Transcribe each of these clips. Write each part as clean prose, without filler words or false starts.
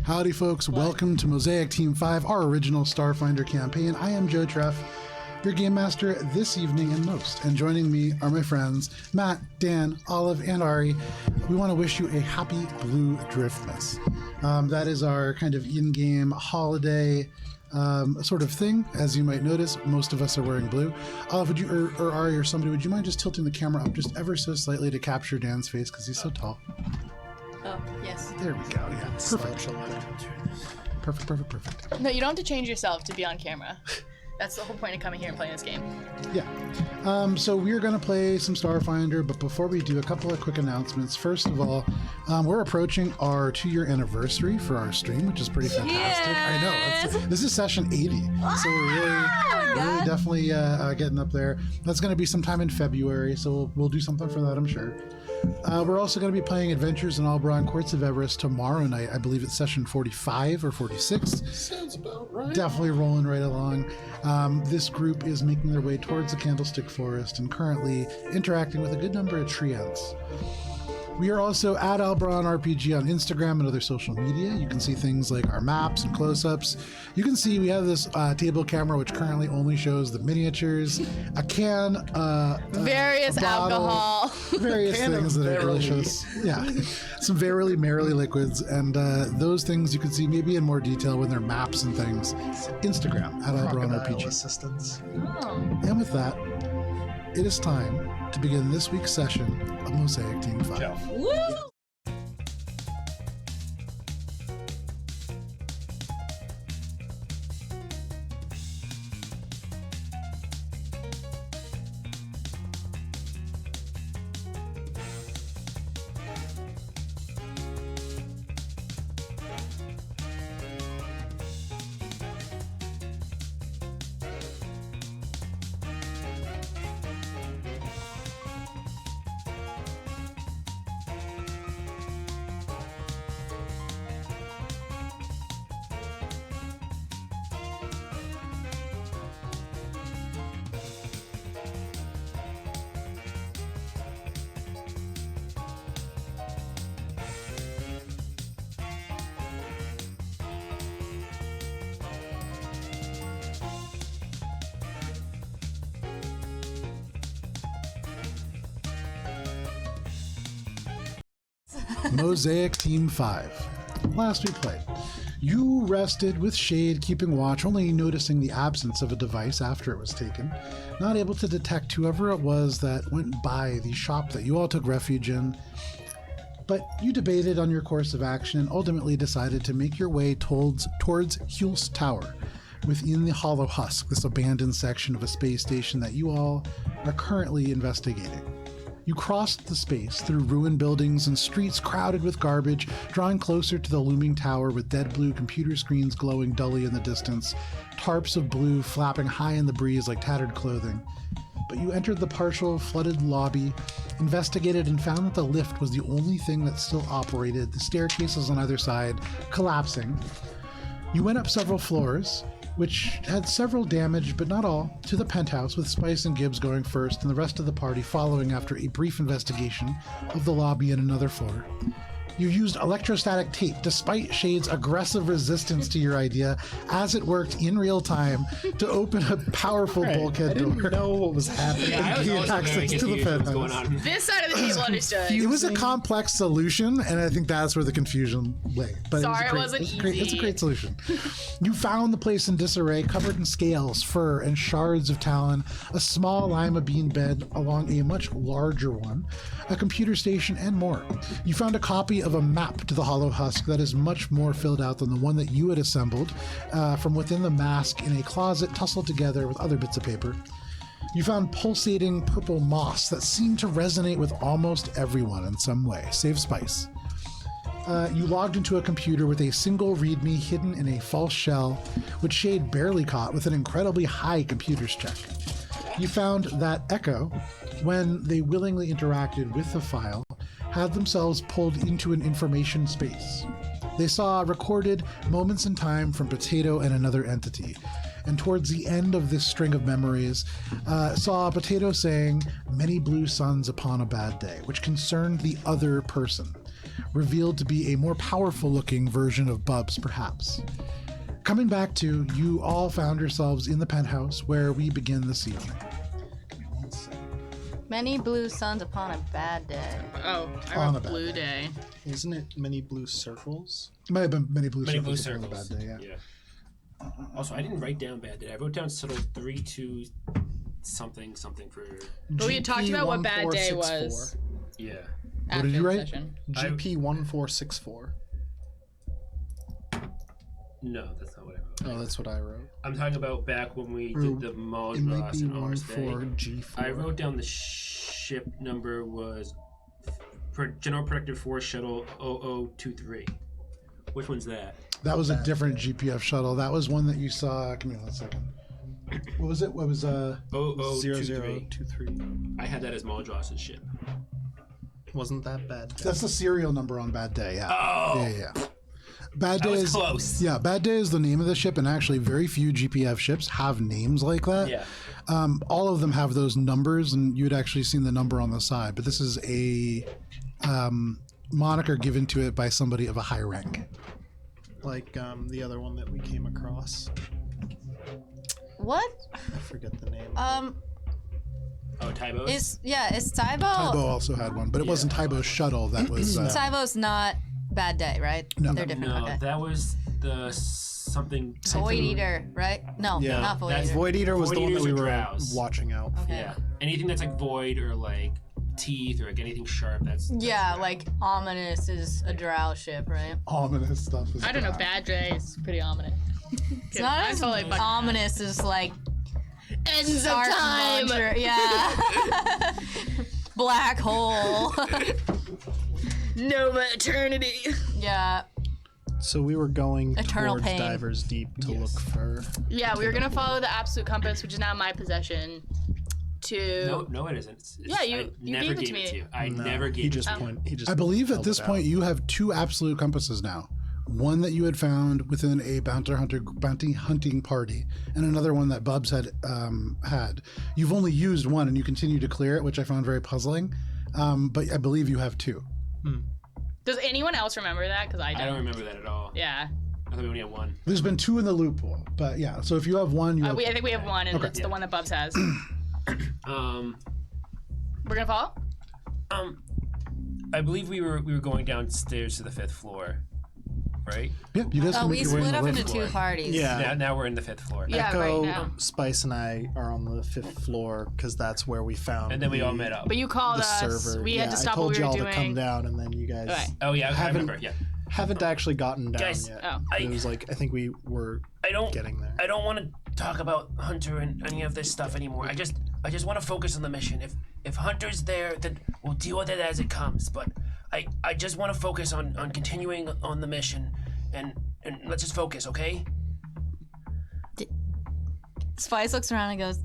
Howdy, folks. Welcome to Mosaic Team 5, our original Starfinder campaign. I am Joe Treff, your game master this evening and most. And joining me are my friends Matt, Dan, Olive, and Ari. We want to wish you a happy Blue Driftmas. That is our kind of in-game holiday sort of thing. As you might notice, most of us are wearing blue. Olive, would you, or Ari, or somebody, would you mind just tilting the camera up just ever so slightly to capture Dan's face because he's so tall? Oh, yes. There we go. Yeah, perfect. Perfect. No, you don't have to change yourself to be on camera. That's the whole point of coming here and playing this game. Yeah. So we're going to play some Starfinder, but before we do, a couple of quick announcements. First of all, we're approaching our 2-year anniversary for our stream, which is pretty fantastic. Yes! I know. This is session 80, so we're really definitely getting up there. That's going to be sometime in February, so we'll do something for that, I'm sure. We're also going to be playing Adventures in Albaron Courts of Everest tomorrow night. I believe it's session 45 or 46. Sounds about right. Definitely rolling right along. This group is making their way towards the Candlestick Forest and currently interacting with a good number of treants. We are also at Albaron RPG on Instagram and other social media. You can see things like our maps and close-ups. You can see we have this table camera which currently only shows the miniatures, a can, various a bottle, alcohol, various things that are delicious. Yeah, some verily merrily liquids, and those things you can see maybe in more detail when they're maps and things. Instagram at Albaron RPG. Assistance. Oh. And with that, it is time to begin this week's session of Mosaic Team 5. Joe. Woo! Mosaic Team 5. Last we played, you rested with Shade keeping watch, only noticing the absence of a device after it was taken, not able to detect whoever it was that went by the shop that you all took refuge in. But you debated on your course of action and ultimately decided to make your way towards Hulse Tower within the Hollow Husk, this abandoned section of a space station that you all are currently investigating. You crossed the space through ruined buildings and streets crowded with garbage, drawing closer to the looming tower with dead blue computer screens glowing dully in the distance, tarps of blue flapping high in the breeze like tattered clothing. But you entered the partial flooded lobby, investigated, and found that the lift was the only thing that still operated, the staircases on either side collapsing. You went up several floors, which had several damaged, but not all, to the penthouse, with Spice and Gibbs going first and the rest of the party following after a brief investigation of the lobby and another floor. You used electrostatic tape, despite Shade's aggressive resistance to your idea, as it worked in real time to open a powerful bulkhead door. I didn't know what was happening. Yeah, I was gain also very access to the confused what's going penthouse. on. This side of the table understood. It was a complex solution, and I think that's where the confusion lay. But Sorry, it it was a wasn't great, It's a easy. great solution. You found the place in disarray, covered in scales, fur, and shards of talon, a small lima bean bed along a much larger one, a computer station, and more. You found a copy of a map to the Hollow Husk that is much more filled out than the one that you had assembled from within the mask in a closet tussled together with other bits of paper. You found pulsating purple moss that seemed to resonate with almost everyone in some way, save Spice. You logged into a computer with a single README hidden in a false shell, which Shade barely caught with an incredibly high computer's check. You found that Echo, when they willingly interacted with the file, had themselves pulled into an information space. They saw recorded moments in time from Potato and another entity, and towards the end of this string of memories, saw Potato saying, "Many blue suns upon a bad day," which concerned the other person. revealed to be a more powerful looking version of Bubs, perhaps. Coming back to, you all found yourselves in the penthouse where we begin the scene. Give me 1 second. Many blue suns upon a bad day. Oh, I On wrote a bad blue day. day. Isn't it many blue circles? It might have been many blue Many blue circles upon a circles. bad day, yeah. Also, I didn't write down bad day. I wrote down subtle 3-2 something for. But we had talked about what bad day 1464. was. Yeah. After did you the write? session. GP 1464. No, that's not what I wrote. Oh, that's what I wrote. I'm talking about back when we Or did the Mars It might Ross be and Mars Day. 14G4. I wrote down the ship number was General Protective Force Shuttle 0023. Which one's that? That was a different GPF shuttle. That was one that you saw. Give me 1 second. What was it? What was 0023. 0023. I had that as Maldross's ship. Wasn't that bad? That's the serial number on Bad Day. Yeah. Oh! Yeah. Bad Day was is close. Yeah, Bad Day is the name of the ship, and actually, very few GPF ships have names like that. Yeah. All of them have those numbers, and you'd actually seen the number on the side. But this is a moniker given to it by somebody of a high rank. Like the other one that we came across. What? I forget the name. Oh, Tybo? Is Tybo? Tybo also had one, but it wasn't Tybo's shuttle. That was Tybo's not Bad Day, right? No. They're different. No, Okay. that was the something. Void Eater, right? No, Yeah, not Void that's Eater. Void Eater was Void the one that Eaters we are were drows. watching out for. Okay. Yeah. Anything that's like void or like teeth or like anything sharp, that's Yeah, drow. like ominous is a drow ship, right? ominous stuff. I don't know. Bad day is pretty ominous. It's not as ominous as like Ends of Dark time. Launcher. Yeah. Black hole. Nova eternity. Yeah. So we were going Eternal towards pain. Divers Deep to look for. Yeah, we were gonna follow the absolute compass, which is now in my possession. To No, it isn't. It's, Yeah, you- I you never gave it gave to me. it to you. I No, never gave he it just to you. point. He just. I believe at held this it point out. you have 2 absolute compasses now. One that you had found within a bounty hunting party, and another one that Bubs had had. You've only used one, and you continue to clear it, which I found very puzzling. But I believe you have 2. does anyone else remember that? Because I don't. I don't remember that at all. Yeah. I thought we only had one. There's been 2 in the loophole, but yeah. So if you have one, you have. I think we have one, and Okay. it's the one that Bubs has. We're gonna follow. I believe we were going downstairs to the 5th floor, right? Yep, you guys can We make your way in split the up into lift. 2 parties. Yeah. Now we're in the 5th floor. Yeah, Echo, right now. Spice, and I are on the 5th floor because that's where we found. And then we all met up. But you called The us. server. We had to I stop told what we were y'all doing. to come down, and then you guys Okay. Oh yeah, I Haven't- remember. Yeah. haven't actually gotten down Guys, yet. Oh. It was like I think we were I don't getting there. I don't want to talk about Hunter and any of this stuff anymore. I just want to focus on the mission. If Hunter's there, then we'll deal with it as it comes. But I just want to focus on continuing on the mission, and let's just focus, okay? Spice looks around and goes,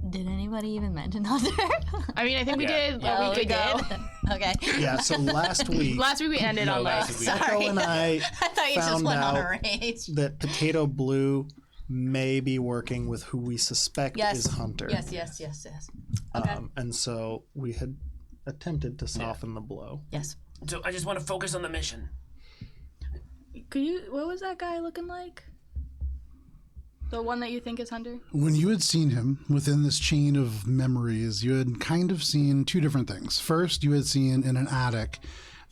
"Did anybody even mention Hunter?" I mean, I think we Yeah. did a week ago. Okay. Yeah. So last week, Last week we ended on last this. week we- Echo Sorry. and I I thought you just found went on a out rage. that Potato Blue may be working with who we suspect Yes. is Hunter. Yes. Okay. And so we had attempted to soften the blow. Yes. So I just want to focus on the mission. Could you? What was that guy looking like? The one that you think is Hunter? When you had seen him within this chain of memories, you had kind of seen 2 different things. First, you had seen in an attic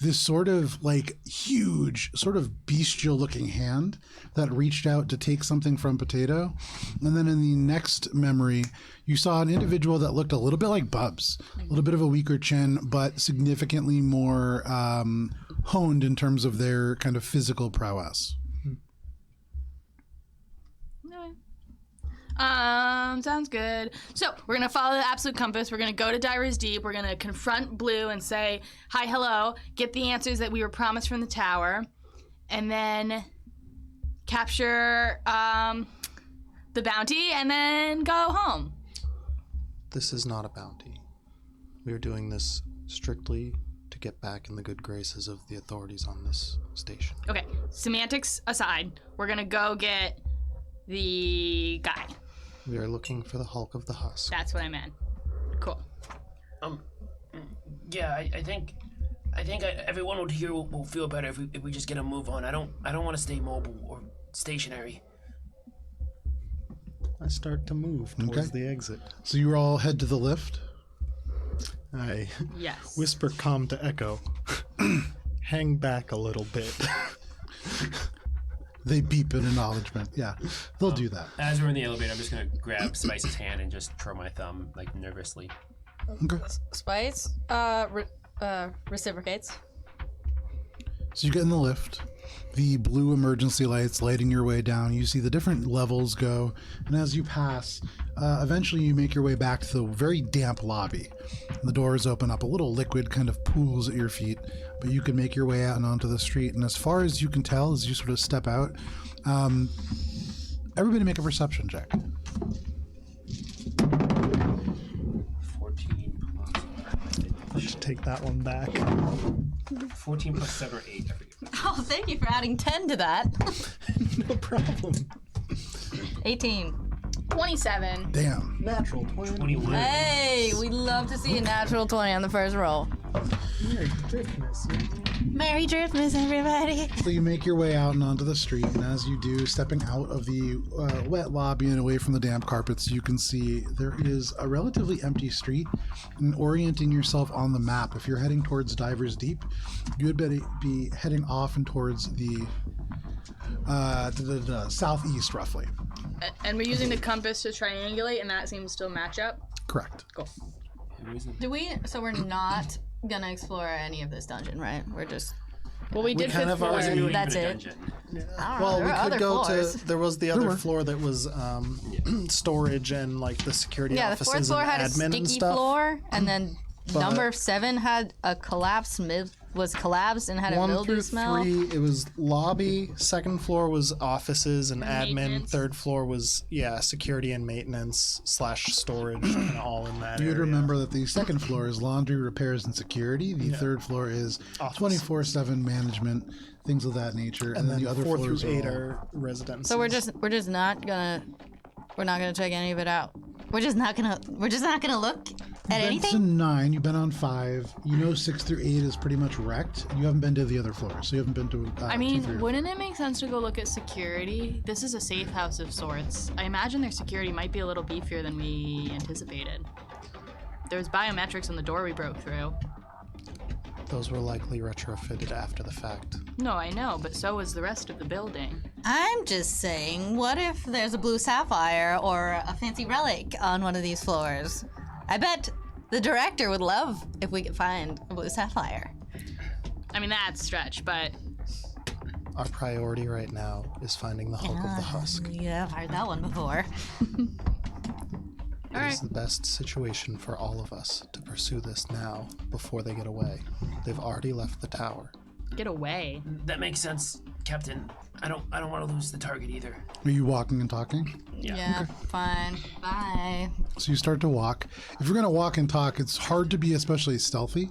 this sort of like huge, sort of bestial looking hand that reached out to take something from Potato. And then in the next memory, you saw an individual that looked a little bit like Bubs, a little bit of a weaker chin, but significantly more honed in terms of their kind of physical prowess. Sounds good. So we're gonna follow the absolute compass. We're gonna go to Divers Deep. We're gonna confront Blue and say hi, hello. Get the answers that we were promised from the tower, and then capture the bounty, and then go home. This is not a bounty. We are doing this strictly to get back in the good graces of the authorities on this station. Okay. Semantics aside, we're gonna go get the guy. We are looking for the Hulk of the Husk. That's what I meant. Cool. Yeah, I think everyone here will feel better if we just get a move on. I don't want to stay mobile or stationary. I start to move towards Okay. the exit. So you all head to the lift. I Yes. whisper calm to Echo. Hang back a little bit. They beep in acknowledgement. Yeah, they'll do that. As we're in the elevator, I'm just gonna grab Spice's hand and just twirl my thumb like nervously. Okay. Spice reciprocates. So you get in the lift, the blue emergency lights lighting your way down. You see the different levels go, and as you pass, eventually you make your way back to the very damp lobby. The doors open up, a little liquid kind of pools at your feet, but you can make your way out and onto the street. And as far as you can tell, as you sort of step out, everybody make a perception check. 14 I should take that one back. 14 plus 7 or 8. I forget. Oh, thank you for adding 10 to that. No problem. 18. 27. Damn. Natural 20. 21. Hey, we love to see a natural 20 on the first roll. Merry Driftmas, everybody. So you make your way out and onto the street, and as you do, stepping out of the wet lobby and away from the damp carpets, you can see there is a relatively empty street. And orienting yourself on the map, if you're heading towards Divers Deep, you would better be heading off and towards the southeast, roughly. And we're using the compass to triangulate, and that seems to match up. Correct. Cool. So we're not gonna explore any of this dungeon, right? We're just. Well, we did kind fifth of floor. already- Wasn't That's even a it. dungeon. I don't know. Well, there we are could other go floors. to. There was the There other were. floor that was storage and like the security Yeah, the offices fourth floor and had a admin and sticky stuff. floor, and then But- number 7 had a was collapsed and had a 1 mildew through smell. 3, it was lobby. Second floor was offices and admin. Maintenance. Third floor was security and maintenance / storage, kind of all in that You would area. remember that the second floor is laundry, repairs, and security. The third floor is Office. 24/7 management, things of that nature, and then the other 4 floors through 8 are are residences. So we're just not gonna check any of it out. We're just not gonna look at You've been to anything. 9, you've been on 5. You know 6 through 8 is pretty much wrecked. You haven't been to the other floors, so you haven't been to. I 2, mean, 3, or wouldn't it make sense to go look at security? This is a safe house of sorts. I imagine their security might be a little beefier than we anticipated. There was biometrics on the door we broke through. Those were likely retrofitted after the fact. No, I know, but so was the rest of the building. I'm just saying, what if there's a blue sapphire or a fancy relic on one of these floors? I bet the director would love if we could find a blue sapphire. I mean, that's a stretch, but Our priority right now is finding the Hulk of the Husk. Yeah, I've heard that one before. It is the best situation for all of us to pursue this now before they get away. They've already left the tower. get away. That makes sense, Captain. I don't want to lose the target either. Are you walking and talking? Yeah, fine. Bye. So you start to walk. If you're going to walk and talk, it's hard to be especially stealthy.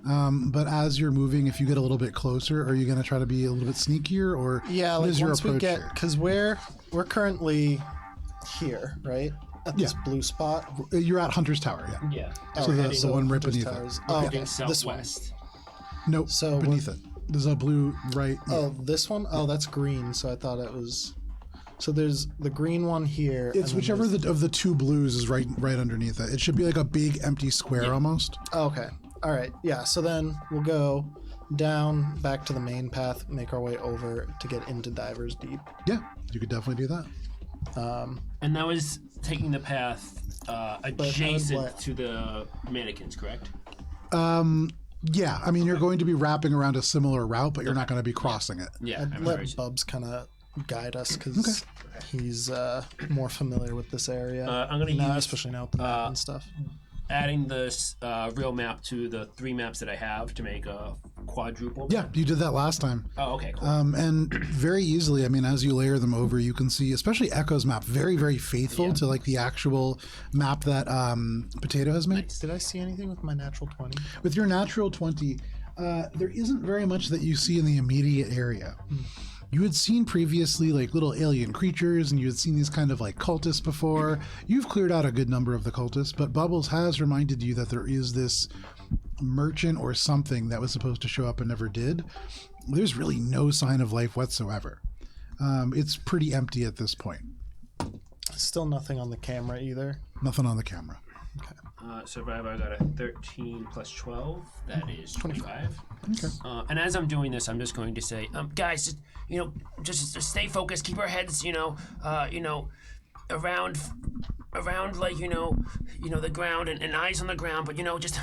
But as you're moving, if you get a little bit closer, are you going to try to be a little bit sneakier, or Yeah, what like is your once we approach get, here? because we're currently here, right? At this blue spot. You're at Hunter's Tower, yeah. Yeah. Oh, So the heading one right Hunter's beneath it. Towers. We're Oh, heading this one. southwest. Nope, So beneath it. There's a blue right. Oh, this one? Oh, that's green. So I thought it was. So there's the green one here. and It's then whichever there's- of the two blues is right underneath it. It should be like a big empty square almost. Oh, okay. All right. Yeah. So then we'll go down back to the main path, make our way over to get into Divers Deep. Yeah, you could definitely do that. And that was taking the path adjacent what? to the mannequins, correct? Yeah, I mean, you're going to be wrapping around a similar route, but you're not going to be crossing it. Yeah. I'd I'm let very- Bubs kind of guide us because he's more familiar with this area. I'm gonna now, use, especially now with the map and stuff. adding this real map to the 3 maps that I have to make a quadruple. Yeah, you did that last time. Oh, okay, cool. And very easily, I mean, as you layer them over, you can see, especially Echo's map, very, very faithful to like the actual map that Potato has made. Did I see anything with my natural 20? With your natural 20, there isn't very much that you see in the immediate area. You had seen previously like little alien creatures, and you had seen these kind of like cultists before. You've cleared out a good number of the cultists, but Bubbles has reminded you that there is this merchant or something that was supposed to show up and never did, there's really no sign of life whatsoever. It's pretty empty at this point. Still nothing on the camera either. Nothing on the camera. Survival, I got a 13 plus 12. That is 25. Okay. And as I'm doing this, I'm just going to say, guys, just stay focused. Keep our heads, around like the ground and eyes on the ground. But just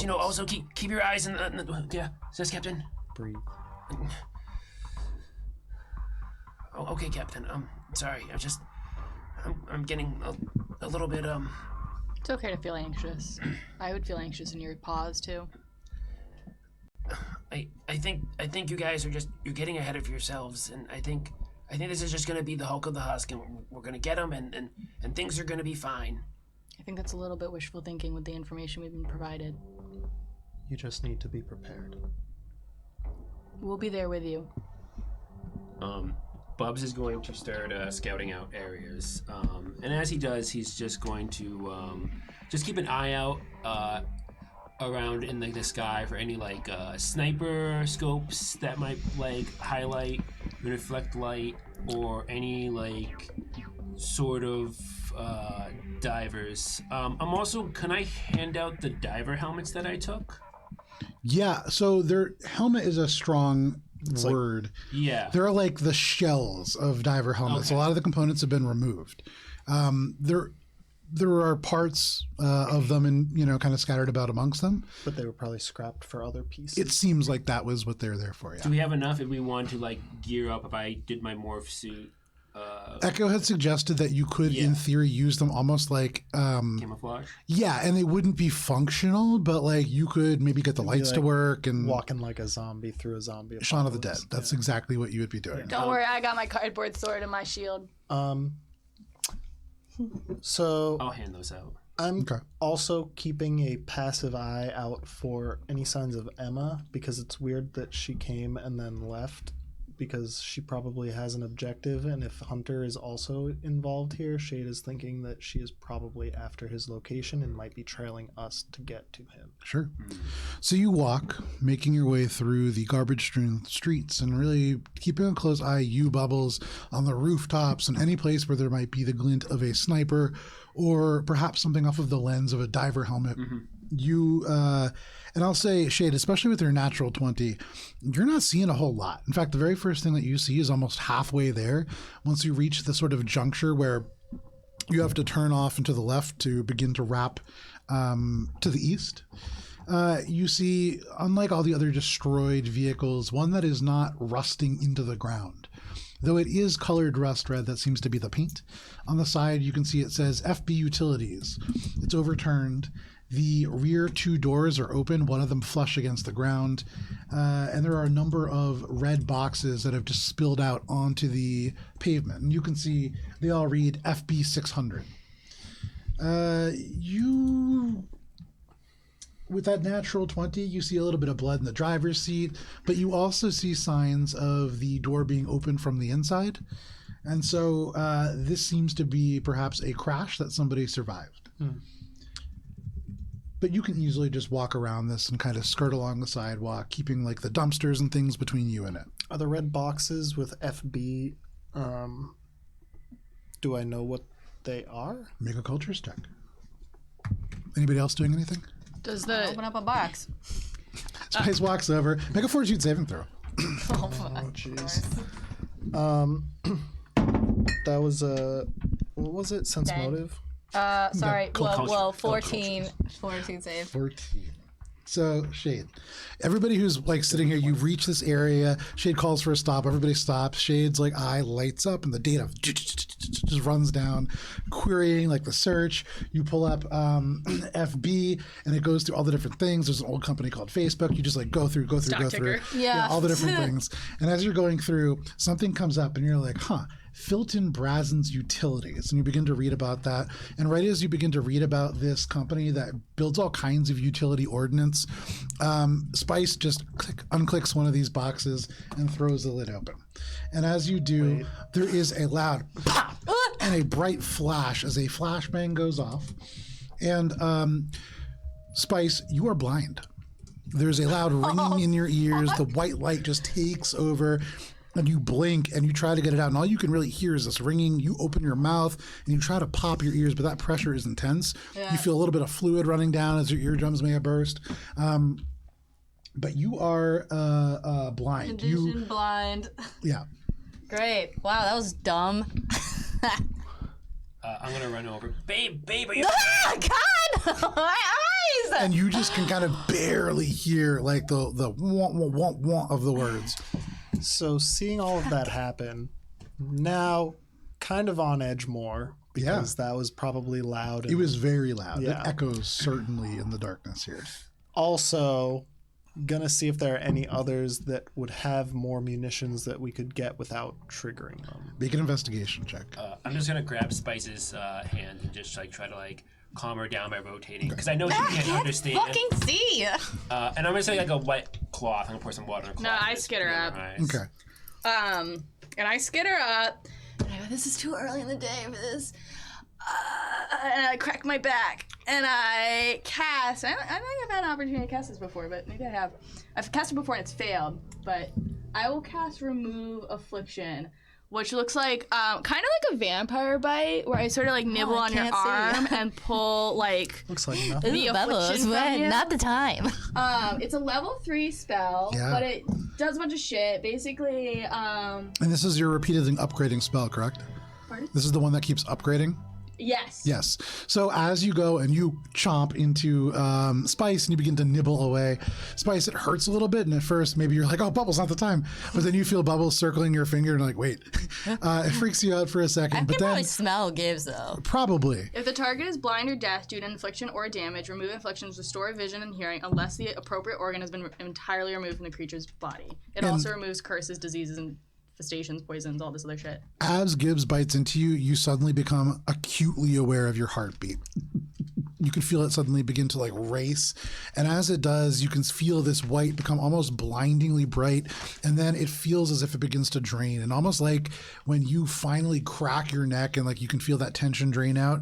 also keep your eyes in the yeah. Says Captain. Breathe. Oh, okay, Captain. Sorry. I'm getting a little bit It's okay to feel anxious. I would feel anxious in your paws too. I think you guys you're getting ahead of yourselves, and I think this is just gonna be the Hulk of the Husk, and we're gonna get them, and things are gonna be fine. I think that's a little bit wishful thinking with the information we've been provided. You just need to be prepared. We'll be there with you. Bubs is going to start scouting out areas, and as he does, he's just going to just keep an eye out around in the sky for any sniper scopes that might highlight and reflect light, or any sort of divers. Can I hand out the diver helmets that I took? Yeah, so their helmet is a strong word. Yeah. They're like the shells of diver helmets. Okay. A lot of the components have been removed. There are parts of them and kind of scattered about amongst them. But they were probably scrapped for other pieces. It seems like that was what they're there for, yeah. Do we have enough if we want to gear up if I did my morph suit? Echo had suggested that you could, in theory, use them almost like camouflage. Yeah, and they wouldn't be functional, but you could maybe get the lights to work and walking like a zombie through a zombie. Shaun of the Dead. That's exactly what you would be doing. Don't worry, I got my cardboard sword and my shield. So I'll hand those out. I'm also keeping a passive eye out for any signs of Emma, because it's weird that she came and then left, because she probably has an objective, and if Hunter is also involved here, Shade is thinking that she is probably after his location and might be trailing us to get to him. Sure. So you walk, making your way through the garbage-strewn streets and really keeping a close eye, you Bubbles, on the rooftops and any place where there might be the glint of a sniper or perhaps something off of the lens of a diver helmet. Mm-hmm. You, and I'll say, Shade, especially with your natural 20, you're not seeing a whole lot. In fact, the very first thing that you see is almost halfway there. Once you reach the sort of juncture where you have to turn off and to the left to begin to wrap to the east, you see, unlike all the other destroyed vehicles, one that is not rusting into the ground. Though it is colored rust red, that seems to be the paint. On the side, you can see it says FB Utilities. It's overturned. The rear two doors are open, one of them flush against the ground, and there are a number of red boxes that have just spilled out onto the pavement. And you can see they all read FB 600. With that natural 20, you see a little bit of blood in the driver's seat, but you also see signs of the door being open from the inside. And so this seems to be perhaps a crash that somebody survived. But you can easily just walk around this and kind of skirt along the sidewalk, keeping the dumpsters and things between you and it. Are the red boxes with FB, do I know what they are? Make a cultures check. Anybody else doing anything? Does the Open up a box. Spice walks over. Make a fortitude saving throw. Oh, jeez. That was what was it? Sense motive? Sorry. Culture. 14. 14 save. 14. So, Shade, everybody who's sitting here, you reach this area. Shade calls for a stop. Everybody stops. Shade's eye lights up, and the data just runs down, querying the search. You pull up FB, and it goes through all the different things. There's an old company called Facebook. You just go through. Yeah. All the different things. And as you're going through, something comes up, and you're like, huh. Filton Brazen's Utilities, and you begin to read about that. And right as you begin to read about this company that builds all kinds of utility ordnance, Spice just unclicks one of these boxes and throws the lid open. And as you do, there is a loud pop and a bright flash as a flashbang goes off. And Spice, you are blind. There's a loud ringing in your ears. The white light just takes over, and you blink and you try to get it out, and all you can really hear is this ringing. You open your mouth and you try to pop your ears, but that pressure is intense. You feel a little bit of fluid running down as your eardrums may have burst. But you are blind. Condition blind. Yeah. Great. Wow, that was dumb. I'm gonna run over. Babe, are you? Ah, God! My eyes! And you just can kind of barely hear like the wah of the words. So seeing all of that happen, now kind of on edge more because that was probably loud. It was very loud. Yeah. It echoes certainly in the darkness here. Also, gonna see if there are any others that would have more munitions that we could get without triggering them. Make an investigation check. I'm just gonna grab Spice's hand and just like try to like calm her down by rotating because I know she can't understand. Fucking see! And I'm gonna say like a wet cloth. I'm gonna pour some water on a cloth. No, I just skid her clean up. eyes. Okay. And I skid her up. And I go, this is too early in the day for this. And I crack my back. And I cast. I don't think I've had an opportunity to cast this before, but maybe I have. I've cast it before and it's failed. But I will cast Remove Affliction, which looks like kind of like a vampire bite, where I sort of like nibble I on your can't see. arm and pull like Looks like nothing. the Ooh, bubbles, affliction from but you. not the time. It's a level 3 spell, Yeah. but it does a bunch of shit. Basically, And this is your repeatedly upgrading spell, correct? Pardon? This is the one that keeps upgrading? yes. Yes. So as you go and you chomp into Spice and you begin to nibble away, Spice, it hurts a little bit. And at first, maybe you're like, oh, Bubbles, not the time. But then you feel Bubbles circling your finger and you're like, wait. It freaks you out for a second. I but can then probably smell Gibbs, though. probably. If the target is blind or deaf due to infliction or damage, remove inflictions restore vision and hearing unless the appropriate organ has been entirely removed from the creature's body. It also removes curses, diseases, infestations, poisons, all this other shit. As Gibbs bites into you, you suddenly become acutely aware of your heartbeat. You can feel it suddenly begin to like race. And as it does, you can feel this white become almost blindingly bright. And then it feels as if it begins to drain. And almost like when you finally crack your neck and like you can feel that tension drain out,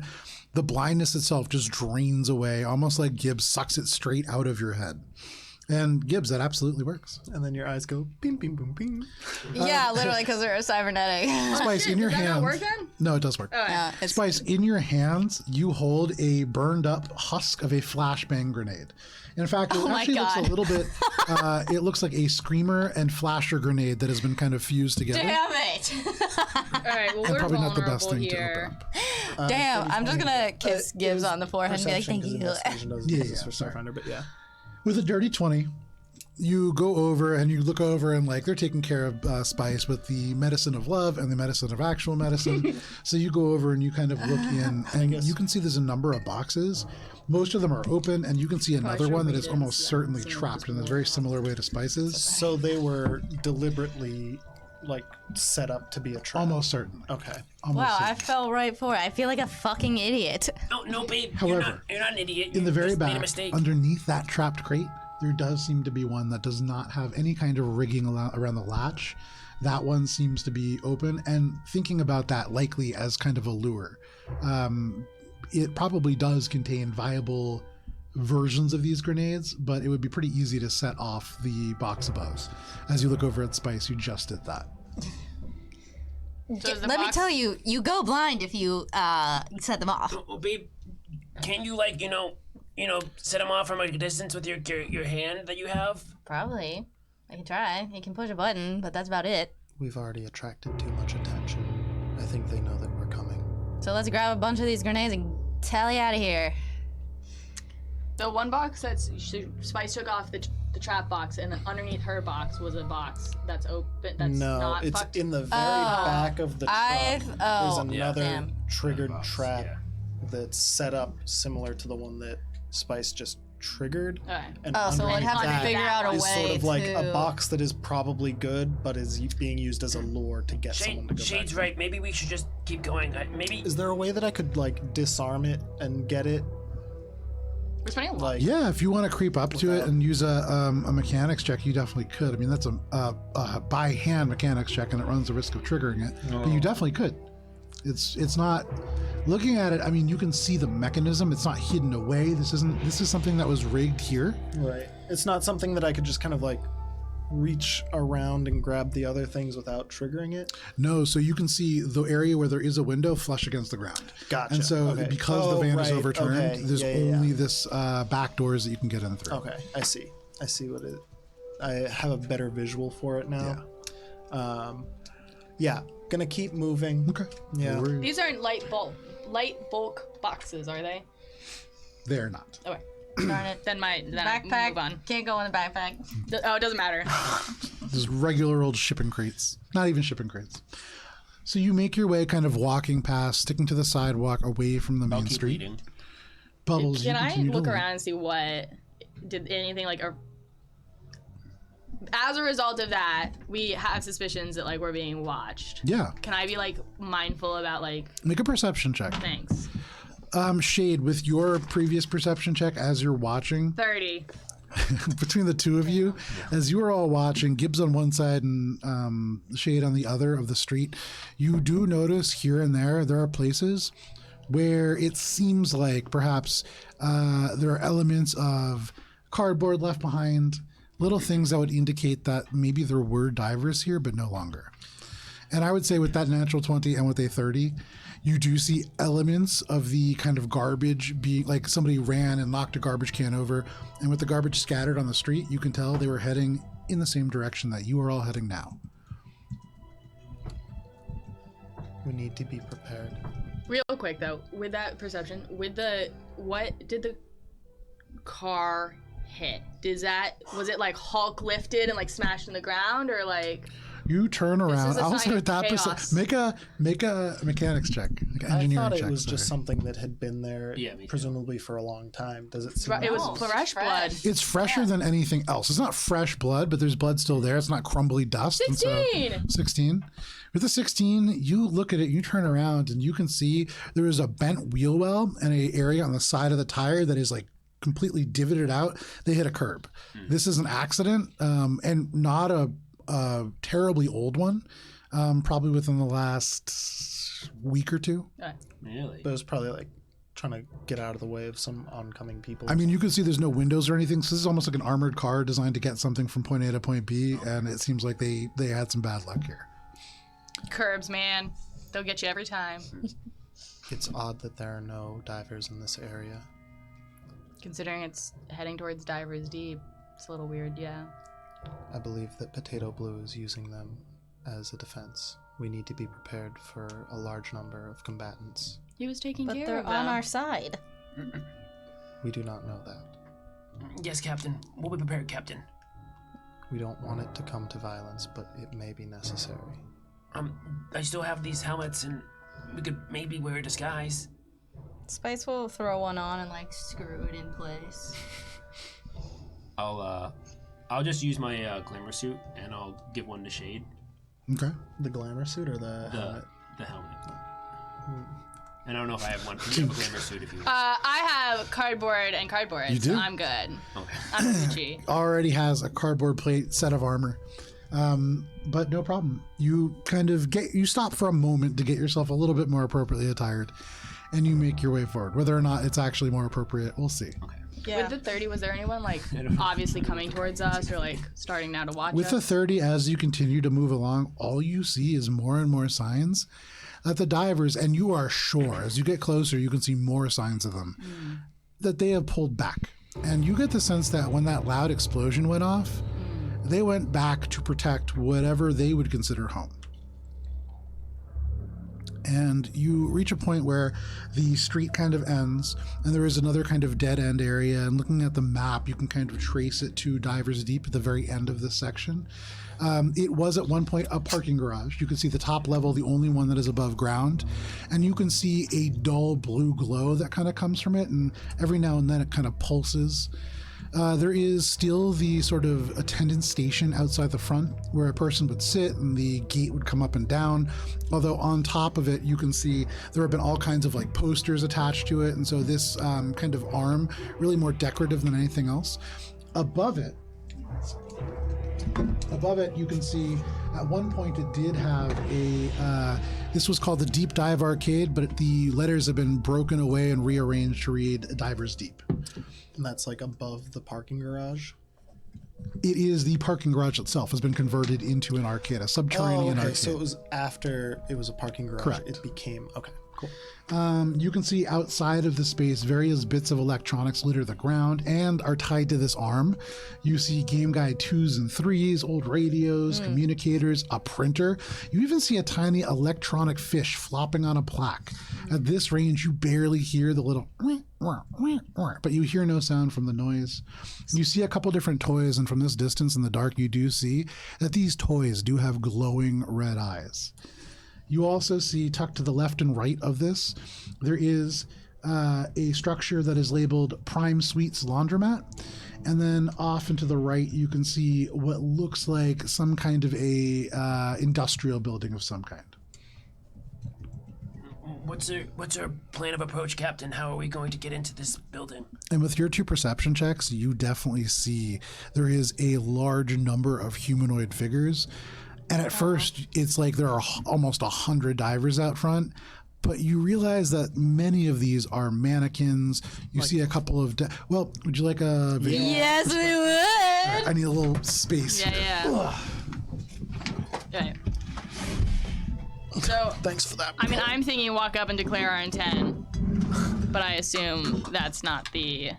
the blindness itself just drains away, almost like Gibbs sucks it straight out of your head. And Gibbs, that absolutely works. And then your eyes go bing, bing, boom, bing. Yeah, literally, because they're cybernetic. Spice, in your Does that hands. not work then? No, it does work. Yeah, it's Spice, in your hands, you hold a burned up husk of a flashbang grenade. In fact, it Oh my actually looks God. a little bit, it looks like a screamer and flasher grenade that has been kind of fused together. Damn it! All right, well, And we're probably not the vulnerable best thing here. to open up. Damn, I'm just gonna kiss Gibbs on the forehead and be like, Perception, thank 'cause you. investigation doesn't Yeah, exist yeah, for sorry. Starfinder, but yeah. With a dirty 20, you go over and you look over and like they're taking care of Spice with the medicine of love and the medicine of actual medicine. So you go over and you kind of look in and you can see there's a number of boxes. Most of them are open and you can see another should one that read is it almost so that certainly it's trapped in a very similar way to Spice's. So they were deliberately like set up to be a trap. Almost certainly. Okay. Almost Wow, I certainly. fell right for it. I feel like a fucking idiot. No, babe. However, you're not an idiot. In the You very just made a back, mistake. underneath that trapped crate, there does seem to be one that does not have any kind of rigging around the latch. That one seems to be open. And thinking about that likely as kind of a lure, it probably does contain viable versions of these grenades, but it would be pretty easy to set off the box above. As you look over at Spice, you just did that. So is the Let me box- tell you, you go blind if you set them off. Oh, babe, can you like set them off from a distance with your hand that you have? Probably. I can try. You can push a button, but that's about it. We've already attracted too much attention. I think they know that we're coming. So let's grab a bunch of these grenades and tally out of here. The one box that Spice took off the trap box, and underneath her box was a box that's open. That's No, not it's fucked. in the very back of the truck. There's another damn. triggered trap that's set up similar to the one that Spice just triggered. Okay. And Oh, so we'd underneath have to that figure out a is way sort of like to... a box that is probably good, but is being used as a lure to get someone to go Shade's back. right. Maybe we should just keep going. Maybe. Is there a way that I could like disarm it and get it? We're spending a lot. Like, Yeah, if you want to creep up to it and use a mechanics check, you definitely could. I mean, that's a by hand mechanics check, and it runs the risk of triggering it. But you definitely could. It's not. Looking at it, I mean, you can see the mechanism. It's not hidden away. This is something that was rigged here. Right. It's not something that I could just kind of like reach around and grab the other things without triggering it. No, so you can see the area where there is a window flush against the ground. Gotcha. And so Okay. because the van is right. overturned, Okay. there's Yeah. only this back doors that you can get in through. Okay, I see what it. I have a better visual for it now. Yeah, gonna keep moving. Okay. Yeah. No worries. These aren't light bulk boxes, are they? They're not. Okay. Darn it. Then I Backpack. move on. Can't go in the backpack. Oh, it doesn't matter. Just regular old shipping crates. Not even shipping crates. So you make your way kind of walking past, sticking to the sidewalk away from the I'll main keep street. leading. Bubbles, Can you I continue to look lead. around and see what did anything like as a result of that, we have suspicions that like we're being watched. Yeah. Can I be like mindful about like Make a perception check. thanks? Shade, with your previous perception check as you're watching, 30. between the two of you, as you are all watching, Gibbs on one side and Shade on the other of the street, you do notice here and there are places where it seems like perhaps there are elements of cardboard left behind, little things that would indicate that maybe there were divers here, but no longer. And I would say with that natural 20 and with a 30, you do see elements of the kind of garbage being like somebody ran and knocked a garbage can over. And with the garbage scattered on the street, you can tell they were heading in the same direction that you are all heading now. We need to be prepared. Real quick though, with that perception, what did the car hit? Was it like Hulk lifted and like smashed in the ground, or like You turn around. is a I'll sign say of with that chaos. make a mechanics check, like I engineering thought it check. was just sorry. something that had been there, Yeah, me too. presumably for a long time. Does it seem? it was No, fresh blood? It's fresher than anything else. It's not fresh blood, but there's blood still there. It's not crumbly dust. And so- 16. 16. With the 16, you look at it, you turn around, and you can see there is a bent wheel well and an area on the side of the tire that is like completely divoted out. They hit a curb. This is an accident, and not a terribly old one. Probably within the last week or two. Really? But it was probably like trying to get out of the way of some oncoming people. I mean, you can see there's no windows or anything. So this is almost like an armored car designed to get something from point A to point B, and it seems like they had some bad luck here. Curbs, man. They'll get you every time. It's odd that there are no divers in this area. Considering it's heading towards Divers Deep, it's a little weird, yeah. I believe that Potato Blue is using them as a defense. We need to be prepared for a large number of combatants. He was taking But care they're of them. on our side. We do not know that. Yes, Captain. We'll be prepared, Captain. We don't want it to come to violence, but it may be necessary. I still have these helmets, and we could maybe wear a disguise. Spice will throw one on and like screw it in place. I'll just use my glamour suit and I'll give one to Shade. Okay. The glamour suit or the helmet? The helmet. And I don't know if I have one. You have a glamour suit if you. I have cardboard and cardboard, You do? so I'm good. Okay. I'm Gucci. Already has a cardboard plate set of armor. But no problem. You kind of you stop for a moment to get yourself a little bit more appropriately attired, and you make your way forward. Whether or not it's actually more appropriate, we'll see. Okay. Yeah. With the 30, was there anyone like obviously coming towards us or like starting now to watch With us? the 30, as you continue to move along, all you see is more and more signs that the divers, and you are sure, as you get closer, you can see more signs of them, that they have pulled back. And you get the sense that when that loud explosion went off, they went back to protect whatever they would consider home. And you reach a point where the street kind of ends, and there is another kind of dead end area. And looking at the map, you can kind of trace it to Divers Deep at the very end of this section. It was at one point a parking garage. You can see the top level, the only one that is above ground, and you can see a dull blue glow that kind of comes from it, and every now and then it kind of pulses. There is still the sort of attendance station outside the front where a person would sit and the gate would come up and down. Although on top of it, you can see there have been all kinds of like posters attached to it. And so this kind of arm, really more decorative than anything else. Above it, you can see at one point it did have a This was called the Deep Dive Arcade, but the letters have been broken away and rearranged to read Divers Deep. And that's like above the parking garage. It is the parking garage itself has been converted into an arcade, a subterranean arcade. So it was after it was a parking garage. Correct. It became okay. Cool. You can see outside of the space various bits of electronics litter the ground and are tied to this arm. You see Game Guide 2s and 3s, old radios, communicators, a printer. You even see a tiny electronic fish flopping on a plaque. At this range, you barely hear the little but you hear no sound from the noise. You see a couple different toys, and from this distance in the dark, you do see that these toys do have glowing red eyes. You also see, tucked to the left and right of this, there is a structure that is labeled Prime Suites Laundromat. And then off and to the right, you can see what looks like some kind of a industrial building of some kind. What's our plan of approach, Captain? How are we going to get into this building? And with your 2 perception checks, you definitely see there is a large number of humanoid figures. And at first, it's like there are almost 100 divers out front, but you realize that many of these are mannequins. You see a couple of... would you like a video? Yes, we would. I need a little space. Yeah. So, Thanks for that. I mean, I'm thinking walk up and declare our intent, but I assume that's not the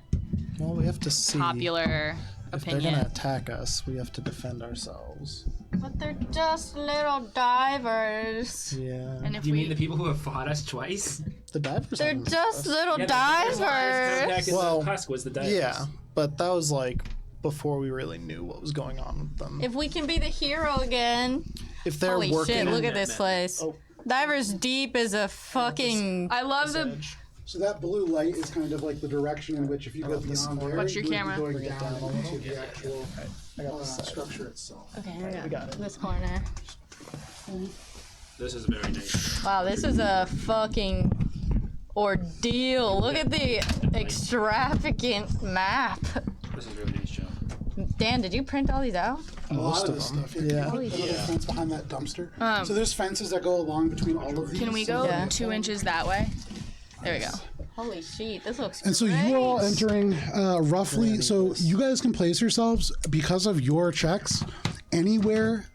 Well, we have to see. popular If they're opinion. gonna attack us, we have to defend ourselves. But they're just little divers. Yeah. And if You we mean the people who have fought us twice? The divers. They're haven't- just little Yeah, divers. Well, the husk was the divers. Yeah, but that was like before we really knew what was going on with them. If we can be the hero again. If they're Holy working, shit, look at this place. Oh. Divers Deep is a fucking... I love the So that blue light is kind of like the direction in which if you go beyond there, Watch your you would be camera. going Bring it down down a into little. the actual structure itself. Okay, here We got it. This corner. This is very nice. Wow, this is a fucking ordeal. Look at the extravagant map. This is a really nice job. Dan, did you print all these out? A lot of this stuff. Yeah. Holy The shit. little fence behind that dumpster. So there's fences that go along between all of these. Can we go Yeah. 2 inches that way? There we go. Holy shit, this looks And so great. you are all entering roughly. So you guys can place yourselves because of your checks anywhere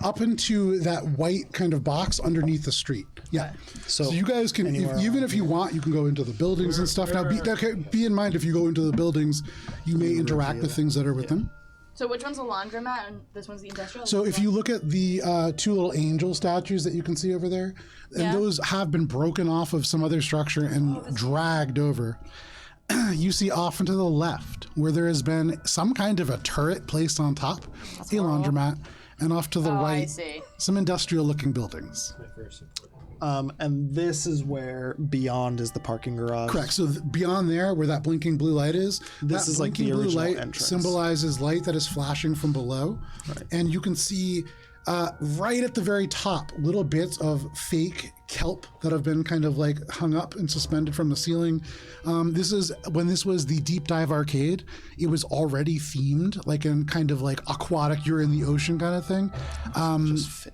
up into that white kind of box underneath the street. Yeah. So you guys can, even if you want, you can go into the buildings and stuff. Now, be in mind if you go into the buildings, you may interact with things that are within. So which one's the laundromat and this one's the industrial? So if you look at the 2 little angel statues that you can see over there, and Yeah. those have been broken off of some other structure and dragged over. You see off and to the left where there has been some kind of a turret placed on top, a laundromat, and off to the I right, see. some industrial looking buildings. And this is where beyond is the parking garage. Correct. So beyond there, where that blinking blue light is, This that is like the blinking blue original light entrance. symbolizes light that is flashing from below. Right. And you can see right at the very top, little bits of fake kelp that have been kind of like hung up and suspended from the ceiling. This is when this was the Deep Dive Arcade. It was already themed, like in kind of like aquatic, you're in the ocean kind of thing. Just fit.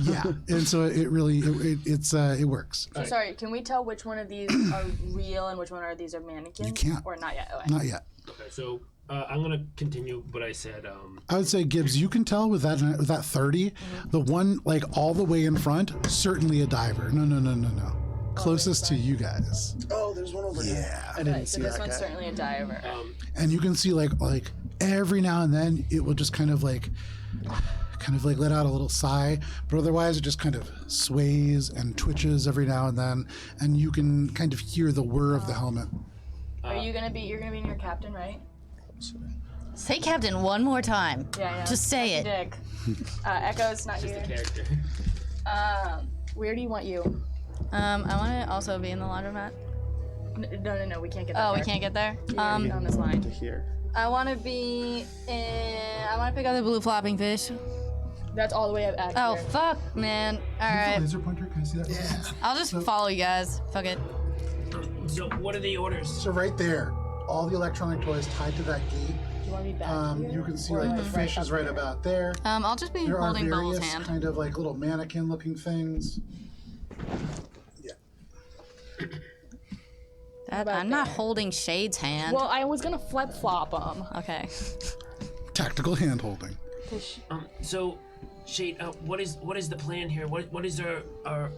Yeah, and so it really it works. So sorry, can we tell which one of these are real and which one of these are mannequins? You can't. Or not yet? Okay. Not yet. Okay, so I'm gonna continue what I said. I would say Gibbs, you can tell with that 30, the one like all the way in front, certainly a diver. No. Closest to you guys. Oh, there's one over here. Yeah. I didn't Okay, see so this that one's guy. certainly a diver. And you can see like every now and then it will just kind of like let out a little sigh, but otherwise it just kind of sways and twitches every now and then, and you can kind of hear the whir of the helmet. Are you gonna be? You're gonna be in your captain, right? Say captain one more time. Yeah. Just say it. Dick. Echo's not here. character. Where do you want you? I want to also be in the laundromat. No. We can't get that. Oh, we there. can't get there? On this line. To here. I want to be in... I want to pick up the blue flopping fish. That's all the way up at Oh, here. fuck, man. All right. Laser pointer, can I see that? Yeah. I'll just follow you guys. Fuck it. So what are the orders? So right there, all the electronic toys tied to that gate. Do you want me back here? You can see like the fish is right about there. I'll just be There are holding Bubbles' various hand. kind of like little mannequin looking things. I'm not holding Shade's hand. Well, I was gonna flip flop them. Okay. Tactical hand holding. So, Shade, what is the plan here? What is our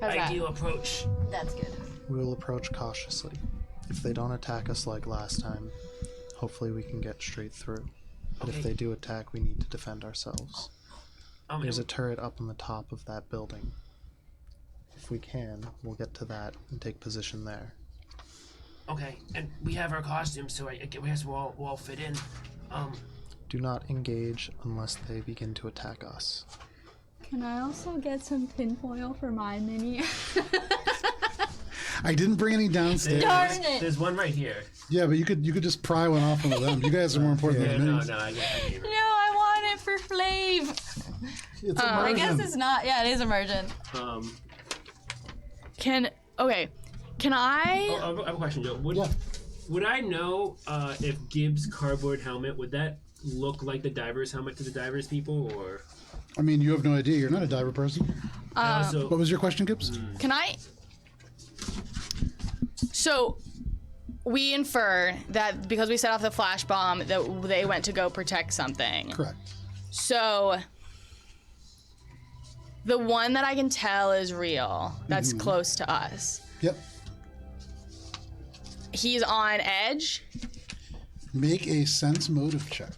How's that? ideal approach? That's good. We will approach cautiously. If they don't attack us like last time, hopefully we can get straight through. But Okay. if they do attack, we need to defend ourselves. There's a turret up on the top of that building. If we can, we'll get to that and take position there. Okay, and we have our costumes, so I guess we'll all fit in. Do not engage unless they begin to attack us. Can I also get some tinfoil for my mini? I didn't bring any downstairs. Darn it! There's one right here. Yeah, but you could just pry one off one of them. You guys are more important Yeah, than no, minis. I gave No, it. I want it for Flav. It's I guess immersion. it's not. Yeah, it is emergent. Can I? I have a question, Joe. Would I know if Gibbs' cardboard helmet, would that look like the diver's helmet to the diver's people, or? I mean, you have no idea. You're not a diver person. I also, What was your question, Gibbs? Can I? So, we infer that because we set off the flash bomb, that they went to go protect something. Correct. So, the one that I can tell is real, that's close to us. Yep. He's on edge. Make a sense motive check.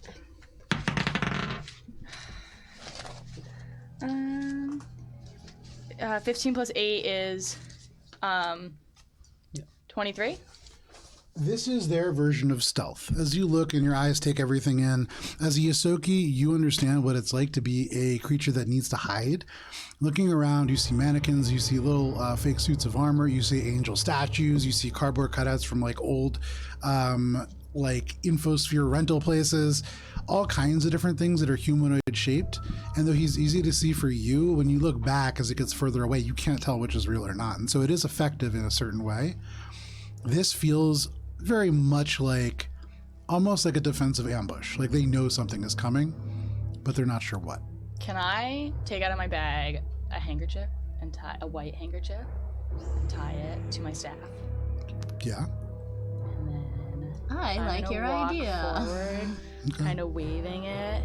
15 plus 8 is 23. This is their version of stealth. As you look and your eyes take everything in, as a Yosoki, you understand what it's like to be a creature that needs to hide. Looking around, you see mannequins, you see little fake suits of armor, you see angel statues, you see cardboard cutouts from like old like infosphere rental places, all kinds of different things that are humanoid shaped. And though he's easy to see for you, when you look back as it gets further away, you can't tell which is real or not. And so it is effective in a certain way. This feels very much like almost like a defensive ambush. Like they know something is coming, but they're not sure what. Can I take out of my bag a handkerchief and tie a white handkerchief and tie it to my staff? Yeah. And then I like kinda your walk idea. forward, kind of waving it,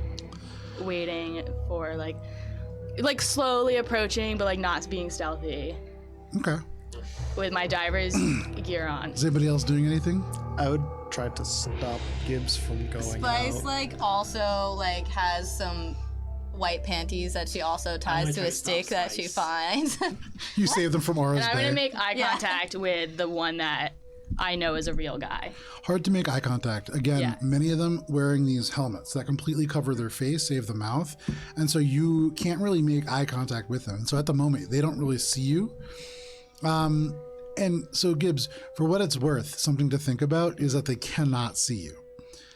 waiting for like slowly approaching, but like not being stealthy, Okay. with my diver's gear on. Is anybody else doing anything? I would try to stop Gibbs from going Spice out. like also like has some white panties that she also ties gonna to try a to stop stick that she Spice. finds. You save them from Aura's And I'm Bay. gonna make eye Yeah. contact with the one that I know is a real guy. Hard to make eye contact. Again, Yeah. many of them wearing these helmets that completely cover their face, save the mouth. And so you can't really make eye contact with them. And so at the moment, they don't really see you. And so Gibbs, for what it's worth, something to think about is that they cannot see you.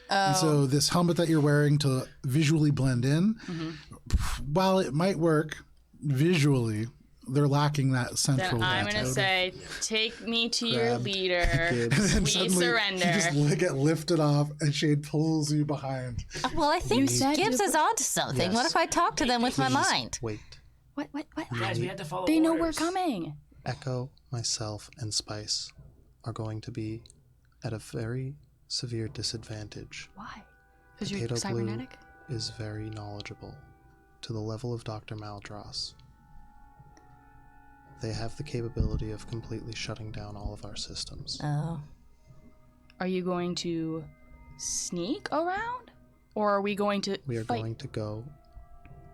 And so this helmet that you're wearing to visually blend in, while it might work visually, they're lacking that central. Then I'm gonna detail. say, take me to your Grabbed leader. Gibbs. And We surrender. You just get lifted off, and Shade pulls you behind. Well, I think said Gibbs is onto something. What Yes. if I talk to them with my mind? Wait. What? Guys, we have to follow They know we're orders. coming. Echo, myself, and Spice are going to be at a very severe disadvantage. Why? Because you're Potato Blue cybernetic? is very knowledgeable, to the level of Dr. Maldross. They have the capability of completely shutting down all of our systems. Oh. Are you going to sneak around? Or are we going to We are fight? going to go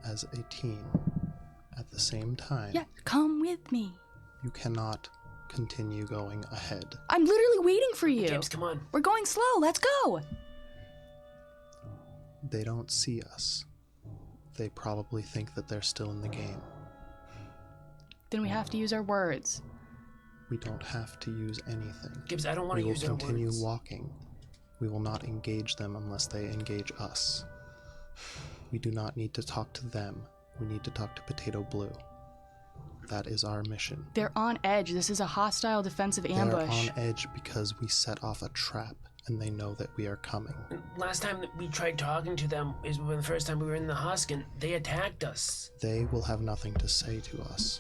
as a team at the same time. Yeah, come with me. You cannot continue going ahead. I'm literally waiting for you. Gibbs, come on. We're going slow. Let's go. They don't see us. They probably think that they're still in the game. Then we have to use our words. We don't have to use anything. Gibbs, I don't want We to will use our continue words. walking. We will not engage them unless they engage us. We do not need to talk to them. We need to talk to Potato Blue. That is our mission. They're on edge. This is a hostile defensive ambush. They're on edge because we set off a trap and they know that we are coming. Last time that we tried talking to them is when the first time we were in the husk and they attacked us. They will have nothing to say to us.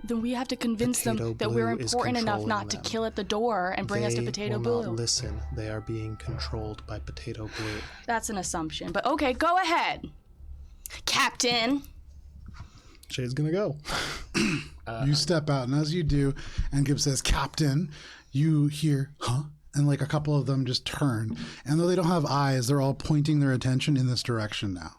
Then we have to convince them Potato that we're Blue is important enough controlling not them. to kill at the door and bring us to They Potato will Blue. not listen. They are being controlled by Potato Blue. That's an assumption, but okay, go ahead, Captain. Shade's gonna go. You step out, and as you do, and Gibbs says, "Captain," you hear, "Huh?" And like a couple of them just turn. And though they don't have eyes, they're all pointing their attention in this direction now.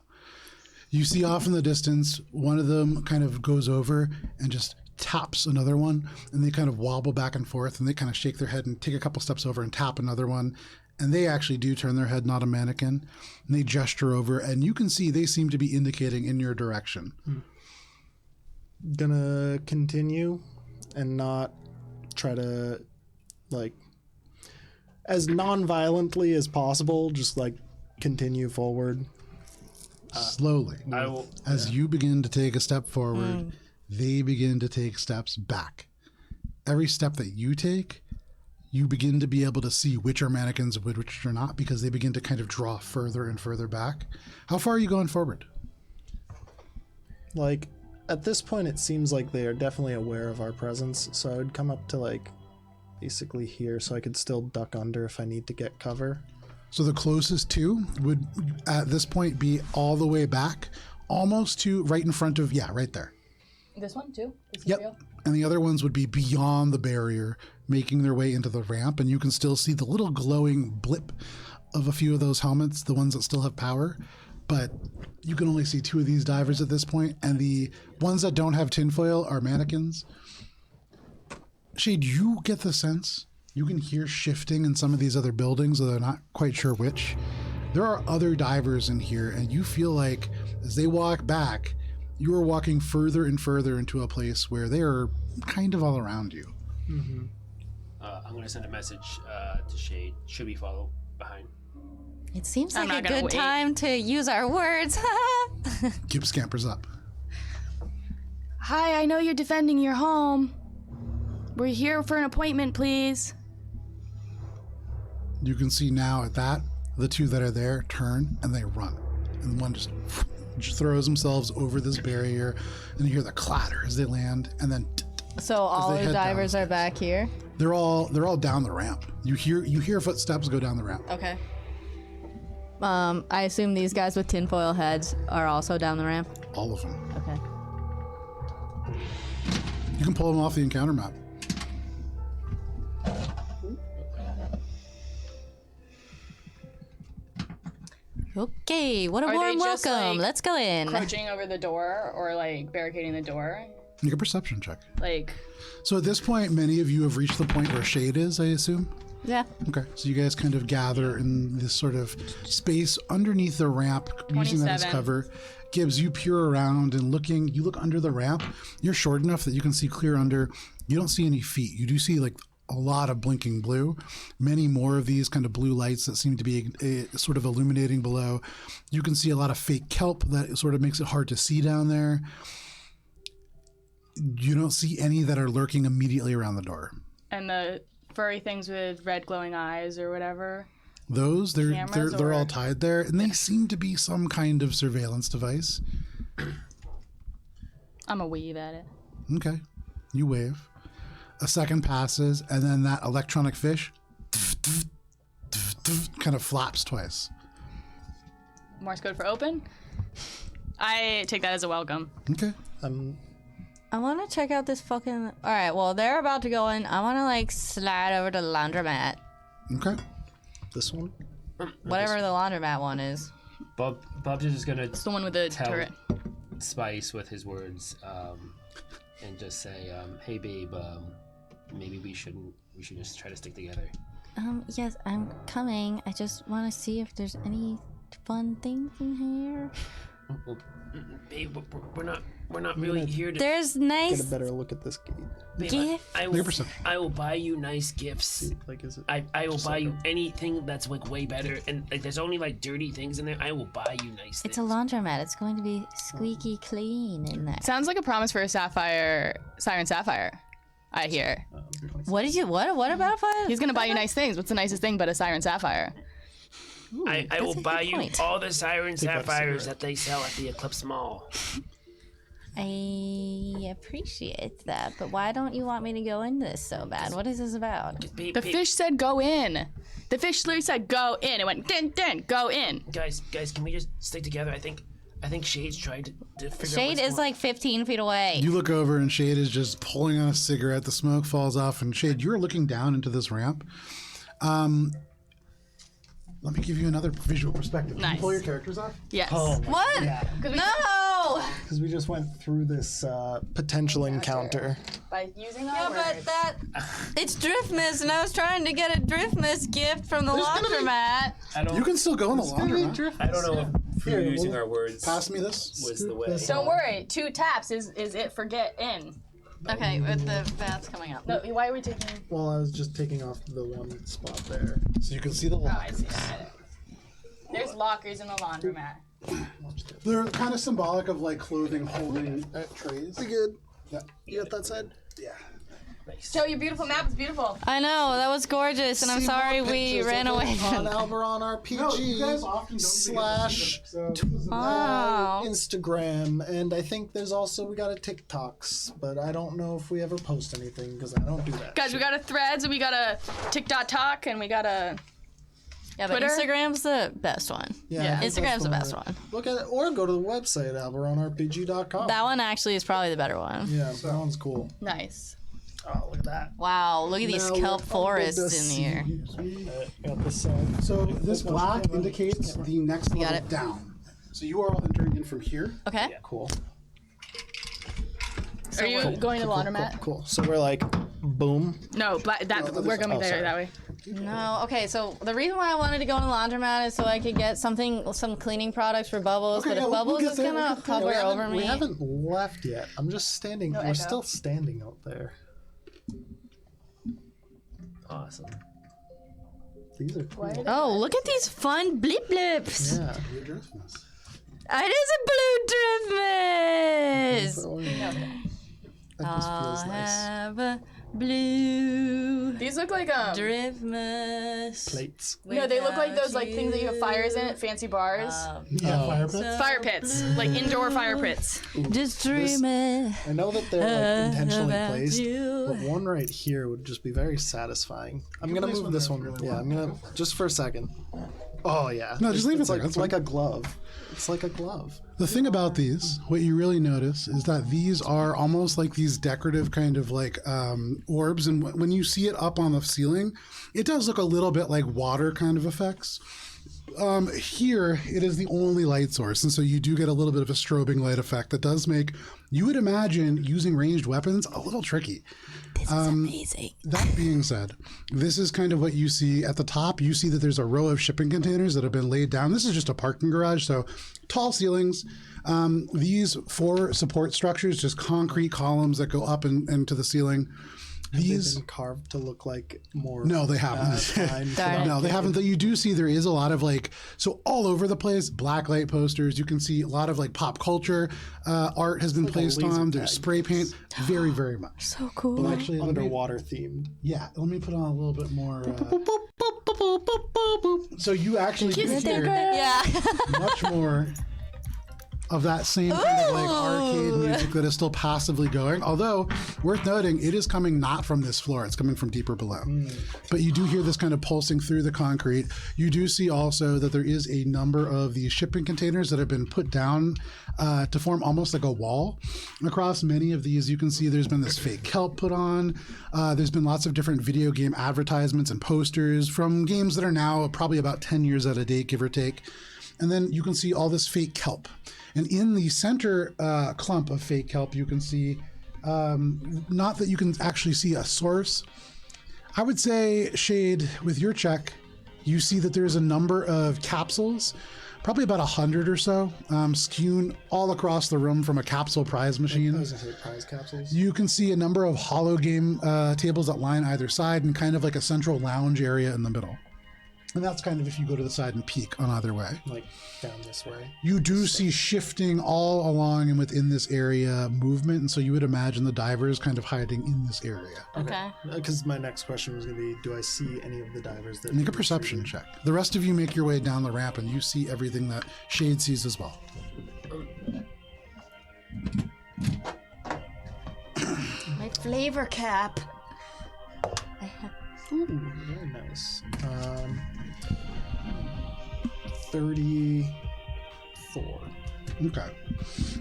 You see off in the distance, one of them kind of goes over and just taps another one, and they kind of wobble back and forth, and they kind of shake their head and take a couple steps over and tap another one. And they actually do turn their head, not a mannequin. And they gesture over, and you can see they seem to be indicating in your direction. Gonna continue and not try to, like, as non-violently as possible, just like continue forward. Slowly. I will. As you begin to take a step forward, they begin to take steps back. Every step that you take, you begin to be able to see which are mannequins and which are not, because they begin to kind of draw further and further back. How far are you going forward? Like, at this point, it seems like they are definitely aware of our presence, so I would come up to, like, basically here so I could still duck under if I need to get cover. So the closest two would, at this point, be all the way back, almost to right in front of, right there. This one too? Yep. And the other ones would be beyond the barrier, making their way into the ramp, and you can still see the little glowing blip of a few of those helmets, the ones that still have power. But you can only see two of these divers at this point, and the ones that don't have tinfoil are mannequins. Shade, you get the sense, you can hear shifting in some of these other buildings, though they're not quite sure which. There are other divers in here, and you feel like as they walk back, you are walking further and further into a place where they are kind of all around you. I'm going to send a message to Shade. Should we follow behind? It seems I'm like a not gonna good wait. time to use our words. Gibbs scampers up. Hi, I know you're defending your home. We're here for an appointment, please. You can see now at that, the two that are there turn and they run. And one just throws themselves over this barrier, and you hear the clatter as they land, and then So all they the head divers are downstairs. back here. they're all down the ramp. You hear footsteps go down the ramp. Okay. I assume these guys with tinfoil heads are also down the ramp. All of them. Okay. You can pull them off the encounter map. Okay, what a Are they warm just, welcome. like, Let's go in. Crouching over the door or like barricading the door? Make a perception check. Like, So at this point, many of you have reached the point where Shade is, I assume? Yeah. Okay, so you guys kind of gather in this sort of space underneath the ramp, using that as 27. cover. Gibbs, you peer around and you look under the ramp. You're short enough that you can see clear under. You don't see any feet. You do see like a lot of blinking blue, many more of these kind of blue lights that seem to be sort of illuminating below. You can see a lot of fake kelp that sort of makes it hard to see down there. You don't see any that are lurking immediately around the door. and the furry things with red glowing eyes or whatever. Those they're Cameras they're all or- tied there, and they seem to be some kind of surveillance device. I'm a weave at it. Okay, you wave. A second passes, and then that electronic fish kind of flaps twice. Morse code for open. I take that as a welcome. Okay, I want to check out this fucking. All right. Well, they're about to go in. I want to like slide over to the laundromat, okay. This one? whatever the laundromat one is. Bob's just going It's to the one with the tell turret. Spice with his words and just say, hey, babe, maybe we should just try to stick together. Yes, I'm coming. I just want to see if there's any fun things in here. Well, babe, we're not really here to. There's Get a nice better look at this gate. Babe, gift. Make a perception. I will buy you nice gifts. Like, is it? I will buy you anything that's like way better. And like, there's only like dirty things in there. I will buy you nice things. It's a laundromat. It's going to be squeaky clean in there. Sounds like a promise for a Siren Sapphire. I hear. What did you? What about fun? He's gonna buy you nice things. What's the nicest thing but a Siren Sapphire? I will a buy good you point. all the Siren Take out a Sapphires cigarette. that they sell at the Eclipse Mall. I appreciate that, but why don't you want me to go into this so bad? What is this about? The fish said go in. The fish literally said go in. It went din, go in. Guys, can we just stick together? I think Shade's trying to figure out Shade is like 15 feet away. You look over and Shade is just pulling on a cigarette. The smoke falls off, and Shade, you're looking down into this ramp. Let me give you another visual perspective. Can Nice. you pull your characters off? Yes. What? No! Because we just went through this potential encounter. By using Yeah, but it's Driftmas, and I was trying to get a Driftmas gift from the laundromat. You can still go in the laundromat. I don't know if Here, you're using we'll- our words Pass me this. was the way. this Don't worry. 2 taps is it for get in. Okay, with the bath's coming up. No, why are we taking? Well, I was just taking off the one spot there. So you can see the Oh, I lock. see. There's lockers in the laundromat. They're kind of symbolic of like clothing holding trays. Pretty good. Yeah. You got that side? Yeah. Joe, your beautiful map is beautiful. I know, that was gorgeous, and I'm See more sorry we pictures ran of it away from on it. Alberon No, RPG you guys often don't slash so this is Wow. Instagram, and I think there's also we got a TikToks, but I don't know if we ever post anything because I don't do that. Guys, we got a Threads, and we got a TikTok talk, and we got a. Yeah, but Twitter? Instagram's the best one. Yeah. I think Instagram's the that's best one. Look at it, or go to the website alberonrpg.com. That one actually is probably the better one. Yeah, that one's cool. Nice. Oh, look at that. Wow, look at these Now kelp we're forests under the in here. Got this side. So this black indicates the next got level it. down. So you are all entering in from here. Okay. Cool. Are you going to the laundromat? Cool. So we're like, boom. No, we're going there sorry. that way. No, okay, so the reason why I wanted to go in the laundromat is so I could get some cleaning products for Bubbles, Okay, but if yeah, Bubbles we'll get is there, gonna we'll get there. hover over We me. haven't left yet. I'm just standing. We're echo. still standing out there. Awesome. These are cool. Oh, look at these fun blip blips. Yeah. It is a blue Driftmas. That just feels I nice. have a blue These look like Driftmas. Plates. No, they look like those things that you have fires in at fancy bars. Yeah, fire pit. Fire pits, like indoor fire pits. Just dreaming. I know that they're like intentionally about placed, you. but one right here would just be very satisfying. I'm gonna place move one this there one. if you really Yeah, want. I'm gonna just for a second. Oh yeah. No, just leave it it's there, like that's it's like fine. a glove. It's like a glove. The thing about these, what you really notice is that these are almost like these decorative kind of like orbs. And when you see it up on the ceiling, it does look a little bit like water kind of effects. Here, it is the only light source. And so you do get a little bit of a strobing light effect that does make, you would imagine, using ranged weapons a little tricky. This is amazing. That being said, this is kind of what you see at the top. You see that there's a row of shipping containers that have been laid down. This is just a parking garage, so tall ceilings. These 4 support structures, just concrete columns that go up and into the ceiling. They've These, been carved to look like more. no, they haven't. fine Darn it. No, they haven't. Though you do see there is a lot of like, so all over the place, blacklight posters. You can see a lot of like pop culture art has been like a placed laser on. There's tag. spray paint, very, very much. So cool. But actually, let me, underwater themed. yeah, let me put on a little bit more. So you actually do hear Yeah. much more of that same kind of like arcade music that is still passively going. Although, worth noting, it is coming not from this floor, it's coming from deeper below. But you do hear this kind of pulsing through the concrete. You do see also that there is a number of these shipping containers that have been put down to form almost like a wall. Across many of these, you can see there's been this fake kelp put on. There's been lots of different video game advertisements and posters from games that are now probably about 10 years out of date, give or take. And then you can see all this fake kelp. And in the center clump of fake kelp, you can see, not that you can actually see a source. I would say, Shade, with your check, you see that there's a number of capsules, probably about 100 or so, strewn all across the room from a capsule prize machine. I was gonna say prize capsules. You can see a number of hollow game tables that line either side and kind of like a central lounge area in the middle. And that's kind of if you go to the side and peek on either way. Like down this way. You do see shifting all along and within this area movement, and so you would imagine the divers kind of hiding in this area. Okay. Because my next question was gonna be, do I see any of the divers that Make a perception check. The rest of you make your way down the ramp, and you see everything that Shade sees as well. flavor cap. Ooh, very nice. 34. Okay.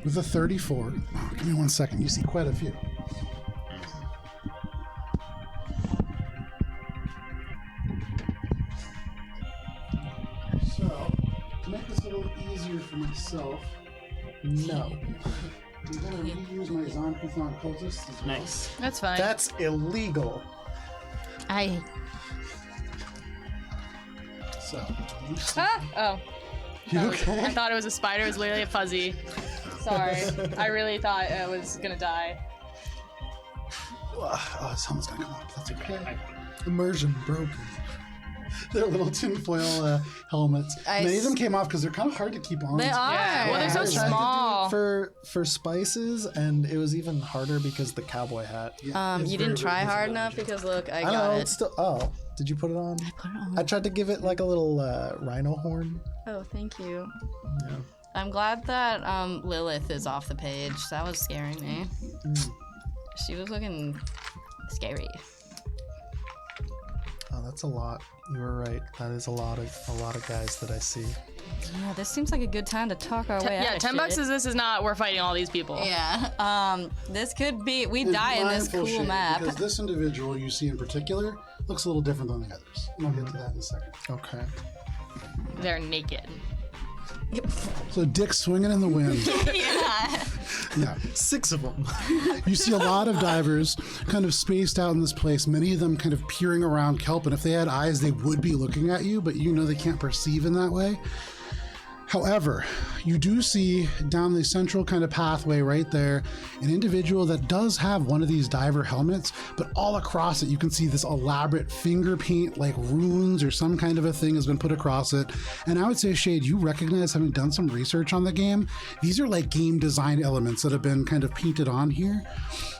With a 34, give me 1 second. You see quite a few. So, to make this a little easier for myself, No. I'm going to reuse my Zonkuthon cultist as well. Nice. That's fine. That's illegal. So, Oh. you okay? I thought it was a spider. It was literally a fuzzy. Sorry. I really thought it was gonna die. Oh, his helmet's gonna come off. That's okay. Immersion broken. They're little tinfoil helmets. Many of them came off because they're kind of hard to keep on. They are. Yeah. Well, they're so I tried to do it small. for spices, and it was even harder because the cowboy hat. Yeah, it's You very, didn't very try hard visible. enough because look, I I don't got know. it. It's still. Oh, did you put it on? Put it on. I tried to give it like a little rhino horn. Oh, thank you. Yeah. I'm glad that Lilith is off the page. That was scaring me. She was looking scary. Oh, that's a lot. You were right. That is a lot of guys that I see. Yeah, this seems like a good time to talk our way out Yeah, of 10 bucks shit. is this is not. We're fighting all these people. Yeah. This could be. We And die in this mindful cool shade, map. Because this individual you see in particular looks a little different than the others. And I'll get to that in a second. Okay. They're naked. So Dick's swinging in the wind. Yeah. Yeah. 6 of them. You see a lot of divers kind of spaced out in this place, many of them kind of peering around kelp, and if they had eyes, they would be looking at you, but you know they can't perceive in that way. However, you do see down the central kind of pathway right there an individual that does have one of these diver helmets, but all across it you can see this elaborate finger paint like runes or some kind of a thing has been put across it. And I would say, Shade, you recognize, having done some research on the game, these are like game design elements that have been kind of painted on here.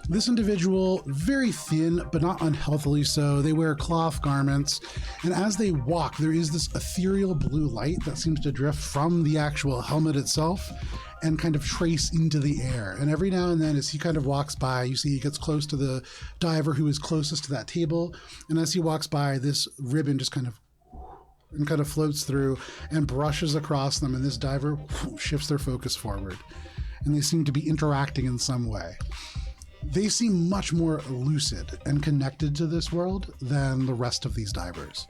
This individual, very thin, but not unhealthily so. They wear cloth garments, and as they walk, there is this ethereal blue light that seems to drift from the actual helmet itself and kind of trace into the air. And every now and then, as he kind of walks by, you see he gets close to the diver who is closest to that table, and as he walks by, this ribbon just kind of floats through and brushes across them, and this diver shifts their focus forward, and they seem to be interacting in some way. They seem much more lucid and connected to this world than the rest of these divers.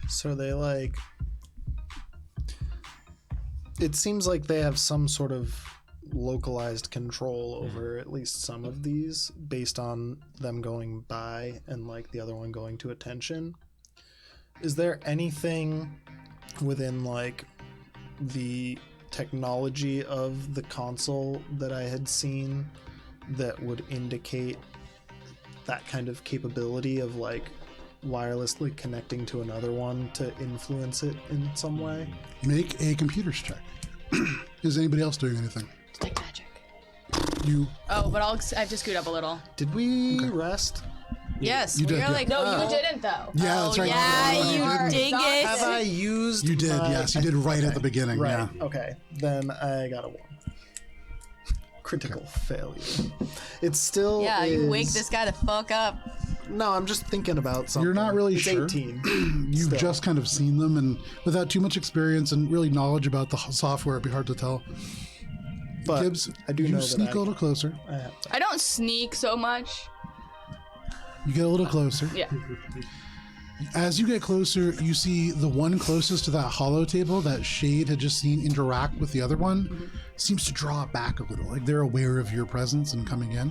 So they like. It seems like they have some sort of localized control over at least some of these based on them going by and like the other one going to attention. Is there anything within like the technology of the console that I had seen that would indicate that kind of capability of like wirelessly connecting to another one to influence it in some way? Make a computers check. Is anybody else doing anything? Detect magic. You. Oh, but I have to scoot up a little. Did we rest? Yes, You we did, are yeah. like. No, you didn't though. Yeah, that's right. Yeah, No, you didn't. dig Have I it. used You did, my- yes. You did right at the beginning. Right. Yeah. Okay. Then I got a 1. Critical failure. It's still. Yeah, you is- wake this guy the fuck up. No, I'm just thinking about something. You're not really it's sure. 18. You've Still. just kind of seen them, and without too much experience and really knowledge about the software, it'd be hard to tell. But Gibbs, I do you know sneak that a little closer. I don't sneak so much. You get a little closer. Yeah. As you get closer, you see the one closest to that hollow table that Shade had just seen interact with the other one seems to draw it back a little, like they're aware of your presence and coming in.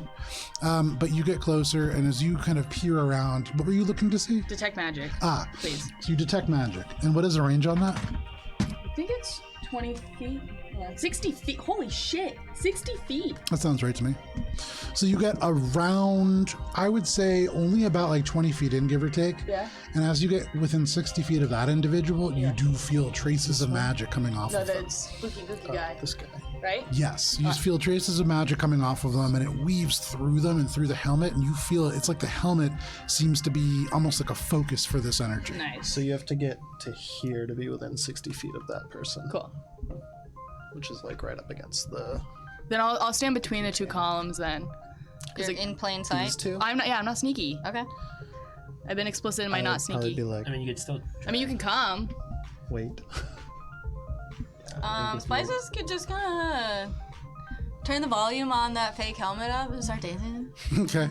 But you get closer, and as you kind of peer around, what were you looking to see? Detect magic. Please. So you detect magic. And what is the range on that? I think it's 20 feet. Yeah. 60 feet. Holy shit. 60 feet. That sounds right to me. So you get around, I would say, only about like 20 feet in, give or take. Yeah. And as you get within 60 feet of that individual, you do feel traces of magic coming off No, of them. that's spooky gooky guy. This guy. Right? Yes, you just feel traces of magic coming off of them, and it weaves through them and through the helmet, and you feel it's like the helmet seems to be almost like a focus for this energy. Nice. So you have to get to here to be within 60 feet of that person. Cool. Which is like right up against the. Then I'll stand between the two columns then. You're in plain sight. These two? I'm not sneaky. Okay. I've been explicit in my I'd not probably sneaky. be like, I mean, you could still. I mean, you can come. wait. Spices could just kind of turn the volume on that fake helmet up and start dancing. Okay.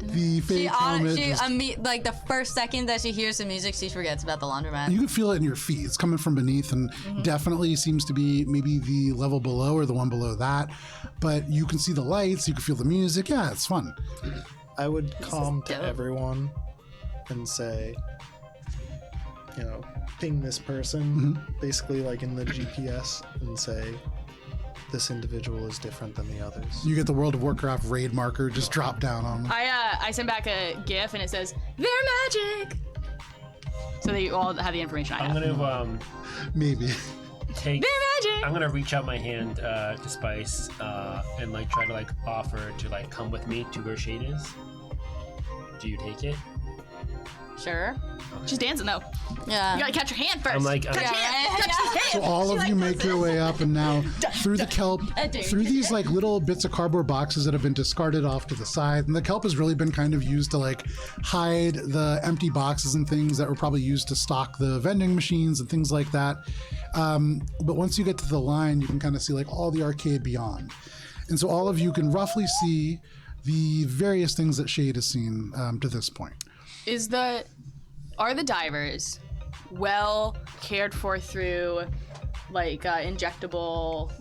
The fake helmet. Just, like the first second that she hears the music, she forgets about the laundromat. you can feel it in your feet. It's coming from beneath, and definitely seems to be maybe the level below or the one below that. But you can see the lights. You can feel the music. Yeah, it's fun. I would calm to dope. everyone and say, ping this person, basically like in the GPS, and say, this individual is different than the others. You get the World of Warcraft raid marker just drop down on them. I sent back a GIF and it says they're magic, so that you all have the information I I'm have. gonna Maybe. take. They're magic. I'm gonna reach out my hand to Spice and like try to like offer to like come with me to where Shade is. Do you take it? Sure. She's dancing though. Yeah. You gotta catch her hand first. I'm like, catch her hand. right? Catch the hand. So all of you make your way up, and now through the kelp, through these like little bits of cardboard boxes that have been discarded off to the side, and the kelp has really been kind of used to like hide the empty boxes and things that were probably used to stock the vending machines and things like that. But once you get to the line, you can kind of see like all the arcade beyond, and so all of you can roughly see the various things that Shade has seen to this point. Are the divers well cared for through like injectable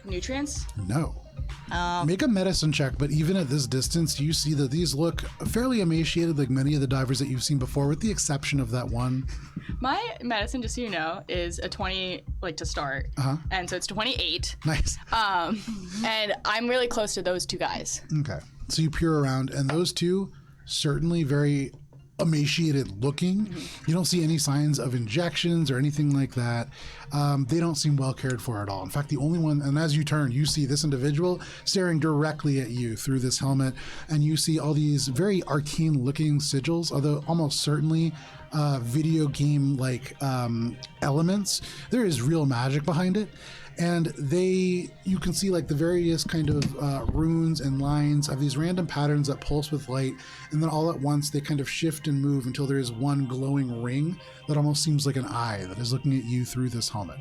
nutrients? No. Make a medicine check, but even at this distance, you see that these look fairly emaciated, like many of the divers that you've seen before, with the exception of that one. My medicine, just so you know, is a 20 like to start, and so it's 28. Nice. And I'm really close to those two guys. Okay. So you peer around, and those two, certainly very emaciated looking. You don't see any signs of injections or anything like that. They don't seem well cared for at all. In fact, the only one, and as you turn, you see this individual staring directly at you through this helmet, and you see all these very arcane looking sigils, although almost certainly video game like elements. There is real magic behind it. And you can see like the various kind of runes and lines of these random patterns that pulse with light, and then all at once they kind of shift and move until there is one glowing ring that almost seems like an eye that is looking at you through this helmet.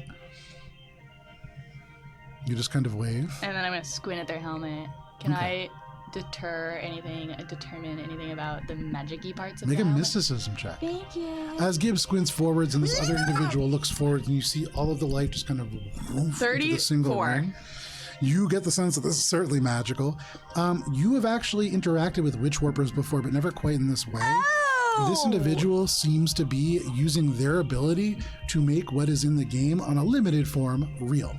You just kind of wave. And then I'm gonna squint at their helmet. Can I determine anything about the magic-y parts of Make the a helmet? mysticism check. Thank you. As Gibbs squints forwards and this other individual looks forwards, and you see all of the light just kind of woof into the single 34. ring. You get the sense that this is certainly magical. You have actually interacted with witch warpers before, but never quite in this way. This individual seems to be using their ability to make what is in the game on a limited form real.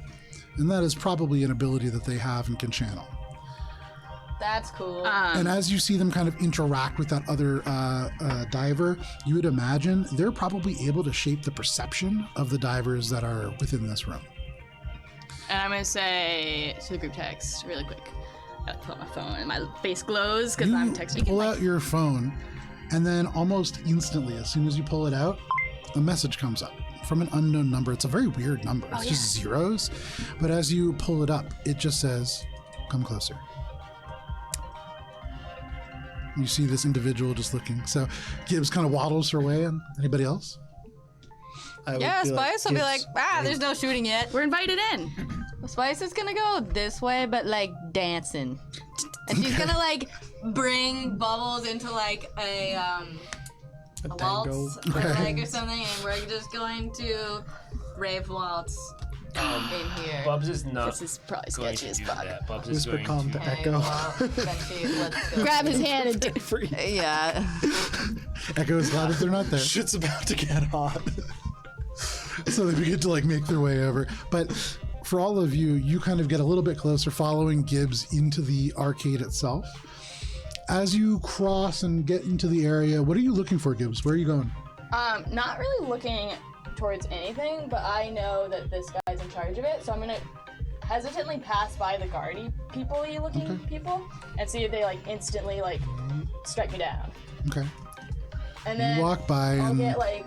And that is probably an ability that they have and can channel. That's cool. And as you see them kind of interact with that other diver, you would imagine they're probably able to shape the perception of the divers that are within this room. And I'm gonna say to the group text really quick. I pull out my phone and my face glows because I'm texting. Pull out your phone, and then almost instantly, as soon as you pull it out, a message comes up from an unknown number. It's a very weird number. It's just zeros. But as you pull it up, it just says, "Come closer." You see this individual just looking. So Gibbs kind of waddles her way in. Anybody else? I would Yeah, be like, Spice will be like, "Gibbs, there's no shooting yet. We're invited in. Spice is gonna go this way, but like dancing. And she's gonna like bring Bubbles into like a waltz or like or something, and we're just going to rave waltz in here. Bubs is not This is probably going sketchy to as do fuck. that. Bubs is Whisper going calm to. to Okay, Echo. well, then let's go. Grab his hand and do Free. Yeah. Echo is glad that they're not there. Shit's about to get hot. So they begin to like make their way over. But for all of you, you kind of get a little bit closer, following Gibbs into the arcade itself. As you cross and get into the area, what are you looking for, Gibbs? Where are you going? Not really looking towards anything, but I know that this guy's in charge of it, so I'm gonna hesitantly pass by the guardy people-y looking people and see if they like instantly like strike me down. Okay. And then You walk by I'll and get like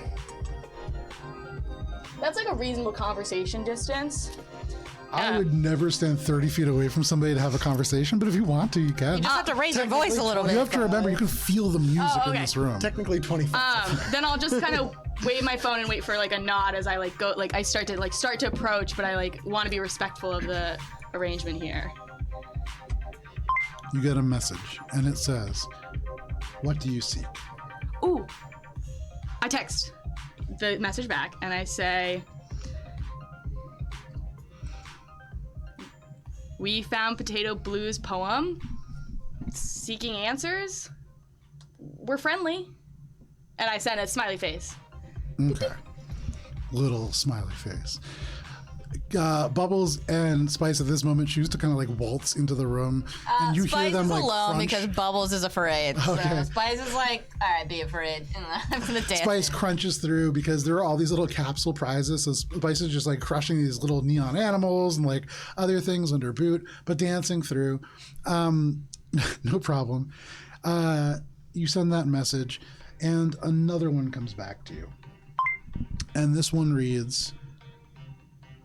that's like a reasonable conversation distance. I would never stand 30 feet away from somebody to have a conversation, but if you want to, you can. You just have to raise your voice a little bit. You have to remember, you can feel the music in okay. this room. Technically 25. Then I'll just kind of wave my phone and wait for like a nod as I like go, like I start to approach, but I like want to be respectful of the arrangement here. You get a message, and it says, "What do you seek?" Ooh. I text the message back and I say, "We found Potato Blue's poem. Seeking answers. We're friendly." And I send a smiley face. Okay. Little smiley face. Bubbles and Spice at this moment choose to kind of like waltz into the room, and you Spice hear them is like alone crunch. because Bubbles is afraid. Okay. So Spice is like, all right, be afraid. And I'm gonna dance. Spice crunches through because there are all these little capsule prizes. So Spice is just like crushing these little neon animals and like other things under boot, but dancing through. No problem. You send that message, and another one comes back to you. And this one reads,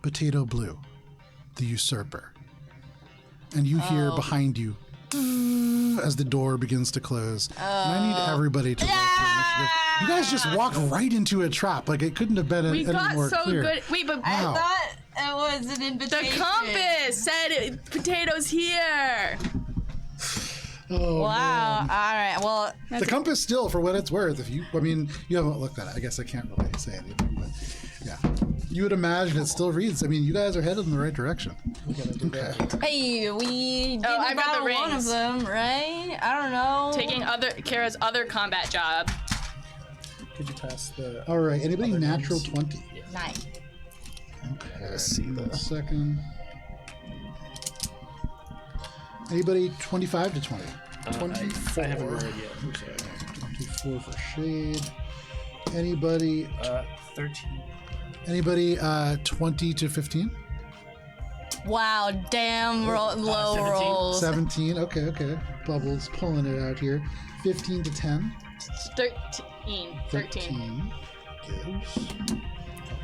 "Potato Blue, the usurper." And you hear behind you as the door begins to close. And I need everybody to roll for initiative. You guys just walked right into a trap. Like it couldn't have been We any got more so clear. good. Wait, but I Wow. thought it was an the invitation. compass said potatoes here. Oh, Wow. All right. Well, the compass still, for what it's worth, you haven't looked at it. I guess I can't really say anything, but yeah. You would imagine it still reads. I mean, you guys are headed in the right direction. Okay. hey, we did I've got the one of rings. them, right? I don't know. Taking Kara's other combat job. Could you pass the... All right. Anybody Other natural names? 20? 9. Okay. Let's see Give me the- a second. Anybody 25 to 20? 24. I haven't rolled yet. I'm sorry. 24 for Shade. Anybody 13. Anybody 20 to 15? Wow, damn low 17. rolls. 17. Okay. Bubbles pulling it out here. 15 to 10. 13. 13. Gibbs.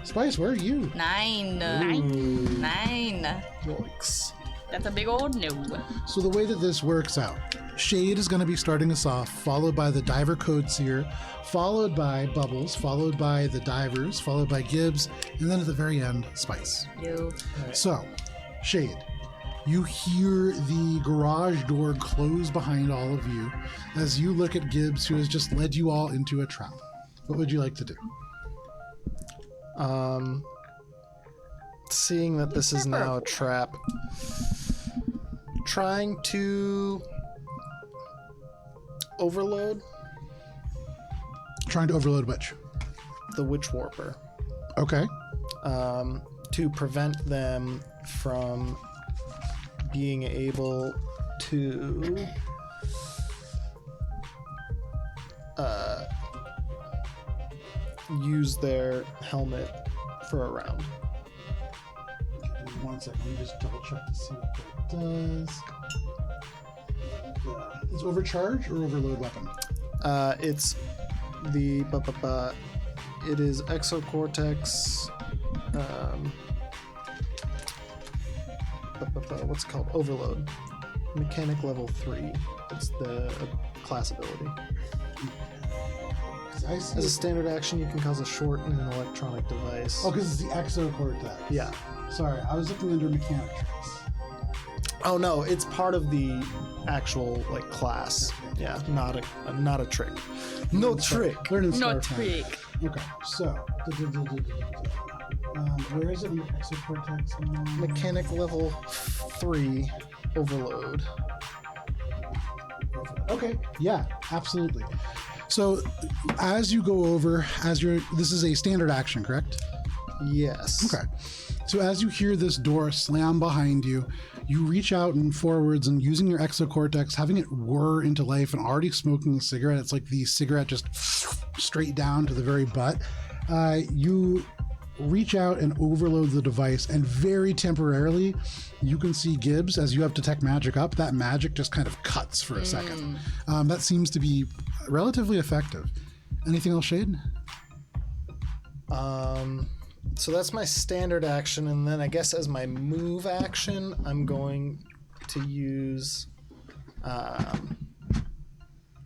Spice, where are you? 9. 9. Yikes. That's a big old no. So the way that this works out, Shade is going to be starting us off, followed by the Diver Code Seer, followed by Bubbles, followed by the Divers, followed by Gibbs, and then at the very end, Spice. You. So, Shade, you hear the garage door close behind all of you as you look at Gibbs, who has just led you all into a trap. What would you like to do? Seeing that this is now a trap, trying to overload Trying to overload which? the Witch Warper Okay. to prevent them from being able to use their helmet for a round. Give me 1 second. Let me just double check to see what that does. Is overcharge or overload weapon? It's the it is exocortex. What's it called? Overload. Mechanic level 3. It's the class ability. 'Cause I see As a standard action, you can cause a short in an electronic device. Oh, because it's the exocortex. Yeah. Sorry, I was looking under mechanic tricks. Oh no, it's part of the actual like class. Yeah, not a trick. No trick. Learning No Starfinder. trick. Okay, so where is it in the exocortex? Mechanic level 3 overload. Okay, yeah, absolutely. So as you go over, this is a standard action, correct? Yes. Okay. So as you hear this door slam behind you, you reach out and forwards and using your exocortex, having it whir into life and already smoking a cigarette. It's like the cigarette just straight down to the very butt. You reach out and overload the device, and very temporarily you can see Gibbs, as you have detect magic up, that magic just kind of cuts for a second. That seems to be relatively effective. Anything else, Shade? So that's my standard action, and then I guess as my move action, I'm going to use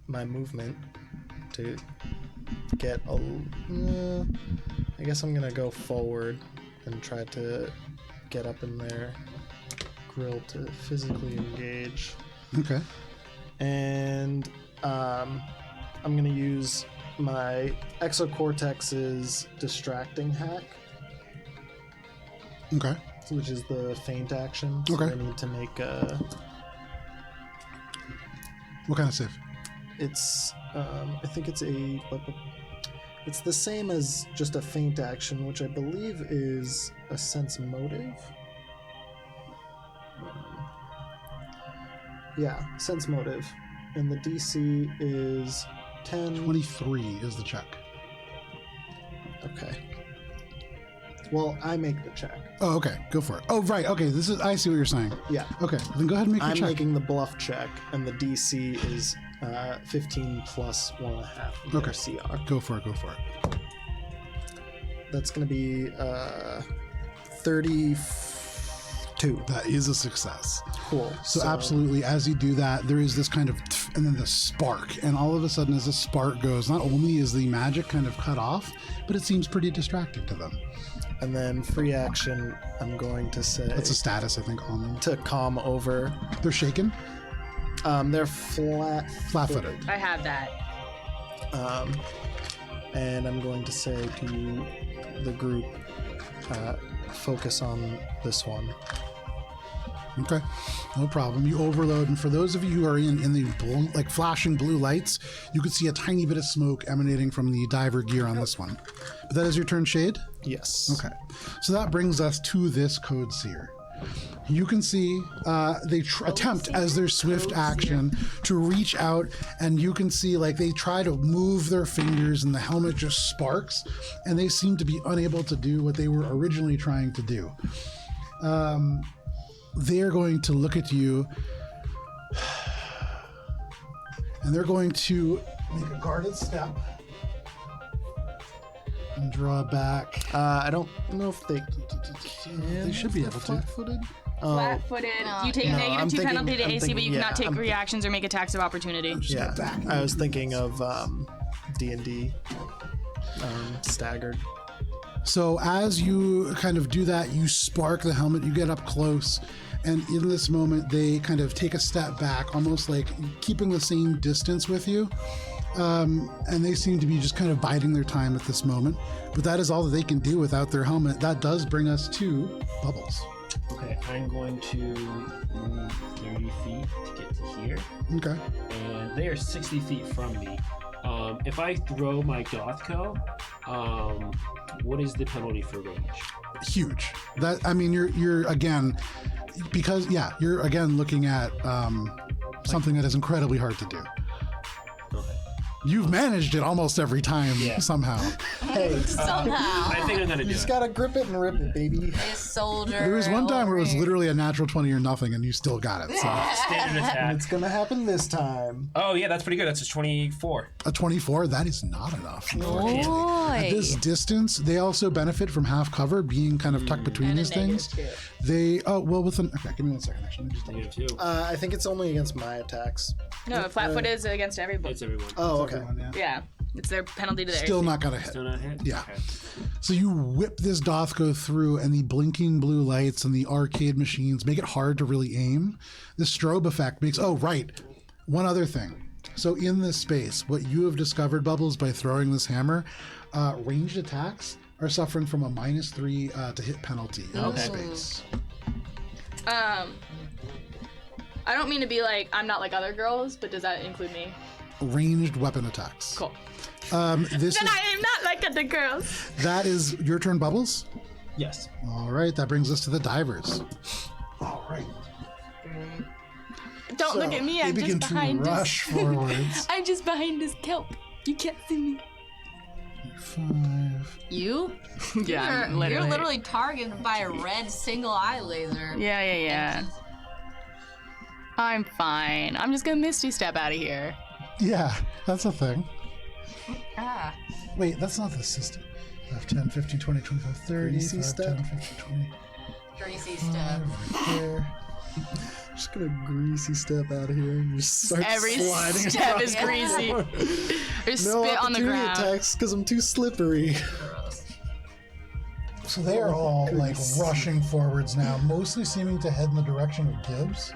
my movement to get a. I guess I'm gonna go forward and try to get up in their grill to physically engage. Okay. And I'm gonna use my Exocortex's distracting hack, Okay. which is the feint action. So Okay. I need to make a. What kind of save? It's I think it's a. It's the same as just a feint action, which I believe is a sense motive. Yeah, sense motive, and the DC is 10. 23 is the check. Okay. Well, I make the check. Oh, okay. Go for it. Oh, right. Okay. I see what you're saying. Yeah. Okay. Then go ahead and make your I'm check. making the bluff check, and the DC is 15 plus 1.5 of their Okay. CR. Go for it. Go for it. That's going to be 32. That is a success. Cool. So absolutely, as you do that, there is this kind of, and then the spark, and all of a sudden, as the spark goes, not only is the magic kind of cut off, but it seems pretty distracting to them. And then free action, I'm going to say That's a status, I think, on them. to calm over. They're shaken, They're flat. flat-footed. I have that. And I'm going to say to the group, focus on this one. Okay, no problem. You overload, and for those of you who are in the blue, like flashing blue lights, you could see a tiny bit of smoke emanating from the diver gear on this one. But that is your turn, Shade? Yes. Okay, so that brings us to this Code Seer. You can see they attempt as their swift action to reach out, and you can see like they try to move their fingers and the helmet just sparks, and they seem to be unable to do what they were originally trying to do. They're going to look at you, and they're going to make a guarded step and draw back. I don't know if they They should be able to. flat-footed. Flat-footed. You take No, negative I'm 2 thinking- penalty to I'm AC, but thinking- you cannot yeah, take I'm- reactions or make attacks of opportunity. Yeah, back. I was thinking of D&D staggered. So as you kind of do that, you spark the helmet, you get up close, and in this moment, they kind of take a step back, almost like keeping the same distance with you. And they seem to be just kind of biding their time at this moment. But that is all that they can do without their helmet. That does bring us to Bubbles. Okay, I'm going to move 30 feet to get to here, Okay. and they are 60 feet from me. If I throw my Gothco, what is the penalty for range? Huge. That, I mean, you're again, because, yeah, you're again looking at something that is incredibly hard to do. Okay. You've managed it almost every time somehow. Hey, Somehow. I think I'm gonna do you just it. gotta grip it and rip it, baby. This soldier. There was one time where it was over- literally a natural 20 or nothing, and you still got it. So Standard attack. It's gonna happen this time. Oh yeah, that's pretty good. That's a 24. a 24, that is not enough. Boy. At this distance, they also benefit from half cover, being kind of tucked between these things. They, oh, well, with an, okay, give me 1 second, actually. Let me just double check. Negative 2. I think it's only against my attacks. No, flat-foot is against everybody. It's everyone. Oh, okay. Everyone, yeah. Yeah, it's their penalty to their Still AC. not gonna hit. Still not hit? Yeah. Okay. So you whip this Dothko through, and the blinking blue lights and the arcade machines make it hard to really aim. The strobe effect makes, oh, right. One other thing. So in this space, what you have discovered, Bubbles, by throwing this hammer, ranged attacks are suffering from a -3 to hit penalty in this space. I don't mean to be like, I'm not like other girls, but does that include me? Ranged weapon attacks. Cool. This Then is, I am not like other girls. that is your turn, Bubbles. Yes. All right, that brings us to the divers. All right. Don't look at me, They I'm just begin to behind rush forwards. I'm just behind this kelp. You can't see me. 5. You? Yeah, You're literally targeted by a red single eye laser. Yeah. I'm fine. I'm just gonna Misty Step out of here. Yeah, that's a thing. Ah. Wait, that's not the system. 5, 10, 15, 20, 25, 30. Greasy 5, step. 10, 15, 20. Greasy stuff. Right there. Just gonna greasy step out of here and just start Every sliding. step is greasy. Or No spit on the opportunity ground. attacks because I'm too slippery. So they are all like rushing forwards now, mostly seeming to head in the direction of Gibbs.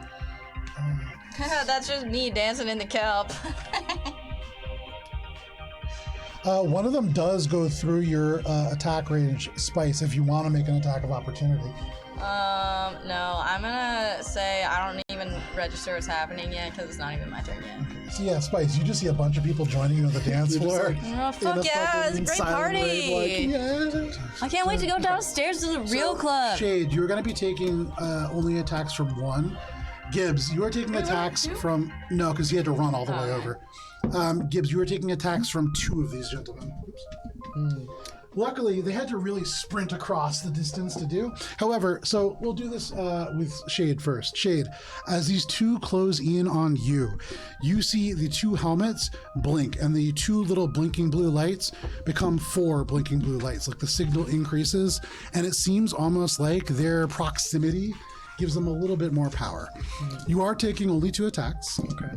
That's just me dancing in the kelp. One of them does go through your attack range, Spice, if you want to make an attack of opportunity. No, I'm gonna say I don't even register what's happening yet because it's not even my turn yet. So yeah, Spice, you just see a bunch of people joining you on the dance floor. Oh, fuck yeah, it's a great party! I can't wait to go downstairs to the real club. Shade, you're going to be taking only attacks from one. Gibbs, you are taking attacks from... No, because he had to run all the way over. Gibbs, you are taking attacks from two of these gentlemen. Oops. Luckily, they had to really sprint across the distance to do. However, so we'll do this with Shade first. Shade, as these two close in on you, you see the two helmets blink, and the two little blinking blue lights become 4 blinking blue lights. Like the signal increases, and it seems almost like their proximity gives them a little bit more power. You are taking only 2 attacks. Okay.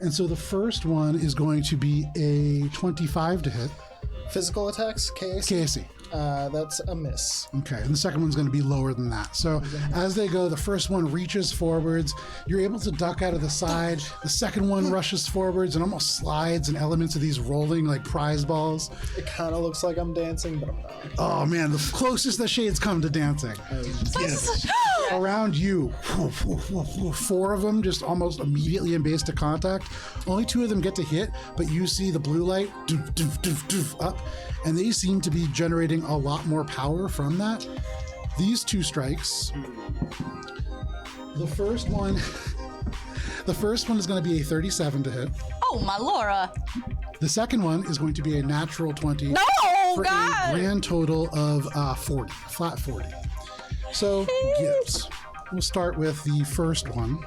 And so the first one is going to be a 25 to hit. Physical attacks, KAC? KAC. That's a miss. Okay, and the second one's going to be lower than that. So as they go, the first one reaches forwards. You're able to duck out of the side. The second one rushes forwards and almost slides, and elements of these rolling like prize balls. It kind of looks like I'm dancing, but I'm not. Oh man, the closest the Shades come to dancing. Yes. Around you, 4 of them just almost immediately in base to contact. Only 2 of them get to hit, but you see the blue light doof, doof, doof, doof, up, and they seem to be generating a lot more power from that. These 2 strikes. The first one is going to be a 37 to hit. Oh, my Laura. The second one is going to be a natural 20 No, for God. a grand total of 40, flat 40. So, Gibbs, we'll start with the first one.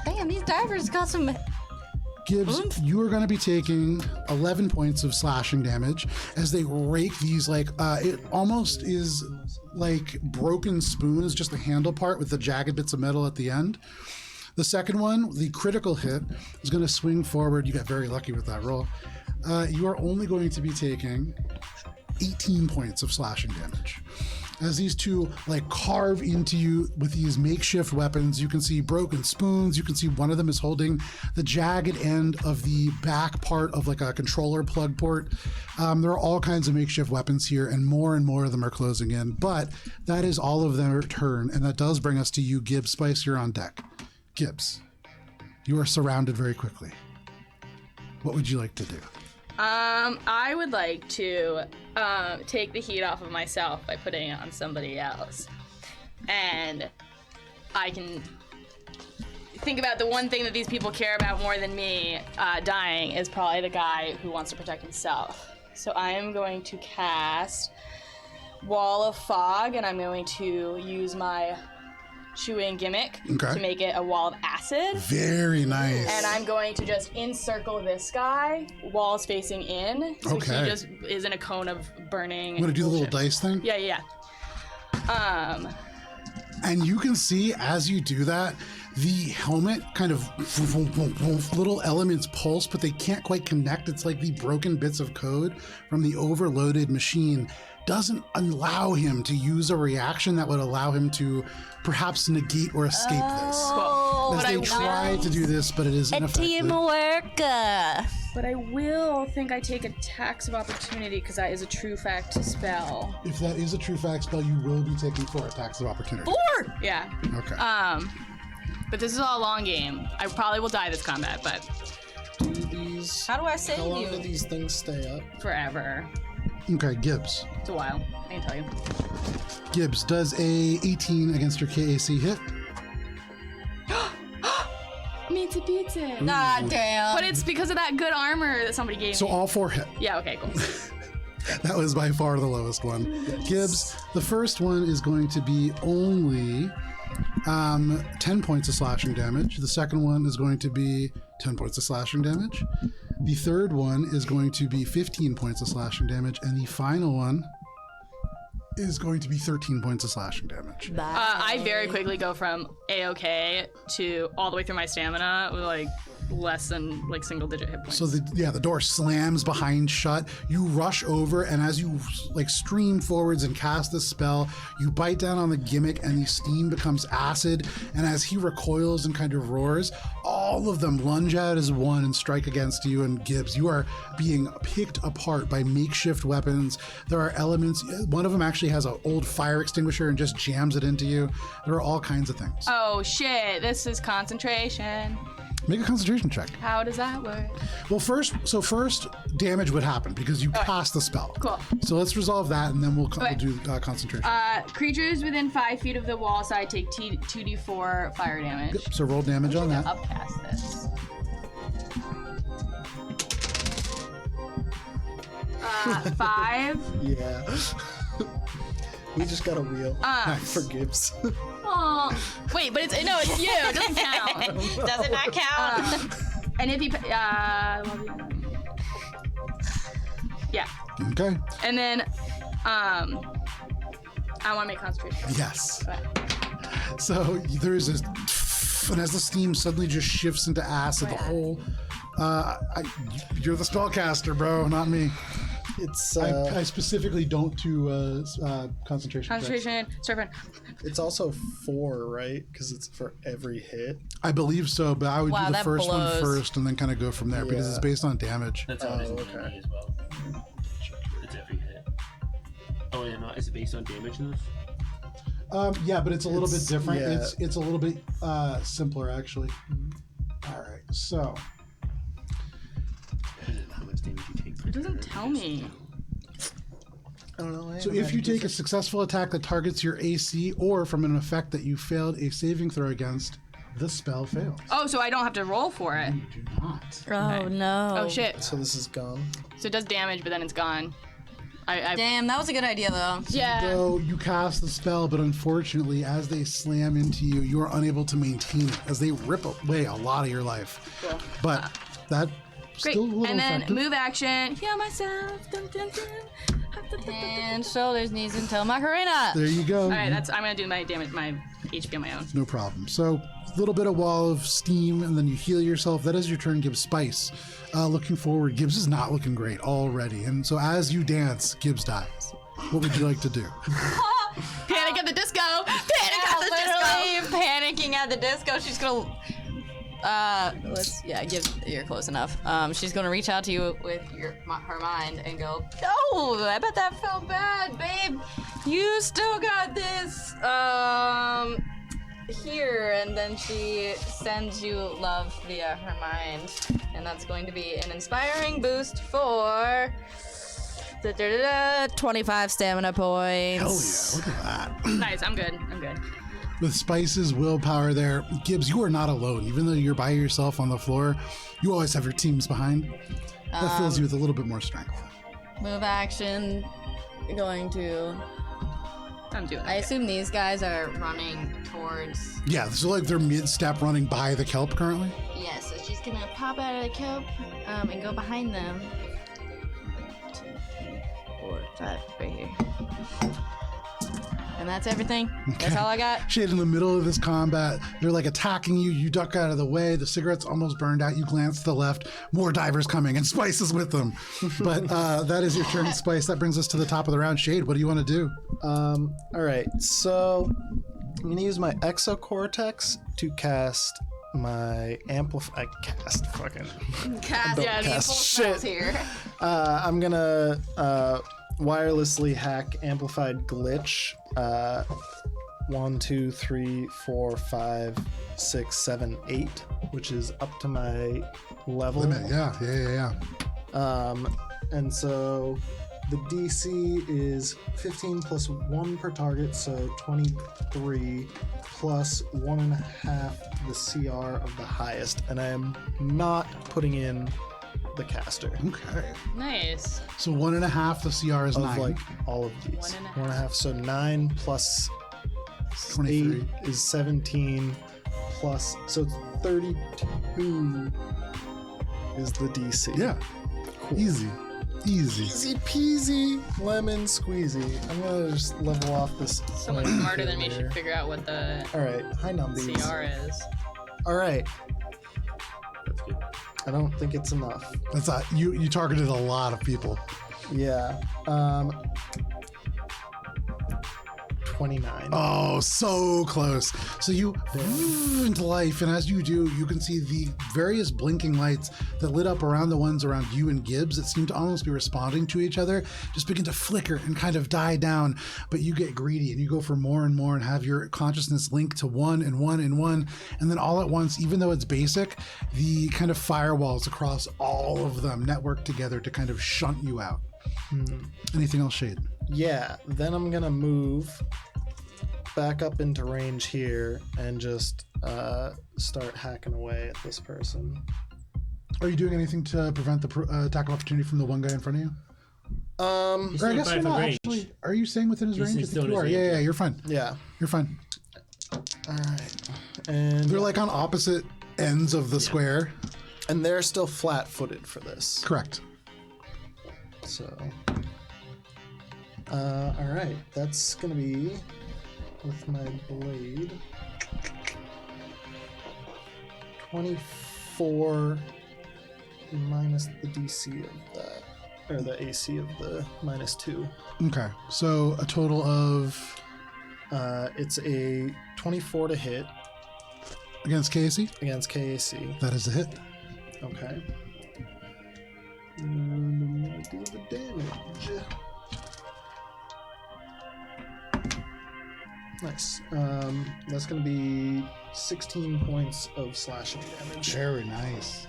Damn, these divers got some... Gibbs, you are going to be taking 11 points of slashing damage as they rake these it almost is like broken spoons, just the handle part with the jagged bits of metal at the end. The second one, the critical hit, is going to swing forward. You got very lucky with that roll. You are only going to be taking 18 points of slashing damage. As these 2 carve into you with these makeshift weapons, you can see broken spoons. You can see one of them is holding the jagged end of the back part of a controller plug port. There are all kinds of makeshift weapons here, and more of them are closing in. But that is all of their turn, and that does bring us to you, Gibbs. Spice, you're on deck. Gibbs, you are surrounded very quickly. What would you like to do? I would like to take the heat off of myself by putting it on somebody else. And I can think about the one thing that these people care about more than me dying is probably the guy who wants to protect himself. So I am going to cast Wall of Fog, and I'm going to use my chewing gimmick to make it a wall of acid. Very nice. And I'm going to just encircle this guy, walls facing in. So he just is in a cone of burning. You want to do the little dice thing? Yeah. And you can see as you do that, the helmet kind of little elements pulse, but they can't quite connect. It's like the broken bits of code from the overloaded machine doesn't allow him to use a reaction that would allow him to perhaps negate or escape this. As they try to do this, but it is ineffective. Teamwork. But I will think I take attacks of opportunity because that is a true fact spell. If that is a true fact spell, you will be taking 4 attacks of opportunity. 4! Yeah. Okay. But this is all a long game. I probably will die this combat, but How do I save How long you? do these things stay up? forever. Okay, Gibbs. It's a while. I can tell you. Gibbs does a 18 against your KAC hit. Pizza pizza. Nah, damn. But it's because of that good armor that somebody gave So me. all 4 hit. Yeah, okay, cool. That was by far the lowest one. Gibbs, the first one is going to be only 10 points of slashing damage. The second one is going to be 10 points of slashing damage. The third one is going to be 15 points of slashing damage. And the final one is going to be 13 points of slashing damage. I very quickly go from A-okay to all the way through my stamina with like less than like single digit hit points. So the door slams behind shut. You rush over, and as you like stream forwards and cast this spell, you bite down on the gimmick, and the steam becomes acid. And as he recoils and kind of roars, all of them lunge out as one and strike against you. And Gibbs, you are being picked apart by makeshift weapons. There are elements. One of them actually has an old fire extinguisher and just jams it into you. There are all kinds of things. Oh shit, this is concentration. Make a concentration check. How does that work? Well, first damage would happen because you cast the spell. Cool. So let's resolve that, and then we'll do concentration. Creatures within 5 feet of the wall side take 2d4 fire damage. Yep, so roll damage on that. Upcast this. 5. Yeah. We just got a wheel for Gibbs. Oh, wait, but it's you. It doesn't count. Does it not count? And if you, yeah. Okay. And then, I want to make concentration. Yes. Okay. So there's this, and as the steam suddenly just shifts into acid, the whole. You're the spellcaster, bro, not me. It's I specifically don't do concentration. Concentration, Starfinder. it's also 4, right? Because it's for every hit. I believe so, but I would Wow, do the that first one blows. first and then kind of go from there because it's based on damage. That's how it is in okay. D&D as well. It's every hit. Oh, yeah, no, is it based on damage in this? Yeah, but it's a little bit different. yeah. It's a little bit simpler actually. All right, so How much damage you take? It doesn't tell me. I don't know. So if you take a successful attack that targets your AC or from an effect that you failed a saving throw against, the spell fails. Oh, so I don't have to roll for it. You do not. Oh no. Oh shit. So this is gone. So it does damage, but then it's gone. I Damn, that was a good idea though. yeah. So you cast the spell, but unfortunately, as they slam into you, you are unable to maintain it as they rip away a lot of your life. Cool. But that Great. still a little And then effective. move action. Heal myself. Dun, dun, dun. And shoulders, knees, and toe Macarena. There you go. All right, I'm gonna do my damage, my HP on my own. No problem. So a little bit of wall of steam, and then you heal yourself. That is your turn, Gibbs. Spice. Looking forward, Gibbs is not looking great already. And so as you dance, Gibbs dies. What would you like to do? Panic at the Disco. Panic at the Disco. Literally panicking at the disco. She's gonna. You're close enough. She's gonna reach out to you with her mind and go, "Oh, I bet that felt bad, babe. You still got this. Here." And then she sends you love via her mind, and that's going to be an inspiring boost for 25 stamina points. Hell yeah, look at that. Nice. I'm good. I'm good. With Spice's willpower there, Gibbs, you are not alone. Even though you're by yourself on the floor, you always have your teams behind. That fills you with a little bit more strength. Move action. Going to. I'm doing I it. assume these guys are running towards. Yeah, so like they're mid-step running by the kelp currently. Yeah, so she's gonna pop out of the kelp and go behind them. 2, 3, 4, 5, right here. And that's everything. That's all I got. Shade, in the middle of this combat, they're like attacking you. You duck out of the way. The cigarette's almost burned out. You glance to the left. More divers coming, and Spice is with them. But that is your turn, Spice. That brings us to the top of the round. Shade, what do you want to do? All right. So I'm going to use my exocortex to cast my amplify. Cast fucking. Cast, yeah, the cast full shit. spells here. I'm going to wirelessly hack amplified glitch. 1, 2, 3, 4, 5, 6, 7, 8, which is up to my level. Limit, yeah. And so the DC is 15 plus 1 per target, so 23 plus 1.5 the CR of the highest, and I am not putting in the caster Okay. Nice. So 1.5, the CR is of 9. like all of these. 1.5, so 9 plus 23. 8 is 17 plus, so it's 32 is the DC. Yeah. Easy. Easy peasy lemon squeezy. I'm gonna just level off this. Someone smarter than me should figure out what the All right, high numbies. CR is. All right, That's good. I don't think it's enough. That's you targeted a lot of people. Yeah. 29. Oh, so close. So you into life, and as you do, you can see the various blinking lights that lit up around the ones around you and Gibbs that seem to almost be responding to each other, just begin to flicker and kind of die down. But you get greedy and you go for more and more and have your consciousness linked to one and one and one. And then all at once, even though it's basic, the kind of firewalls across all of them network together to kind of shunt you out. Anything else, Shade? Yeah, then I'm gonna move back up into range here and just start hacking away at this person. Are you doing anything to prevent the attack of opportunity from the one guy in front of you? He's Or I still guess 5 you're foot not range. actually. Are you staying within his He's range? I still think you in are. his Yeah, range. yeah, you're fine. Yeah. You're fine. All right. And They're like on opposite ends of the square. and they're still flat-footed for this. Correct. So, all right. That's gonna be with my blade. 24 minus the DC of that, or the AC of the -2. Okay. So a total of It's a 24 to hit against KAC. against KAC. That is a hit. Okay. And I'm gonna do the damage. Nice. That's gonna be 16 points of slashing damage. Very nice.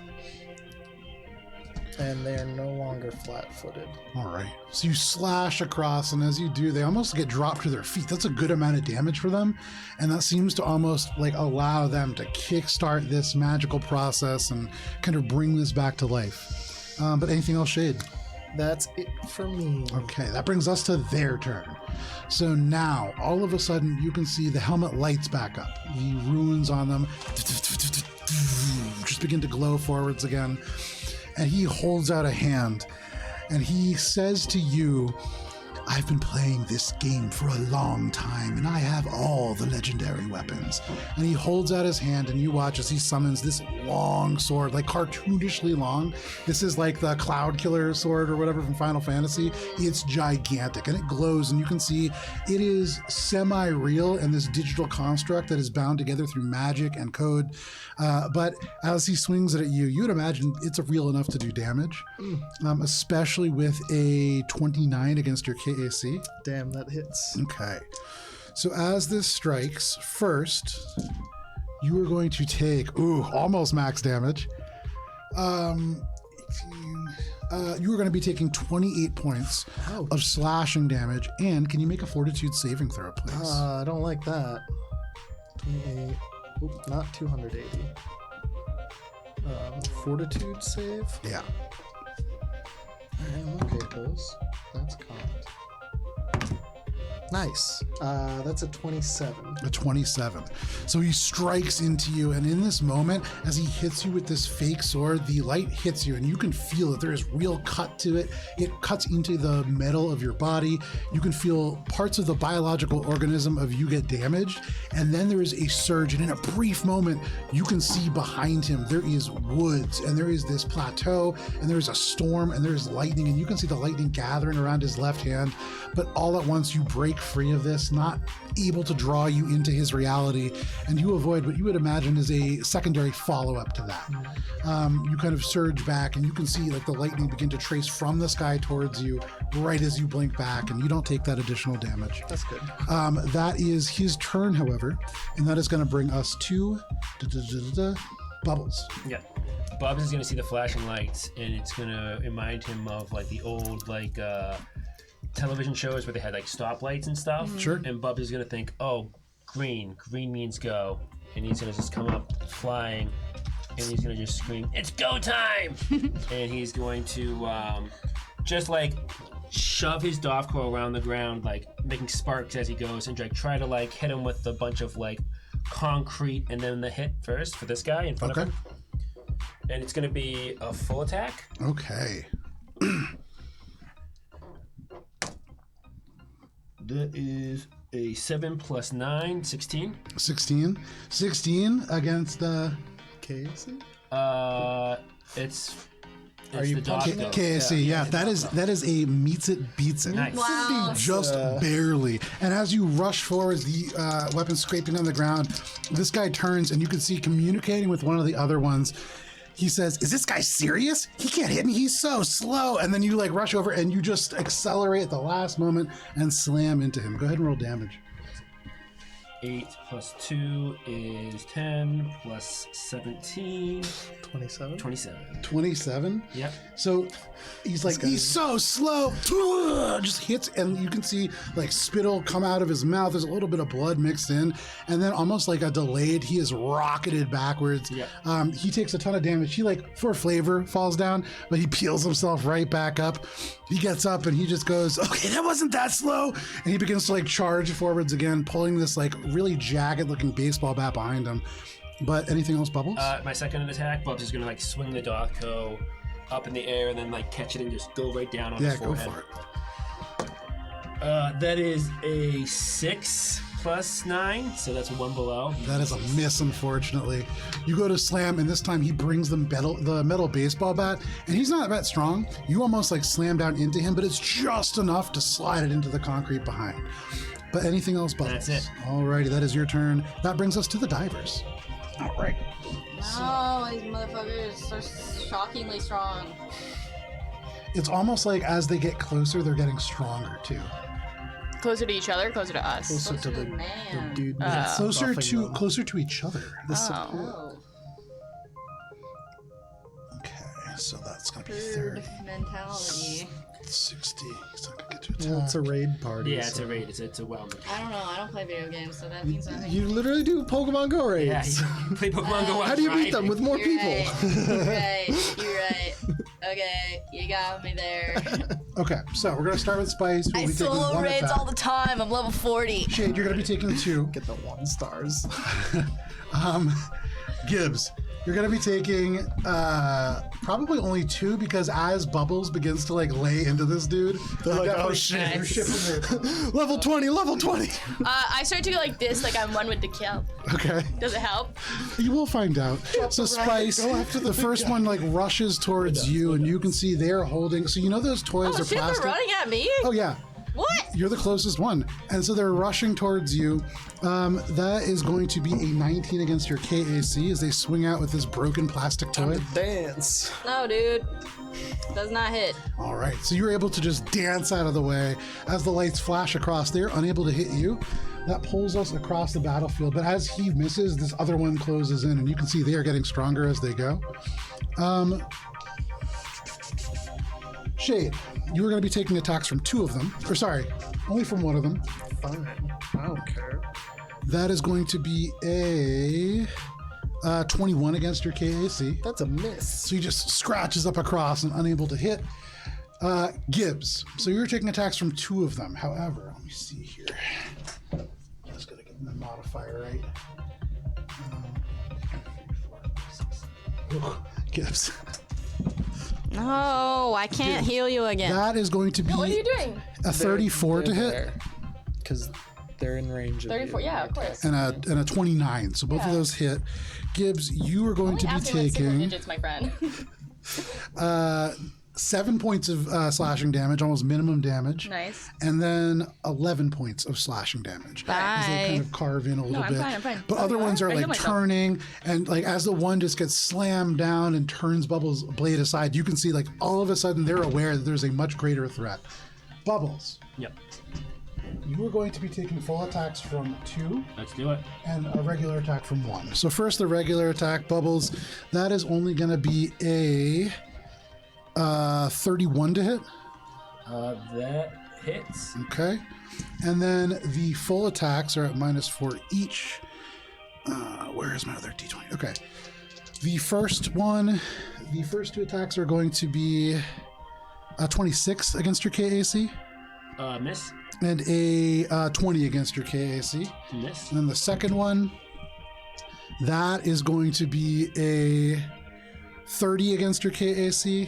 And they're no longer flat-footed. All right. So you slash across, and as you do, they almost get dropped to their feet. That's a good amount of damage for them, and that seems to almost like allow them to kickstart this magical process and kind of bring this back to life. But anything else, Shade? That's it for me. Okay, that brings us to their turn. So now, all of a sudden, you can see the helmet lights back up. The runes on them just begin to glow forwards again. And he holds out a hand and he says to you, I've been playing this game for a long time and I have all the legendary weapons. And he holds out his hand and you watch as he summons this long sword, like cartoonishly long. This is like the Cloud Killer sword or whatever from Final Fantasy. It's gigantic and it glows, and you can see it is semi-real and this digital construct that is bound together through magic and code. But as he swings it at you, you would imagine it's real enough to do damage, especially with a 29 against your KAC. Damn, that hits. Okay. So as this strikes, first, you are going to take, almost max damage. 18. You are going to be taking 28 points of slashing damage. And can you make a fortitude saving throw, please? I don't like that. 28. Oop, not 280. Fortitude save? Yeah. I'm okay at those. That's cocked. Nice. That's a 27. A 27. So he strikes into you, and in this moment, as he hits you with this fake sword, the light hits you, and you can feel that there is real cut to it. It cuts into the metal of your body. You can feel parts of the biological organism of you get damaged, and then there is a surge, and in a brief moment, you can see behind him there is woods, and there is this plateau, and there is a storm, and there is lightning, and you can see the lightning gathering around his left hand, but all at once you break free of this, not able to draw you into his reality, and you avoid what you would imagine is a secondary follow-up to that. You kind of surge back, and you can see like the lightning begin to trace from the sky towards you right as you blink back, and you don't take that additional damage. That's good. That is his turn, however, and that is going to bring us to Bubbles. Yeah. Bubs is gonna see the flashing lights, and it's gonna remind him of like the old like television shows where they had like stoplights and stuff. Sure. And Bubs is gonna think, oh, green means go, and he's gonna just come up flying, and he's gonna just scream, it's go time. And he's going to just like shove his Dovco around the ground, like making sparks as he goes, and like try to like hit him with a bunch of like concrete, and then the hit first for this guy in front of him. And it's gonna be a full attack. Okay. That is a 7 + 9, 16. 16. 16 against Casey? It's Are you the punching Dovco. KSC. Yeah, that is a meets it, beats it. Nice. Wow. Just barely. And as you rush forward, the weapon scraping on the ground, this guy turns and you can see communicating with one of the other ones. He says, "Is this guy serious? He can't hit me. He's so slow." And then you like rush over and you just accelerate at the last moment and slam into him. Go ahead and roll damage. 8 + 2 is 10 + 17. 27? 27. 27. Yep. So he's like, he's so slow. Just hits, and you can see like spittle come out of his mouth. There's a little bit of blood mixed in, and then almost like a delayed, he is rocketed backwards. Yep. He takes a ton of damage. He like, for flavor, falls down, but he peels himself right back up. He gets up and he just goes, "Okay, that wasn't that slow." And he begins to like charge forwards again, pulling this like really jagged looking baseball bat behind him. But anything else, Bubbles? My second attack, Bubs is gonna like swing the Dovco up in the air and then like catch it and just go right down on his Go forehead. for it. That is a 6 + 9, so that's one below. That is a miss, unfortunately. You go to slam, and this time he brings the metal baseball bat, and he's not that strong. You almost like slam down into him, but it's just enough to slide it into the concrete behind. But anything else, Bubbles? That's it. Alrighty, that is your turn. That brings us to the divers. All right. No, these motherfuckers are shockingly strong. It's almost like as they get closer, they're getting stronger too. Closer to each other, closer to us. Closer to the man. dude. Closer buffing them. closer to each other. Oh. Okay, so that's gonna be Herd 30, mentality. 60. He's not gonna get to attack. Well, it's a raid party. Yeah, it's so- a raid. It's a well. I don't know. I don't play video games, so that means nothing. You literally do Pokemon Go Yeah, raids. you play Pokemon Go. How do you beat them with more You're people? right. You're right. You're right. Okay, you got me there. Okay, so we're gonna start with Spice. We'll I be taking solo one raids attack. all the time. I'm level 40. Shade, you're gonna be taking 2. Get the 1 stars. Gibbs, you're gonna be taking probably only 2 because as Bubbles begins to like lay into this dude, They're like, definitely "Oh, shit." you're shifting it. level 20, level 20. I start to go like this, like I'm one with the kill. Okay, Does it help? you will find out. So Spice, Go after the first one like rushes towards you, and you can see they're holding. So you know those toys Oh are shit, they're plastic. running at me? Oh yeah. What? You're the closest one. And so they're rushing towards you. That is going to be a 19 against your KAC as they swing out with this broken plastic toy. Dance. No, dude. Does not hit. All right. So you're able to just dance out of the way as the lights flash across. They're unable to hit you. That pulls us across the battlefield. But as he misses, this other one closes in, and you can see they are getting stronger as they go. Shade, you are going to be taking attacks from 2 of them. Or sorry, only from 1 of them. Fine. I don't care. That is going to be a 21 against your KAC. That's a miss. So he just scratches up across and unable to hit. Gibbs, so you're taking attacks from 2 of them. However, let me see here. Just gotta get the modifier right. Gibbs. No, I can't heal you again. That is going to be What are you doing? a 34 to hit Because they're in range of 34. you. Yeah, of course. and a 29. So both of those hit. Gibbs, you are going to be Single taking digits, my friend. 7 points of slashing damage, almost minimum damage. Nice. And then 11 points of slashing damage. As they kind of carve in a little I'm bit. fine, I'm fine. But Oh, other you ones are? are I like heal myself. turning, and like as the one just gets slammed down and turns Bubbles' blade aside, you can see like all of a sudden they're aware that there's a much greater threat. Bubbles, Yep. you are going to be taking full attacks from 2 Let's do it. and a regular attack from 1. So first the regular attack, Bubbles, that is only going to be a 31 to hit. That hits. Okay. And then the full attacks are at -4 each. Where is my other d20? Okay. The first 2 attacks are going to be A 26 against your KAC. Miss. And a 20 against your KAC. Miss. And then the second one, that is going to be a 30 against your KAC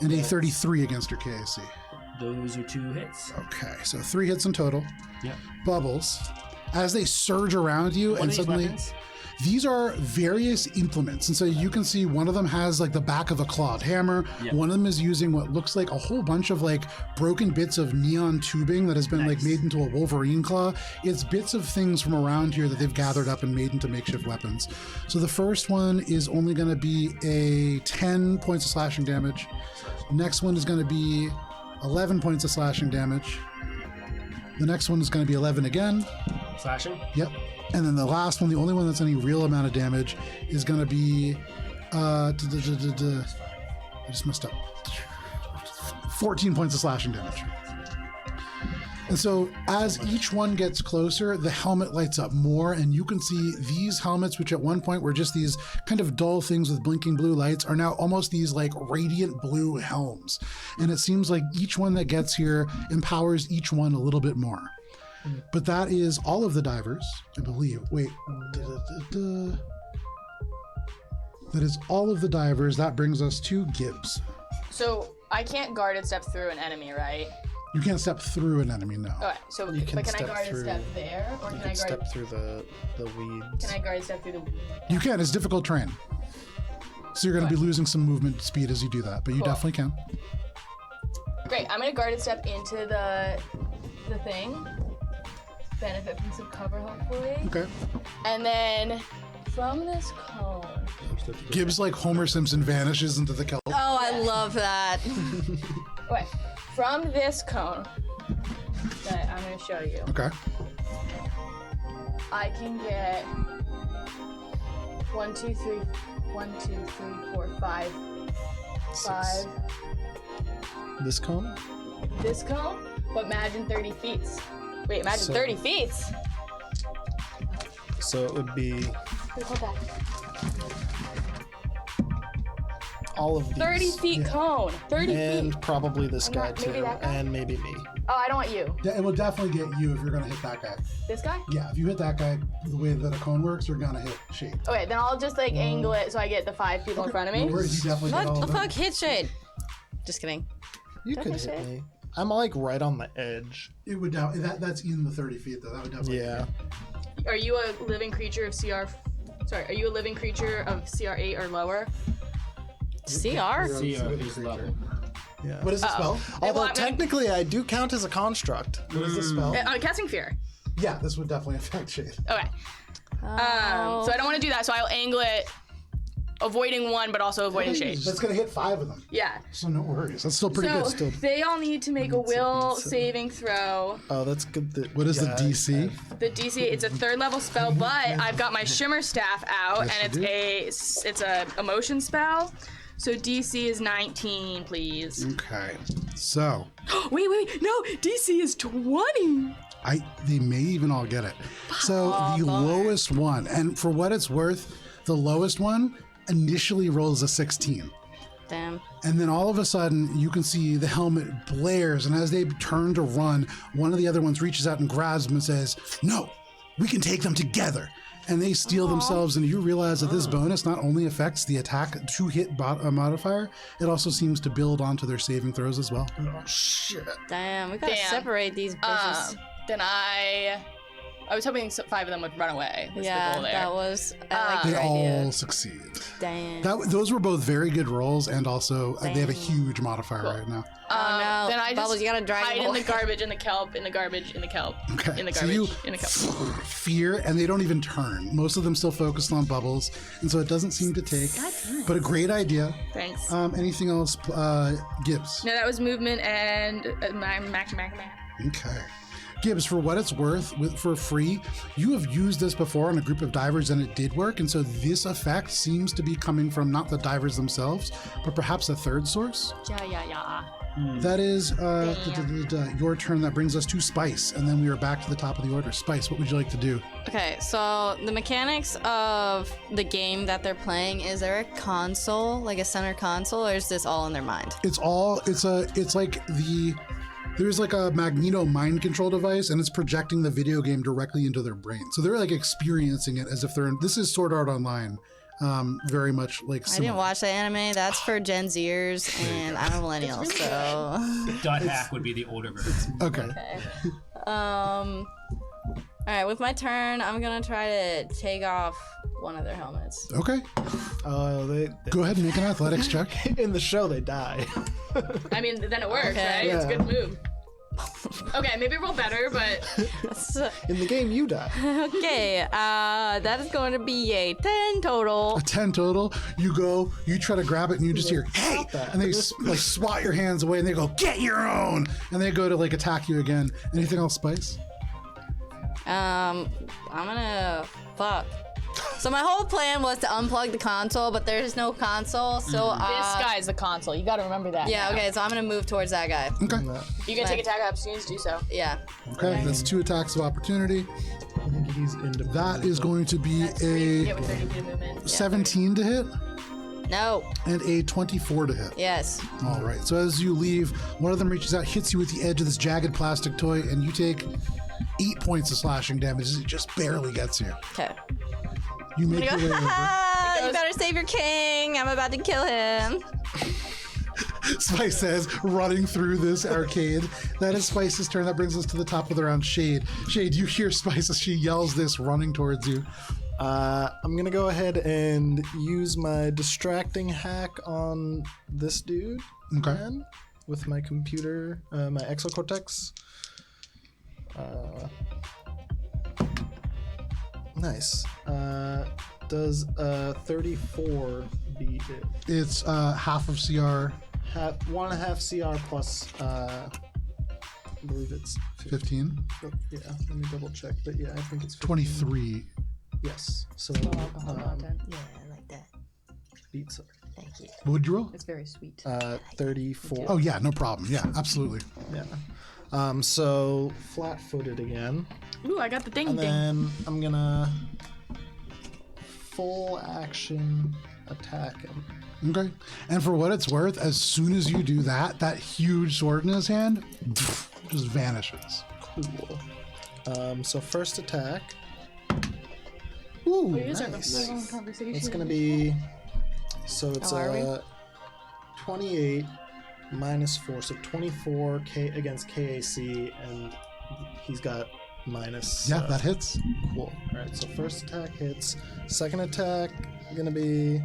and a 33 against your KAC. Those are 2 hits. Okay, so 3 hits in total. Yep. Bubbles, as they surge around you, What and are these suddenly weapons? these are various implements. And so you can see one of them has like the back of a clawed hammer. Yeah. One of them is using what looks like a whole bunch of like broken bits of neon tubing that has been like made into a Wolverine claw. It's bits of things from around here that they've gathered up and made into makeshift weapons. So the first one is only going to be a 10 points of slashing damage. Next one is going to be 11 points of slashing damage. The next one is going to be 11 again. Slashing? Yep. And then the last one, the only one that's any real amount of damage, is going to be... I just messed up. 14 points of slashing damage. And so as each one gets closer, the helmet lights up more, and you can see these helmets, which at one point were just these kind of dull things with blinking blue lights, are now almost these like radiant blue helms. And it seems like each one that gets here empowers each one a little bit more. But that is all of the divers, I believe. Wait. That is all of the divers. That brings us to Gibbs. So I can't guarded step through an enemy, right? You can't step through an enemy, no. Okay, so You can but can I step guarded through- step there, or You can I can guard? step through the weeds. Can I guarded step through the? You can. It's difficult terrain. So you're going to be losing some movement speed as you do that, but you Cool. definitely can. Great. I'm gonna guarded step into the thing. Benefit from some cover, hopefully. Okay. And then from this cone. Gibbs, like Homer Simpson, vanishes into the kelp. Oh, I love that. Wait. From this cone that I'm gonna show you, Okay. I can get 1, 2, 3, 4, 5, 5. This cone? This cone, but imagine 30 feet. Wait, imagine So- 30 feet. So it would be Go back. all of these. 30 feet cone. 30 And feet. probably this And guy that- too. maybe that guy? And maybe me. Oh, I don't want you. Yeah, it will definitely get you if you're going to hit that guy. This guy? Yeah, if you hit that guy, the way that a cone works, you're going to hit Shade. Okay, then I'll just like angle it so I get the 5 people in front of me. No worries, you definitely get all What of the them. fuck? Hit Shade. Just kidding. You could Okay, hit Shay. me. I'm like right on the edge. It would that's in the 30 feet though. That would definitely. Yeah. Are you a living creature of CR? Sorry, are you a living creature of CR8 or lower? CR? See his level. Yeah. What is the spell? Although I'm gonna- technically I do count as a construct. What is the spell? I'm casting fear. Yeah, this would definitely affect Shade. Okay. So I don't want to do that, so I'll angle it, avoiding one, but also avoiding shade. That's going to hit 5 of them. Yeah. So no worries. That's still pretty So good. Still. they all need to make a will saving throw. Oh, that's good. That, What is the yeah, DC? The DC, it's a 3rd level spel, but I've got my shimmer staff out, Yes, and you it's a emotion spell. So DC is 19, please. Okay. So Wait, no, DC is 20. they may even all get it. So the lowest one, and for what it's worth, the lowest one initially rolls a 16. Damn. And then all of a sudden, you can see the helmet blares, and as they turn to run, one of the other ones reaches out and grabs them and says, "No, we can take them together." And they steal themselves, and you realize that this bonus not only affects the attack 2-hit modifier, it also seems to build onto their saving throws as well. Oh shit. Damn, we gotta Damn. separate these bitches. Then I was hoping 5 of them would run away. Was the Yeah, goal there. that was. I like They your all idea. succeed. Damn. Those were both very good rolls, and also they have a huge modifier right now. Oh no, Then I just Bubbles, you gotta drag hide them in the away. garbage, in the kelp, in the garbage, in the kelp, Okay, in the so garbage, you in the kelp. fear, and they don't even turn. Most of them still focused on Bubbles, and so it doesn't seem to take. But a great idea. Thanks. Anything else, Gibbs? No, that was movement and max. Okay. Gibbs, for what it's worth, for free, you have used this before on a group of divers and it did work. And so this effect seems to be coming from not the divers themselves, but perhaps a third source. Yeah. That is your turn. That brings us to Spice. And then we are back to the top of the order. Spice, what would you like to do? Okay, so the mechanics of the game that they're playing, is there a console, like a center console, or is this all in their mind? There's like a Magneto mind control device, and it's projecting the video game directly into their brain. So they're like experiencing it as if they're in, this is Sword Art Online. Very much like I didn't watch the anime. That's for Gen Zers, and I'm a millennial, so. .hack would be the older version. Okay. All right, with my turn, I'm gonna try to take off one of their helmets. Okay. They Go ahead and make an athletics check. in the show they die. I mean, then it works, Okay. right? It's a Yeah. good move. Okay, maybe roll better, but In the game you die. Okay, that is going to be a 10 total. A 10 total. You go, you try to grab it, and you just hear, hey! And they like swat your hands away, and they go, get your own! And they go to like attack you again. Anything else, Spice? I'm gonna fuck. So my whole plan was to unplug the console, but there's no console, so this guy's the console. You gotta remember that. yeah, okay, so I'm gonna move towards that guy. Okay. You can take attack opportunities to do so. Yeah. Okay, that's 2 attacks of opportunity. I think he's independent. That is going to be Yeah, a with 30 feet of movement. 17 to hit No. and a 24 to hit. Yes. All right, so as you leave, one of them reaches out, hits you with the edge of this jagged plastic toy, and you take 8 points of slashing damage as it just barely gets you. Okay. You make your way over. You better save your king. I'm about to kill him. Spice says, running through this arcade. That is Spice's turn. That brings us to the top of the round. Shade. Shade, you hear Spice as she yells this, running towards you. I'm gonna go ahead and use my distracting hack on this dude. Okay. Again, with my computer, my exocortex. Nice. Does 34 beat it? It's half of CR One and a half CR plus. I believe it's 15. Oh, yeah, let me double check. But yeah, I think it's 15. 23. Yes. So Yeah, I like that. beats her. Thank you. What would you roll? It's very sweet. 34. Oh, yeah, no problem. Yeah, absolutely. Yeah. So flat-footed again, Ooh, I got the and thing. then I'm gonna full action attack him. Okay. And for what it's worth, as soon as you do that, that huge sword in his hand just vanishes. Cool. So first attack. Ooh, Nice. It's gonna be. So it's How are we? 28 minus 4, so 24 against KAC, and he's got minus. yeah, that hits. Cool. All right. So first attack hits. Second attack gonna be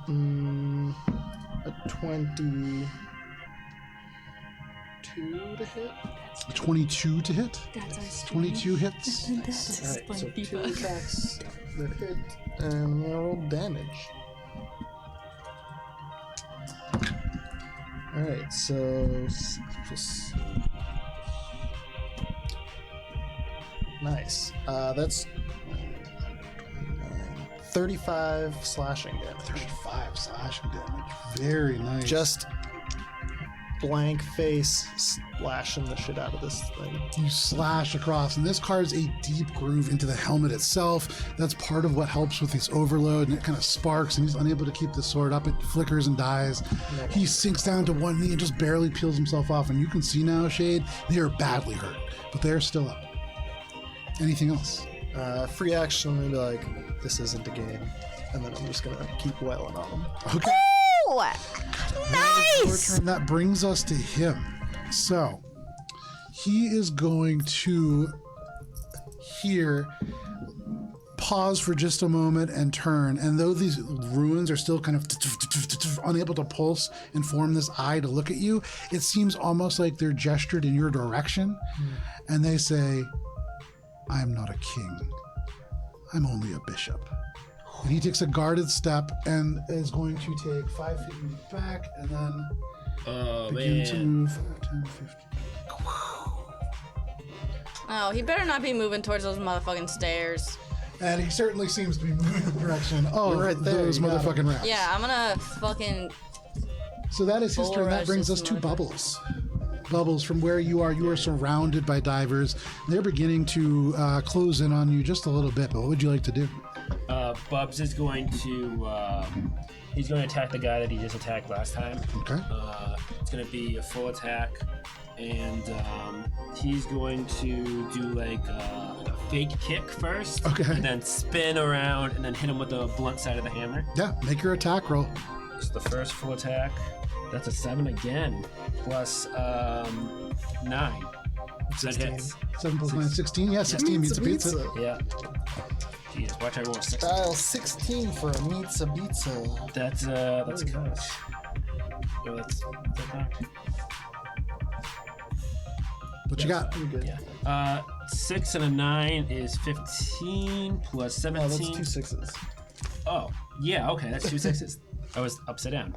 a 22 to hit. 22 to hit. 22 hits. All right. So 2 attacks that hit, and I'm gonna roll damage. All right. So nice. That's 35 slashing damage. 35 slashing damage. Very nice. Just blank face slashing the shit out of this thing. you slash across, and this carves a deep groove into the helmet itself. That's part of what helps with this overload, and it kind of sparks, and he's unable to keep the sword up. It flickers and dies. He sinks down to one knee and just barely peels himself off, and you can see now, Shade, they are badly hurt, but they're still up. Anything else? Free action, I'm gonna be like, this isn't a game. And then I'm just gonna keep wailing on him. Okay. Ooh, Your nice. turn. That brings us to him. So he is going to here pause for just a moment and turn. And though these ruins are still kind of unable to pulse and form this eye to look at you, it seems almost like they're gestured in your direction. And they say, I am not a king. I'm only a bishop. And he takes a guarded step and is going to take 5 feet back and then Oh, begin man. to move 10, 15. Oh, he better not be moving towards those motherfucking stairs. And he certainly seems to be moving in the direction of right there, those you got him. motherfucking rats. Yeah, I'm gonna fucking. So that is his turn. That Bull brings rush us this to Bubbles. Bubbles, from where you are surrounded by divers. They're beginning to close in on you just a little bit, but what would you like to do? Bubs is going to he's going to attack the guy that he just attacked last time. Okay. It's going to be a full attack, and he's going to do like a fake kick first, Okay. and then spin around, and then hit him with the blunt side of the hammer. Yeah, make your attack roll. So the first full attack, that's a 7 again, plus 9. So that hits. 7 plus 9, 16. Yeah, 16 meets a pizza. Yeah. Jeez, watch I roll a 6. Style 16 for a pizza. That's a catch. Oh, that's okay. What you got? I'm good. Yeah. 6 and a 9 is 15 plus 17. Oh, that's 2 6s. Oh, yeah, okay, that's 2 6s. I was upside down.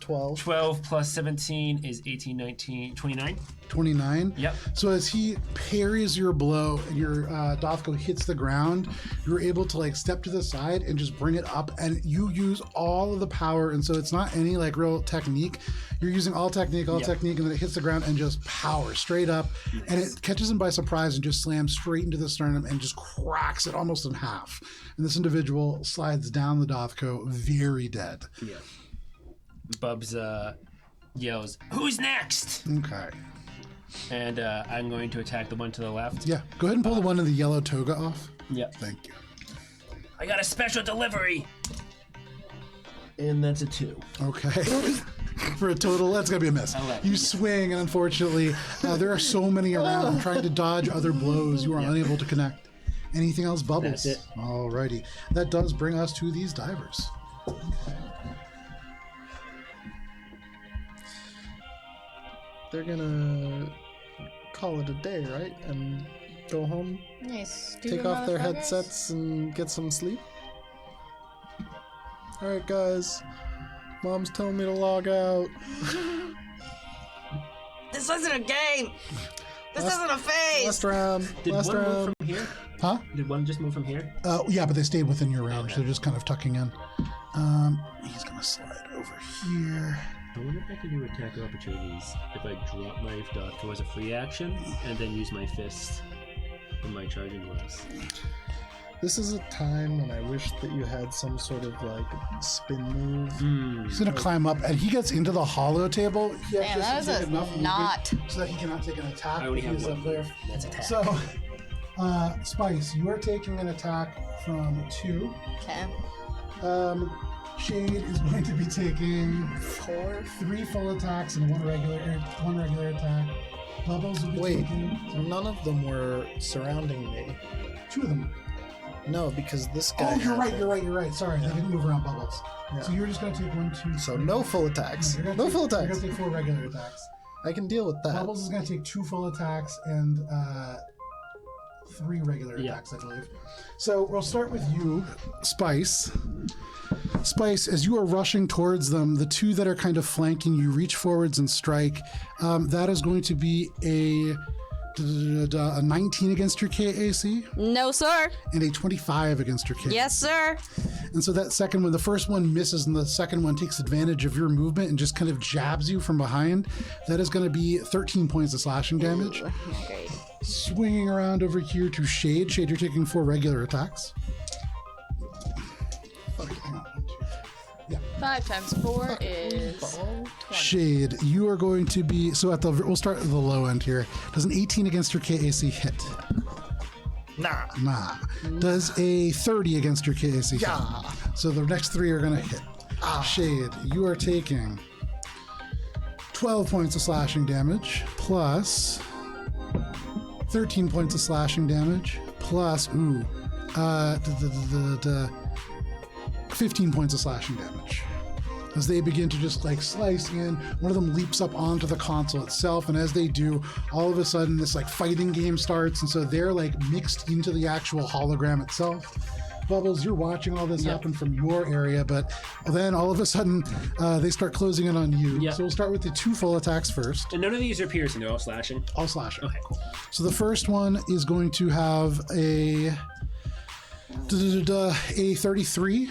12. 12 plus 17 is 18, 19, 29. 29. Yep. So as he parries your blow and your Dothko hits the ground, you're able to like step to the side and just bring it up, and you use all of the power. And so it's not any like real technique. You're using all technique, and then it hits the ground and just power straight up, and it catches him by surprise and just slams straight into the sternum and just cracks it almost in half. And this individual slides down the Dothko, very dead. Yeah. Bubs yells, "Who's next?" Okay. And I'm going to attack the one to the left. Yeah. Go ahead and pull the one in the yellow toga off. Yep. Thank you. I got a special delivery. And that's a 2. Okay. For a total, that's gonna be a miss. 11, You swing, and unfortunately, there are so many around trying to dodge other blows. You are unable to connect. Anything else, Bubbles? That's it. Alrighty. That does bring us to these divers. They're gonna call it a day, right? And go home, Nice. take off their headsets, and get some sleep. Alright, guys. Mom's telling me to log out. This isn't a game. This isn't a phase. Last round. Did Last one move round. from here? Huh? Did one just move from here? Yeah, but they stayed within your range. Okay. They're just kind of tucking in. He's gonna slide over here. I wonder if I can do attack of opportunities if I drop my Dothko as a free action and then use my fist for my charging gloves. This is a time when I wish that you had some sort of like spin move. He's gonna climb up, and he gets into the hollow table. He Man, that was actually a enough knot. movement so that he cannot take an attack. I only but he have is one. up there. That's attack. So, Spice, you are taking an attack from 2. Okay. Shade is going to be taking 3 full attacks and one regular attack. Bubbles will be Wait, taking none of them were surrounding me. 2 of them. No, because this guy. Oh, had it. you're right. Sorry, they didn't move around Bubbles. Yeah. So you're just going to take 1, 2, So 3. no full attacks. You're gonna No take- full You're attacks. going to take 4 regular attacks. I can deal with that. Bubbles is going to take 2 full attacks and 3 regular Yeah. attacks, I believe. So we'll start with you, Spice. Spice, as you are rushing towards them, the 2 that are kind of flanking you reach forwards and strike. That is going to be a 19 against your KAC No, sir. and a 25 against your KAC. Yes, sir. And so that second one, the first one misses, and the second one takes advantage of your movement and just kind of jabs you from behind. That is going to be 13 points of slashing damage. Great. Swinging around over here to Shade. Shade, you're taking 4 regular attacks. Okay, hang on. 1, 2, 3. 5 times 4 is 20. Shade, you are going to be we'll start at the low end here. Does an 18 against your KAC hit? Nah. Does a 30 against your KAC hit? Yeah. So the next 3 are gonna hit. Shade, you are taking 12 points of slashing damage plus 13 points of slashing damage plus 15 points of slashing damage. As they begin to just like slice in, one of them leaps up onto the console itself, and as they do, all of a sudden this like fighting game starts, and so they're like mixed into the actual hologram itself. Bubbles, you're watching all this happen from your area, but then all of a sudden they start closing in on you. Yep. So we'll start with the 2 full attacks first. And none of these are piercing, they're all slashing. All slashing. Okay, cool. So the first one is going to have a 33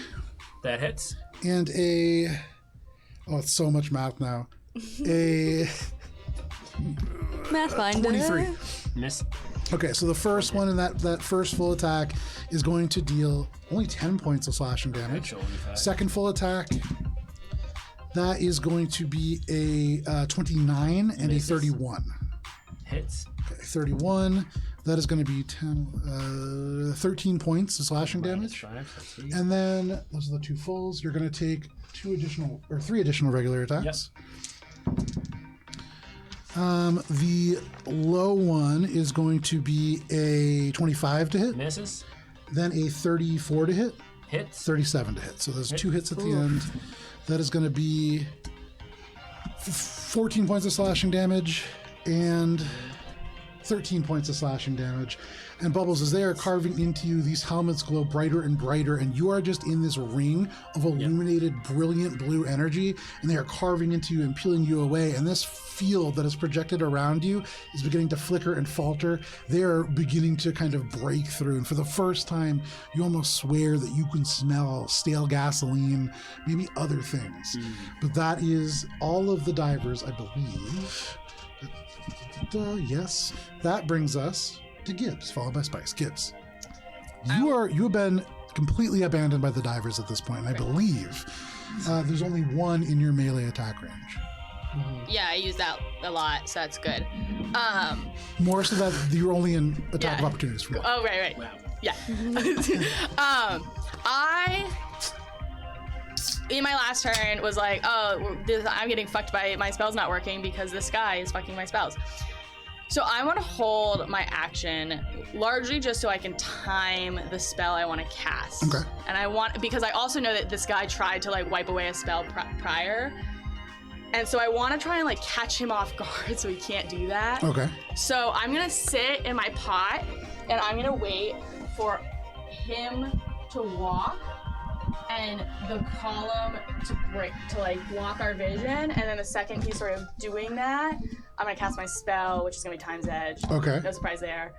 That hits. and a it's so much math now. A Math finder. 23. Miss. Okay, so the first one in that first full attack is going to deal only 10 points of slashing damage. Actually, only 5. Second full attack, that is going to be a 29 and Misses. a 31. Hits. Okay, 31. That is going to be 13 points of slashing damage. 5, that's 3. And then those are the 2 fulls. You're going to take 3 additional regular attacks. The low one is going to be a 25 to hit, Misses. then a 34 to hit, Hits. 37 to hit. So there's 2 hits at the end. That is going to be 14 points of slashing damage and 13 points of slashing damage. And Bubbles, as they are carving into you, these helmets glow brighter and brighter, and you are just in this ring of illuminated, brilliant blue energy, and they are carving into you and peeling you away. And this field that is projected around you is beginning to flicker and falter. They are beginning to kind of break through, and for the first time, you almost swear that you can smell stale gasoline, maybe other things. But that is all of the divers, I believe. Yes, that brings us to Gibbs, followed by Spice. Gibbs, you have been completely abandoned by the divers at this point, and I believe there's only one in your melee attack range. Yeah, I use that a lot, so that's good. More so that you're only in attack of opportunities for one. Oh, right. Wow. Yeah. I, in my last turn, was like, I'm getting fucked by my spells not working because this guy is fucking my spells. So I want to hold my action largely just so I can time the spell I want to cast. Okay. And because I also know that this guy tried to like wipe away a spell prior. And so I want to try and like catch him off guard so he can't do that. Okay. So I'm gonna sit in my pot and I'm gonna wait for him to walk and the column to block our vision. And then the second he's sort of doing that, I'm gonna cast my spell, which is gonna be Time's Edge. Okay. No surprise there.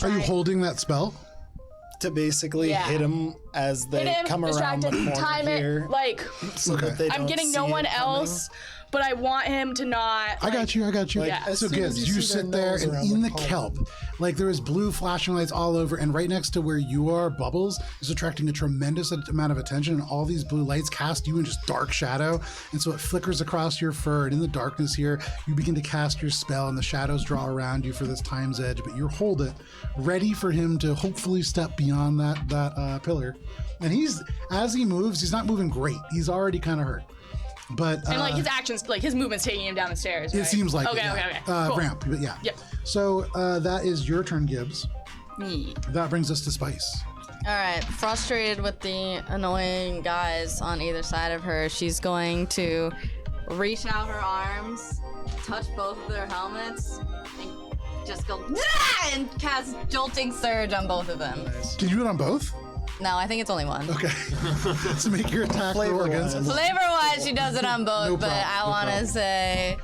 Are you holding that spell? To basically hit him as they hit him, come around the corner time here. it, like So that they I'm don't getting see no it one coming. else, but I want him to not. I got you. Yeah. as So soon as Gibbs, you you see their sit there, nose and around in the the kelp, like there is blue flashing lights all over, and right next to where you are, Bubbles is attracting a tremendous amount of attention, and all these blue lights cast you in just dark shadow, and so it flickers across your fur, and in the darkness here, you begin to cast your spell, and the shadows draw around you for this Time's Edge, but you hold it, ready for him to hopefully step beyond that pillar. And as he moves, he's not moving great. He's already kind of hurt. But And like his actions, like his movement's taking him down the stairs. it Right? seems like Okay. Cool. ramp, but yeah. Yep. So that is your turn, Gibbs. Me. That brings us to Spice. All right, frustrated with the annoying guys on either side of her, she's going to reach out her arms, touch both of their helmets, and just go "Ah!" and cast Jolting Surge on both of them. Can you do it on both? No, I think it's only one. Okay. So make your attack roll against Flavor-wise. Flavor-wise, she does it on both, No but problem, I no want to problem. say,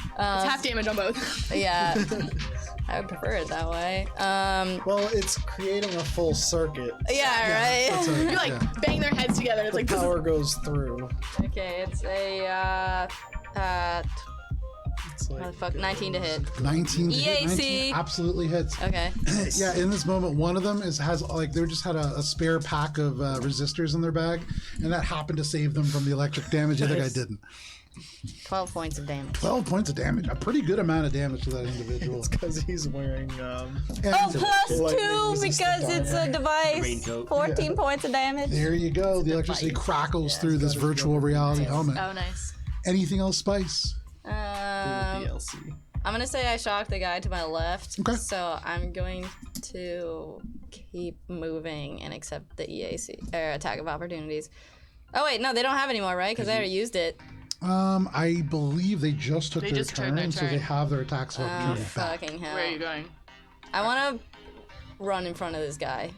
It's half damage on both. yeah, I would prefer it that way. Well, it's creating a full circuit. Yeah, right. You like bang their heads together. It's The like this is- power goes through. Okay, it's a It's like, motherfuck 19 to hit. 19 to hit. EAC. 19 absolutely hits. Okay. Yeah, in this moment, one of them has like they just had a spare pack of resistors in their bag, and that happened to save them from the electric damage. The other guy didn't. 12 points of damage. 12 points of damage, a pretty good amount of damage to that individual. because he's wearing And Oh, plus Lightning 2 resistant because it's a device. Raincoat. 14 points of damage. there you go. The electricity crackles through this virtual reality helmet. Oh, nice. Anything else, Spice? DLC. I'm gonna say I shocked the guy to my left. Okay. So I'm going to keep moving and accept the EAC or attack of opportunities. Oh wait, no, they don't have any more, right? Because I already used it. I believe they just took They their just took turn, their so they turn. have their attacks of opportunity back. Fucking hell. Where are you going? I want to run in front of this guy.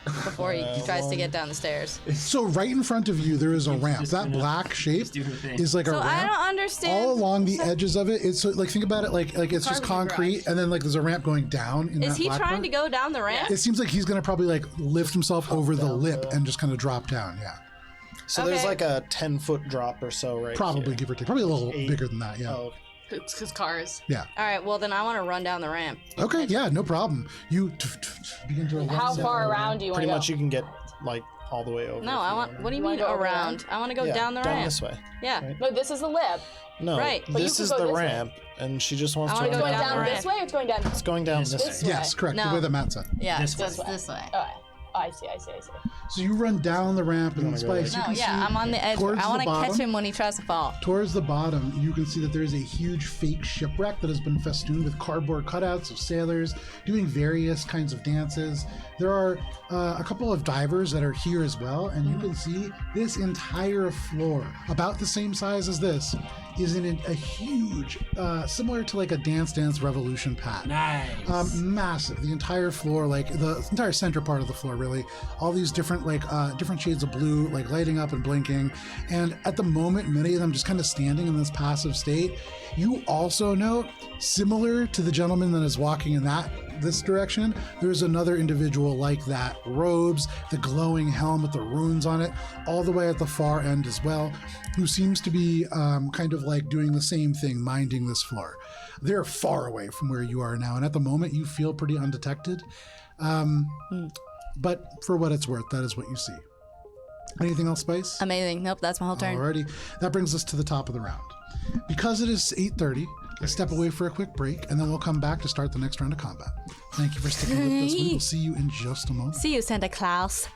before he tries to get down the stairs. So right in front of you, there is a ramp. just That gonna black shape do her thing. is like a So ramp. I don't understand. All along the edges of it, it's so, like think about it like it's just concrete, and then like there's a ramp going down. In Is that he black trying part. to go down the ramp? It seems like he's gonna probably like lift himself over the lip and just kind of drop down. Yeah, So there's Okay. like a 10-foot drop or so, right? probably here. give or take. Probably a little 8. bigger than that. Yeah. Oh, It's because cars. Yeah. All right, well then I want to run down the ramp. Okay. Yeah. No problem. You begin to run How down far the around ramp. do you want pretty to go? much you can get like all the way over. No, if I you want. wanna. What do you wanna mean go around? I want to go Yeah, down the down ramp. this way. Yeah. Right. No, this is the lip. No, Right, but you this can is go the this way. ramp, and she just wants I to wanna run go Going down down the this ramp. way or it's going down? It's going down this way. Yes, correct. No. The way that Matt said. Yeah. This way. This way. Oh, I see. So you run down the ramp, and wanna go Spice, you No, can yeah, see I'm on the edge. towards I want to the catch bottom. him when he tries to fall. Towards the bottom, you can see that there is a huge fake shipwreck that has been festooned with cardboard cutouts of sailors doing various kinds of dances. There are a couple of divers that are here as well, and you can see this entire floor, about the same size as this, is in a huge, similar to like a Dance Dance Revolution pad. Nice. Massive. The entire floor, like the entire center part of the floor, really. All these different, like, different shades of blue, like lighting up and blinking. And at the moment, many of them just kind of standing in this passive state. You also note, similar to the gentleman that is walking in this direction, there's another individual like that. Robes, the glowing helm with the runes on it, all the way at the far end as well, who seems to be kind of like doing the same thing, minding this floor. They're far away from where you are now, and at the moment you feel pretty undetected. But for what it's worth, that is what you see. Anything else, Spice? Amazing. Nope, that's my whole turn. Alrighty, that brings us to the top of the round. Because it is 8:30, let's step away for a quick break, and then we'll come back to start the next round of combat. Thank you for sticking with us. We will see you in just a moment. See you, Santa Claus.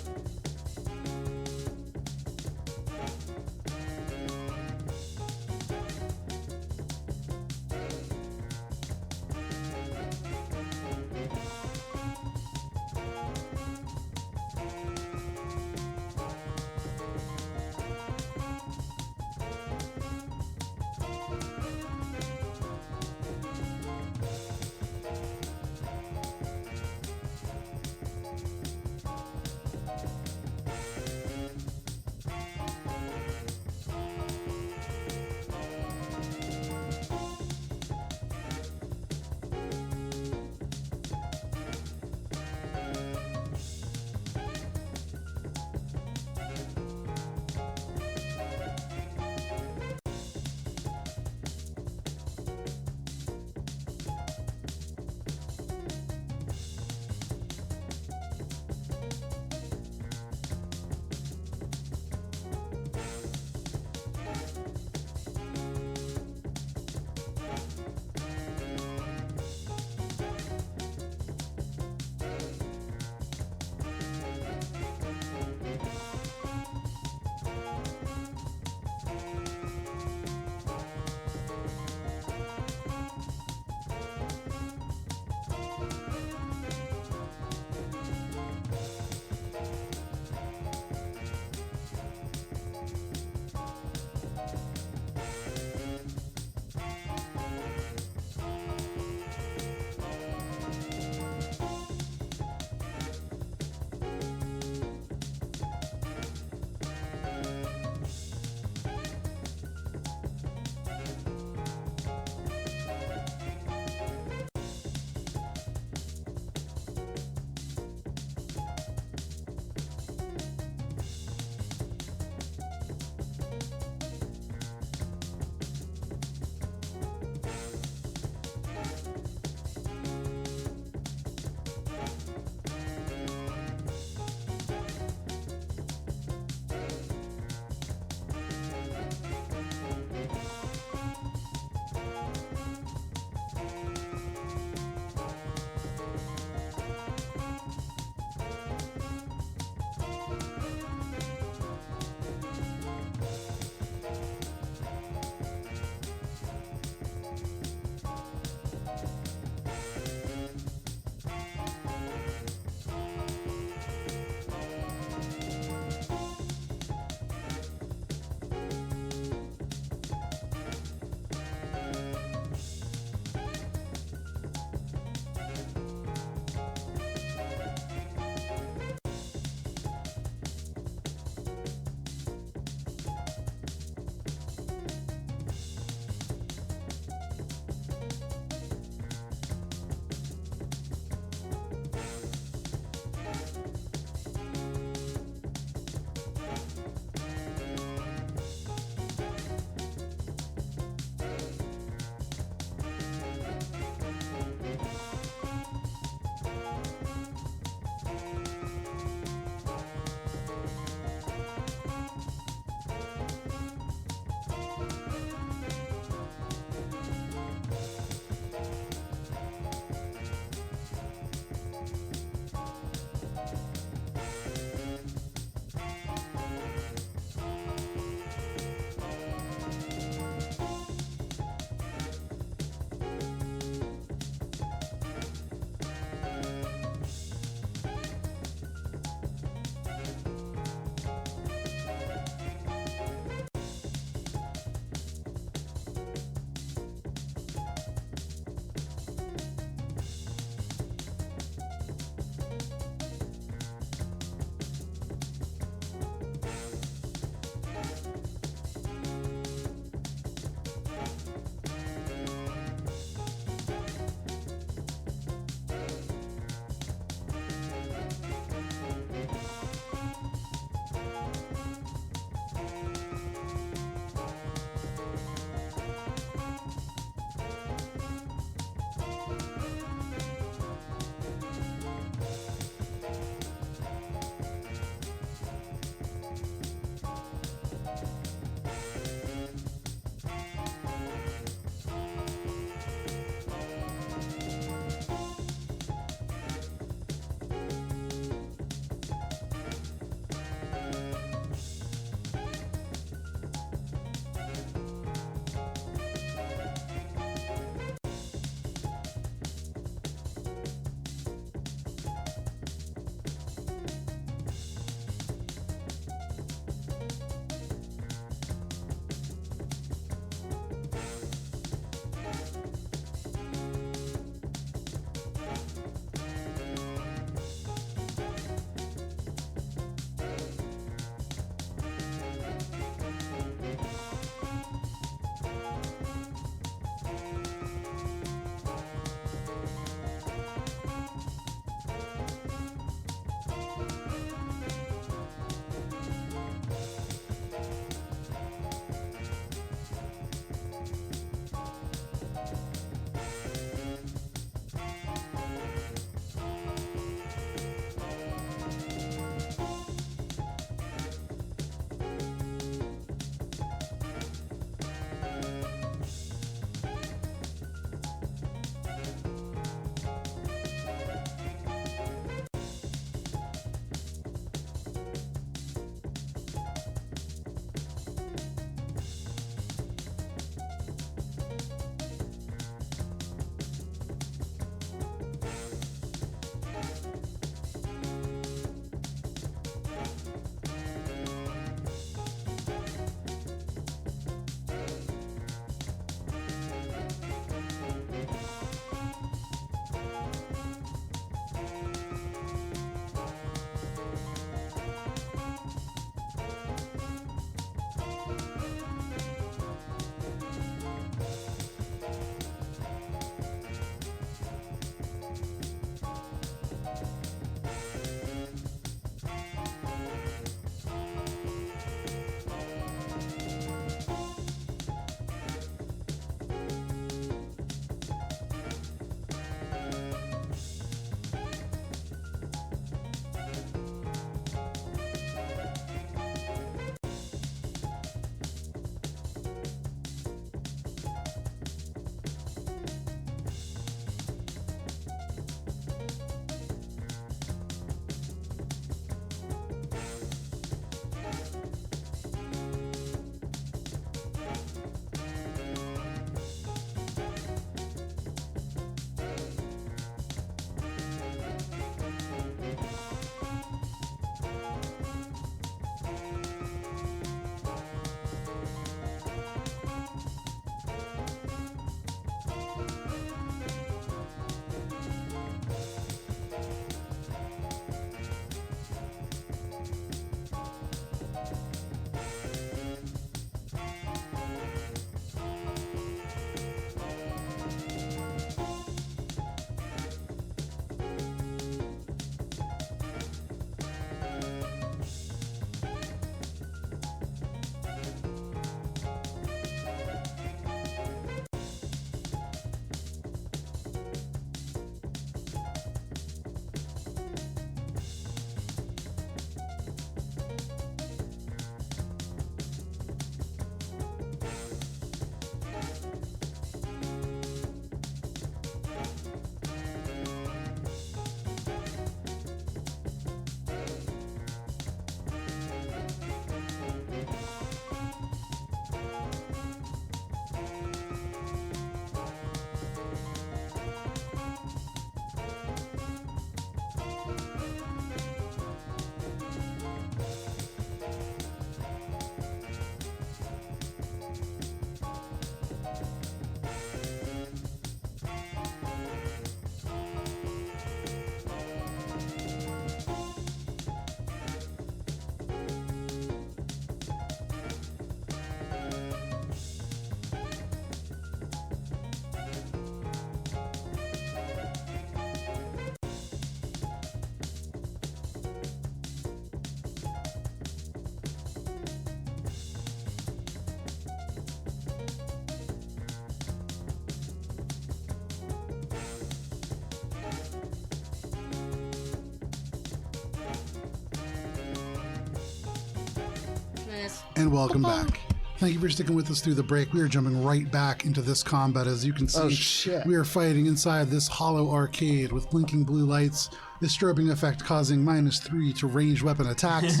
And welcome back. Thank you for sticking with us through the break. We are jumping right back into this combat. As you can see, Oh, shit. we are fighting inside this hollow arcade with blinking blue lights, the strobing effect causing -3 to ranged weapon attacks.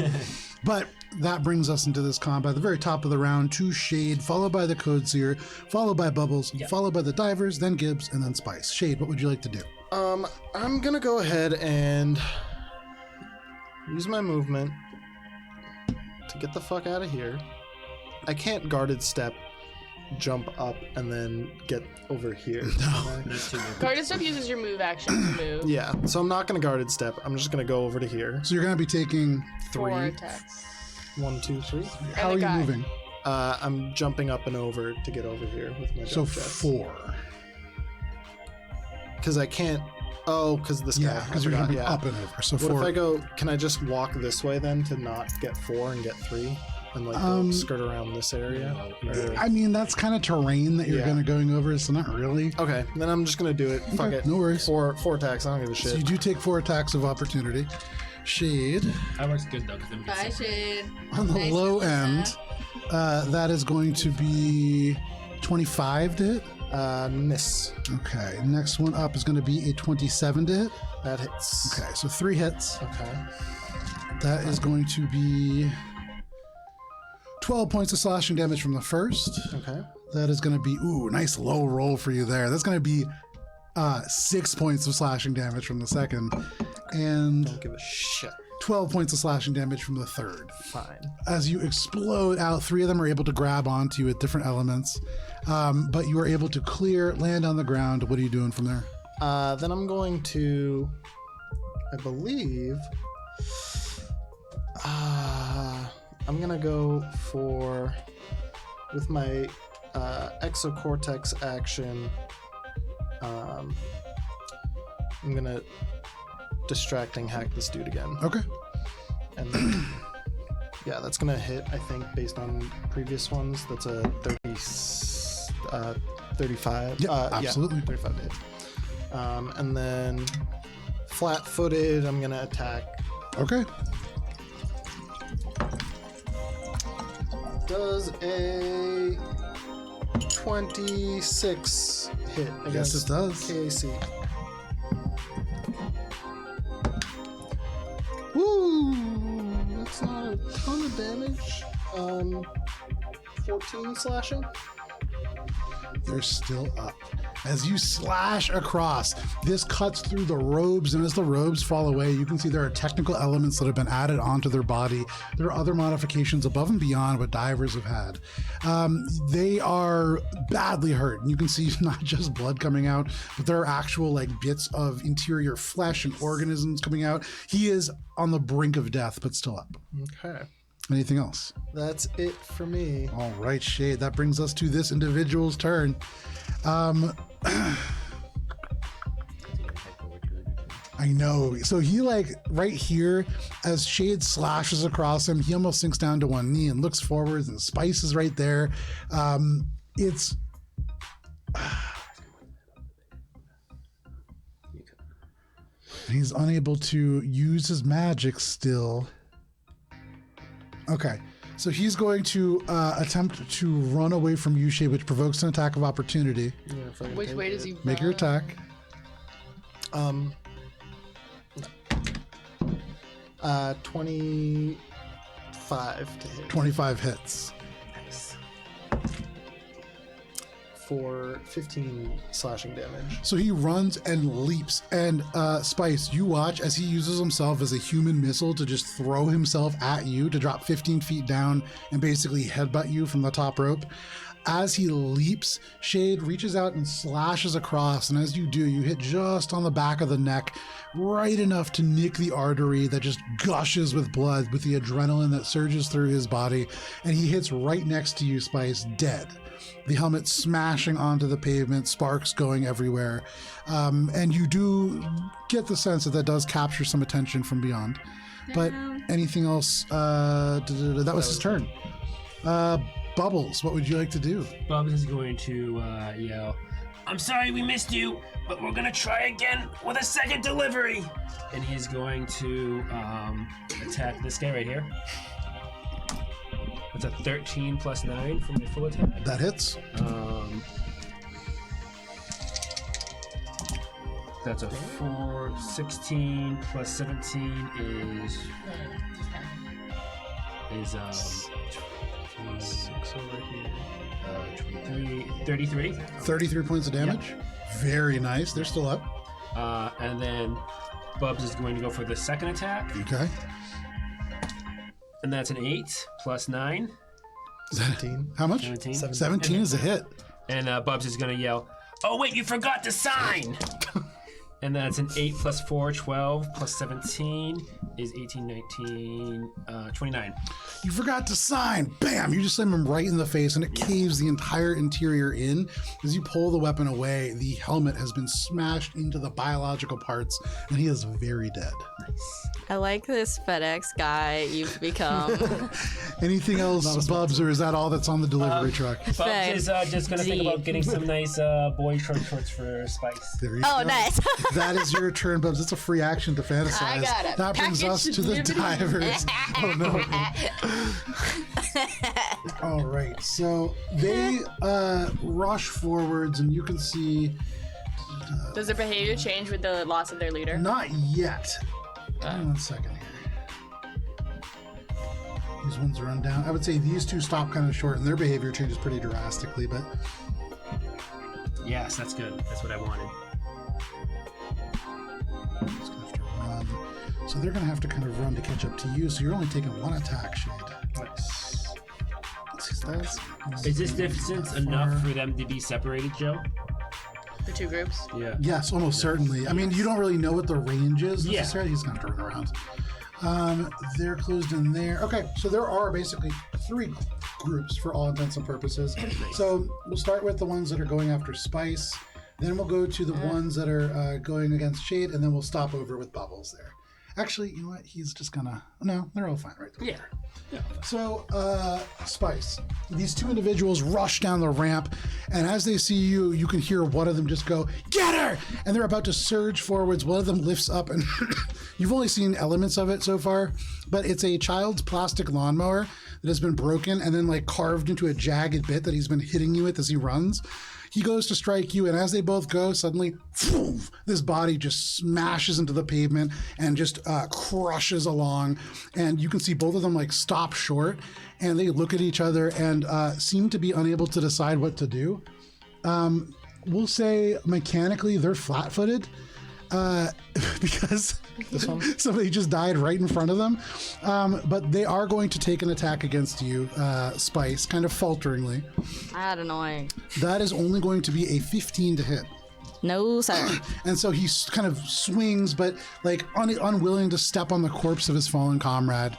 But that brings us into this combat. At the very top of the round, 2 Shade, followed by the Codeseer, followed by Bubbles, followed by the Divers, then Gibbs, and then Spice. Shade, what would you like to do? I'm gonna go ahead and use my movement to get the fuck out of here. I can't guarded step, jump up, and then get over here. No. Guarded step uses your move action to move. Yeah, so I'm not gonna guarded step. I'm just gonna go over to here. So you're going to be taking 4 3. attacks. 1, 2, 3. How are you guy. moving? I'm jumping up and over to get over here with my So jump jets. 4. Because I can't. Oh, because this guy. Yeah, because you're jumping up and over. So What 4. if I go? Can I just walk this way then to not get 4 and get 3, and like go skirt around this area? Or- I mean, that's kind of terrain that you're Yeah. going to going over, so not really. Okay, then I'm just gonna do it. Fuck Okay, it. no worries. 4 attacks. I don't give a So shit. you do take 4 attacks of opportunity. Shade, That works good though, because then we Bye, can see. Shade. on the Nice low Lisa. end, that is going to be 25 to hit. Miss. Okay, next one up is going to be a 27 to hit. That hits. Okay, so 3 hits. Okay. That is going to be 12 points of slashing damage from the first. Okay. That is going to be, ooh, nice low roll for you there. That's going to be 6 points of slashing damage from the second, and Don't give a shit. 12 points of slashing damage from the third. Fine. As you explode out, 3 of them are able to grab onto you with different elements, but you are able to clear, land on the ground. What are you doing from there? Then I'm going to, I believe, I'm gonna go for, with my exocortex action, I'm gonna distracting hack this dude again. Okay. And then, yeah, that's gonna hit, I think, based on previous ones. That's a 35. Yep, absolutely. Yeah, 35 to hit. And then flat-footed, I'm gonna attack. Okay. Does a 26 hit against Yes, it does. KAC? Woo! That's not a ton of damage. 14 slashing. They're still up. As you slash across, this cuts through the robes, and as the robes fall away, you can see there are technical elements that have been added onto their body. There are other modifications above and beyond what divers have had. They are badly hurt, and you can see not just blood coming out, but there are actual like bits of interior flesh and organisms coming out. He is on the brink of death, but still up. Okay. Anything else? That's it for me. All right, Shade. That brings us to this individual's turn. I know. So he like right here, as Shade slashes across him, he almost sinks down to one knee and looks forwards, and Spice is right there. It's he's unable to use his magic still. Okay. So he's going to attempt to run away from you, Shade, which provokes an attack of opportunity. Yeah, if I can Which take way it. does he Make your attack. 25 to hit 25 hits. for 15 slashing damage. So he runs and leaps, and Spice, you watch as he uses himself as a human missile to just throw himself at you to drop 15 feet down and basically headbutt you from the top rope. As he leaps, Shade reaches out and slashes across, and as you do, you hit just on the back of the neck, right enough to nick the artery that just gushes with blood with the adrenaline that surges through his body, and he hits right next to you, Spice, dead. The helmet smashing onto the pavement, sparks going everywhere, and you do get the sense that that does capture some attention from beyond. But anything else? That was his turn. Bubbles, what would you like to do? Bubbles is going to yell, "I'm sorry we missed you, but we're gonna try again with a second delivery." And he's going to attack this guy right here That's a 13 plus 9 for my full attack. That hits. That's a 4, 16 plus 17 is 6 over here. 33. 33 points of damage. Very nice. They're still up. And then Bubs is going to go for the second attack, Okay. and that's an 8 plus 9, 17. How much? 17. 17 is a hit. And Bubs is going to yell, "Oh wait, you forgot to sign!" And that's an 8 plus 4, 12 plus 17 is 18, 19, 29. You forgot to sign. Bam! You just slam him right in the face, and it caves the entire interior in. As you pull the weapon away, the helmet has been smashed into the biological parts, and he is very dead. I like this FedEx guy you've become. Anything else, Bubs, or is that all that's on the delivery truck? Bubs is just going to think about getting some nice boy shorts for Spice. There you Oh, go. nice. That is your turn, Bubs. It's a free action to fantasize. I got it. That brings us to the divers. Oh no. All right, so they rush forwards, and you can see Does their behavior change with the loss of their leader? not yet. Give me 1 second here. These ones run down. I would say these two stop kind of short, and their behavior changes pretty drastically, but Yes, that's good. That's what I wanted. just gonna have to run. So they're gonna have to kind of run to catch up to you. So you're only taking 1 attack, Shade. Nice. That's Is this distance enough for them to be separated, Joe? The two groups? Yeah. Yes, almost certainly. I mean, you don't really know what the range is Yeah. necessarily. He's going to turn around. They're closed in there. Okay, so there are basically 3 groups for all intents and purposes. So we'll start with the ones that are going after Spice. Then we'll go to the ones that are going against Shade, and then we'll stop over with Bubbles there. Actually, you know what? He's just gonna... No, they're all fine right there. Yeah. So, Spice, these 2 individuals rush down the ramp, and as they see you, you can hear one of them just go, "Get her!" And they're about to surge forwards. One of them lifts up, and you've only seen elements of it so far, but it's a child's plastic lawnmower that has been broken and then like carved into a jagged bit that he's been hitting you with as he runs. He goes to strike you, and as they both go, suddenly, phew, this body just smashes into the pavement and just crushes along. And you can see both of them like stop short, and they look at each other and seem to be unable to decide what to do. We'll say mechanically they're flat-footed because somebody just died right in front of them. But they are going to take an attack against you, Spice, kind of falteringly. That's annoying. That is only going to be a 15 to hit. No, sir. And so he kind of swings, but like unwilling to step on the corpse of his fallen comrade.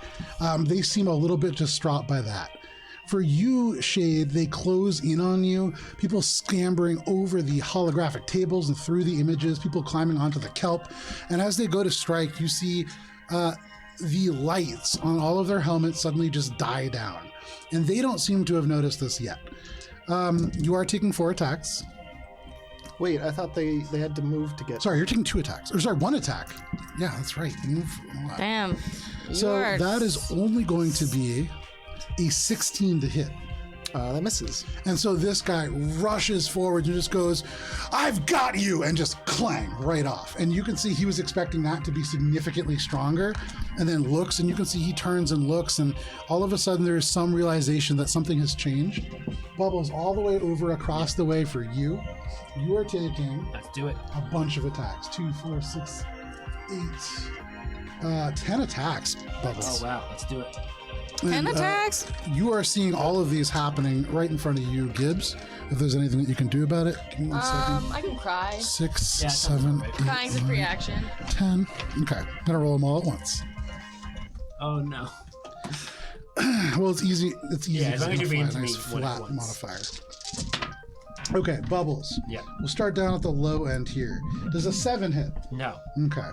They seem a little bit distraught by that. For you, Shade, they close in on you, people scampering over the holographic tables and through the images, people climbing onto the kelp. And as they go to strike, you see the lights on all of their helmets suddenly just die down. And they don't seem to have noticed this yet. You are taking 4 attacks. Wait, I thought they had to move to get... Sorry, you're taking 2 attacks. Or sorry, 1 attack. Yeah, that's right. Move. Damn. So that is only going to be a 16 to hit. that misses. And so this guy rushes forward and just goes, "I've got you!" and just clang right off. And you can see he was expecting that to be significantly stronger, and then looks, and you can see he turns and looks, and all of a sudden there is some realization that something has changed. Bubbles all the way over across the way for you. You are taking Let's do it. a bunch of attacks. 2, 4, 6, 8, 10 attacks, Bubbles. Oh, wow. Let's do it. 10 And, attacks? You are seeing all of these happening right in front of you, Gibbs. If there's anything that you can do about it, give me 1 second. I can cry. 6, Yeah, 7, 8, Crying's a 9, reaction. 10. Okay, gonna roll them all at once. Oh, no. Well, it's easy. It's easy. Yeah, as long as you're being a to nice me one at flat once. modifier. Okay, Bubbles. Yeah. We'll start down at the low end here. Does a 7 hit? No. Okay.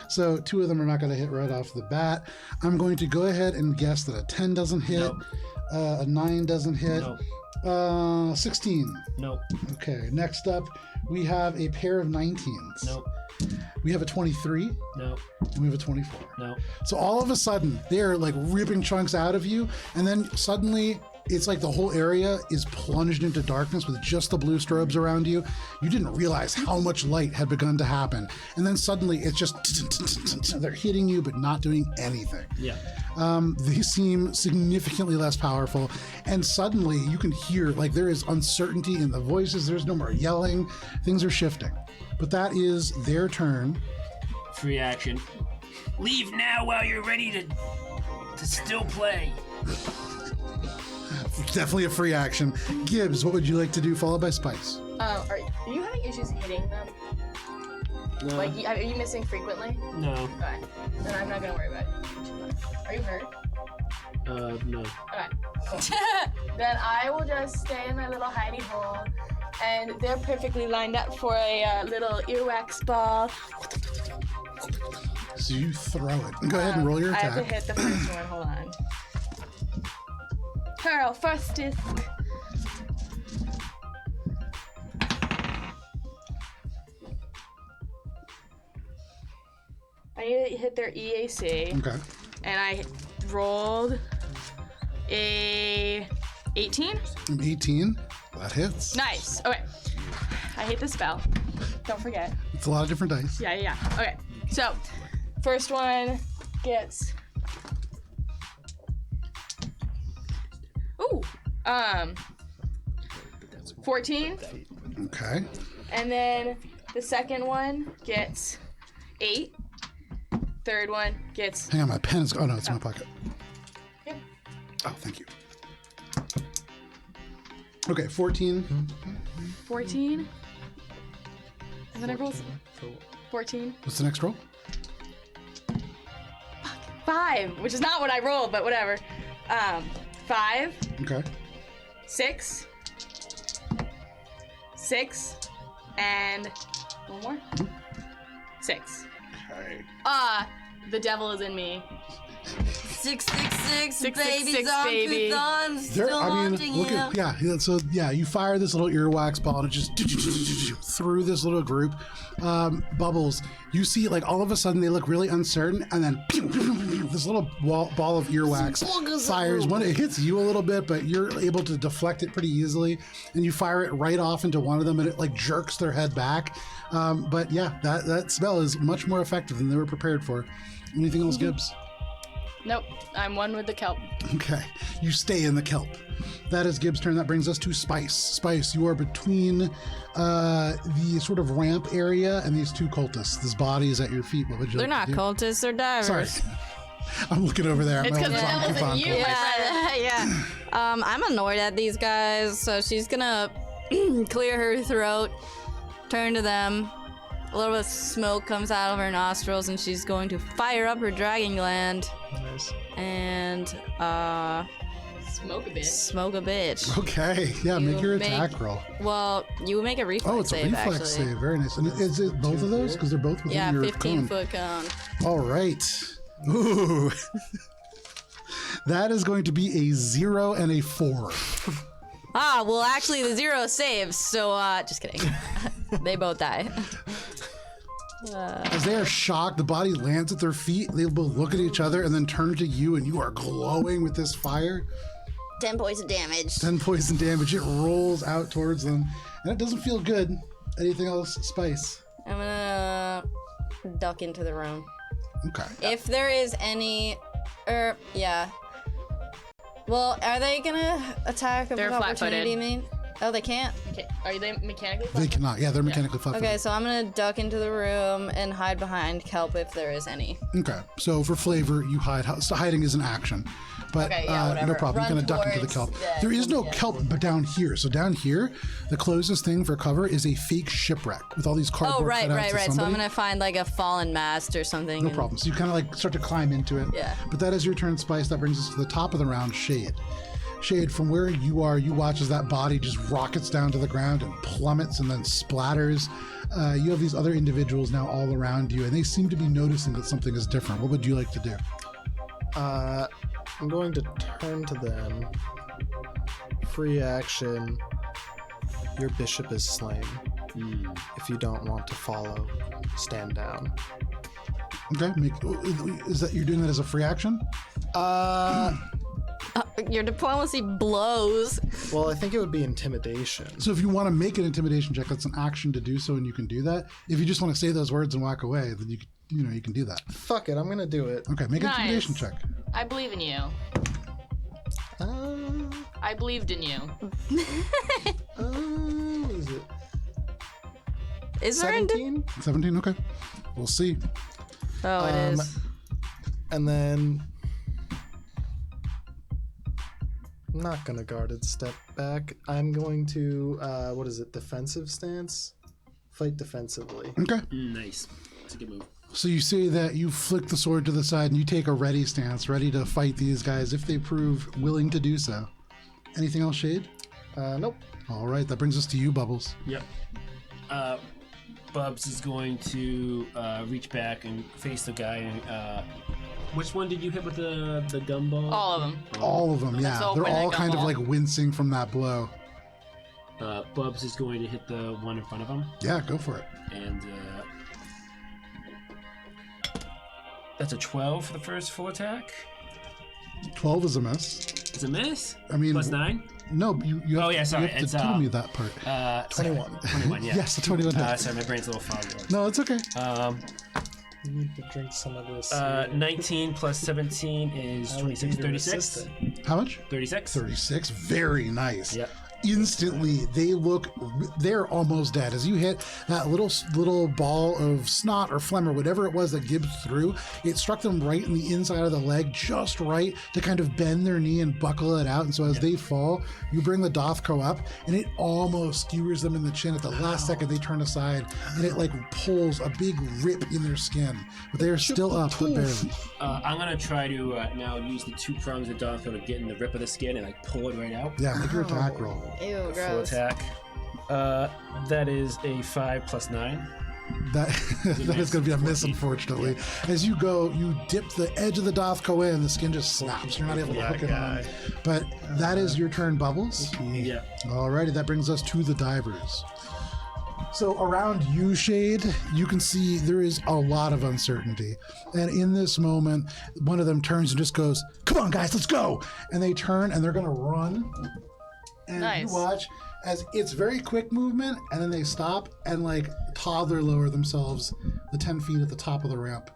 So 2 of them are not going to hit right off the bat. I'm going to go ahead and guess that a 10 doesn't hit. Nope. A 9 doesn't hit. Nope. 16. Nope. Okay. Next up, we have a pair of 19s. Nope. We have a 23 No. and we have a 24. No. So all of a sudden, they're like ripping chunks out of you, and then suddenly it's like the whole area is plunged into darkness with just the blue strobes around you. You didn't realize how much light had begun to happen. And then suddenly it's just, they're hitting you, but not doing anything. Yeah. They seem significantly less powerful. And suddenly you can hear, like, there is uncertainty in the voices. There's no more yelling. Things are shifting. But that is their turn. Free action. Leave now while you're ready to still play. Definitely a free action. Gibbs, what would you like to do, followed by Spice? Are you having issues hitting them? No. Like, are you missing frequently? No. Okay. Then I'm not gonna worry about it too much. Are you hurt? No. Okay. Cool. Then I will just stay in my little hidey hole, and they're perfectly lined up for a little earwax ball. So you throw it. Go ahead and roll your I have to attack. hit the first one. Hold on. Hurl, first disc. I need to hit their EAC, Okay. and I rolled a 18. An 18. That hits. Nice. Okay. I hate the spell. Don't forget. It's a lot of different dice. Yeah. Okay. So, first one gets. Ooh. 14. Okay. And then the second one gets 8. Third one gets. Hang on, my pen is. Oh no, it's in my pocket. Yep. Oh, thank you. Okay, 14. 14. And then I roll 14. What's the next roll? 5, which is not what I rolled, but whatever. 5, Okay. 6, 6, and one more. 6. Okay. The devil is in me. 666, 666, baby, baby. zombies, There, still I mean, haunting look you. at so you fire this little earwax ball and it just through this little group. Bubbles, you see, like all of a sudden they look really uncertain, and then this little ball of earwax fires. One, it hits you a little bit, but you're able to deflect it pretty easily, and you fire it right off into one of them, and it like jerks their head back. But yeah, that spell is much more effective than they were prepared for. Anything else, Gibbs? Nope, I'm one with the kelp. Okay, you stay in the kelp. That is Gibbs' turn. That brings us to Spice. Spice, you are between the sort of ramp area and these two cultists. This body is at your feet. What would you They're like not to do? cultists, they're divers. Sorry. I'm looking over there. at It's my because the little devil's in zombie you, phone. my friend. Yeah. I'm annoyed at these guys, so she's gonna clear her throat, turn to them. A little bit of smoke comes out of her nostrils, and she's going to fire up her dragon gland Nice. and Smoke a bit. smoke a bitch. Okay, yeah, make your make- attack roll. Well, you make a reflex Oh, it's a save, reflex actually. save. Very nice. And is it both of those? Because they're both within Yeah, your 15-foot cone. All right. Ooh. That is going to be a 0 and a 4. Ah, well, actually, the 0 saves, so, just kidding. They both die. As they are shocked, the body lands at their feet. They both look at each other and then turn to you, and you are glowing with this fire. 10 points of damage. 10 poison damage. It rolls out towards them, and it doesn't feel good. Anything else, Spice? I'm gonna duck into the room. Okay. If there is any, yeah. Well, are they gonna attack of They're opportunity flat-footed. me? Oh, they can't? Okay. Are they mechanically? They cannot. Yeah, they're mechanically flat-footed. Okay, so I'm gonna duck into the room and hide behind kelp if there is any. Okay. So for flavor, you hide. So hiding is an action. But Okay, yeah, no whatever. problem. Run You're gonna duck into the towards kelp. the- There is no yeah. kelp but down here. So down here, the closest thing for cover is a fake shipwreck with all these cardboard Oh, right. cutouts of So I'm somebody. gonna find like a fallen mast or something. No and- problem. So you kind of like start to climb into it. Yeah. But that is your turn, Spice. That brings us to the top of the round, Shade. Shade, from where you are, you watch as that body just rockets down to the ground and plummets and then splatters. You have these other individuals now all around you, and they seem to be noticing that something is different. What would you like to do? I'm going to turn to them. Free action. Your bishop is slain. If you don't want to follow, stand down. Okay. Is that you're doing that as a free action? Your diplomacy blows. Well, I think it would be intimidation. So if you want to make an intimidation check, that's an action to do so, and you can do that. If you just want to say those words and walk away, then you can do that. Fuck it, I'm gonna do it. Okay, make an Nice. intimidation check. I believe in you. I believed in you. What is it? Is there a 17? 17. Okay, we'll see. Oh, it is. And then I'm not gonna guarded step back. I'm going to what is it? Defensive stance. Fight defensively. Okay. Nice. That's a good move. So you say that you flick the sword to the side and you take a ready stance, ready to fight these guys if they prove willing to do so. Anything else, Shade? Nope. All right, that brings us to you, Bubbles. Yep. Bubs is going to reach back and face the guy. Which one did you hit with the gumball? All of them. All of them, yeah. all They're when all they kind of gumball. like wincing from that blow. Bubs is going to hit the one in front of him. Yeah, go for it. And that's a 12 for the first full attack. 12 is a miss. It's a miss? I mean, Plus 9? No, you have, Oh, yeah, sorry, you have to it's, tell me that part. 21. 21, yeah. Yes, the 21 hits. Sorry, my brain's a little foggy. No, it's okay. You need to drink some of this. 19 plus 17 is 26, 36. How much? 36? 36. Very nice. Yep. Instantly, they're almost dead. As you hit that little ball of snot or phlegm or whatever it was that Gibbs threw, it struck them right in the inside of the leg, just right to kind of bend their knee and buckle it out. And so as they fall, you bring the Dothko up, and it almost skewers them in the chin. At the last second, they turn aside, and it like pulls a big rip in their skin. But they are still up, but barely. I'm going to try to now use the 2 prongs of Dothko to get in the rip of the skin and like pull it right out. Yeah, make your attack roll. Ew, Full gross. attack. That is a 5 plus 9. That is going to be a miss, unfortunately. As you go, you dip the edge of the Dothko in, and the skin just snaps. You're not able to hook it on. But that is your turn, Bubbles. Yeah. Alrighty, that brings us to the divers. So around you, Shade, you can see there is a lot of uncertainty. And in this moment, one of them turns and just goes, "Come on, guys, let's go!" And they turn and they're going to run. And Nice. you watch as it's very quick movement, and then they stop and like toddler lower themselves the 10 feet at the top of the ramp.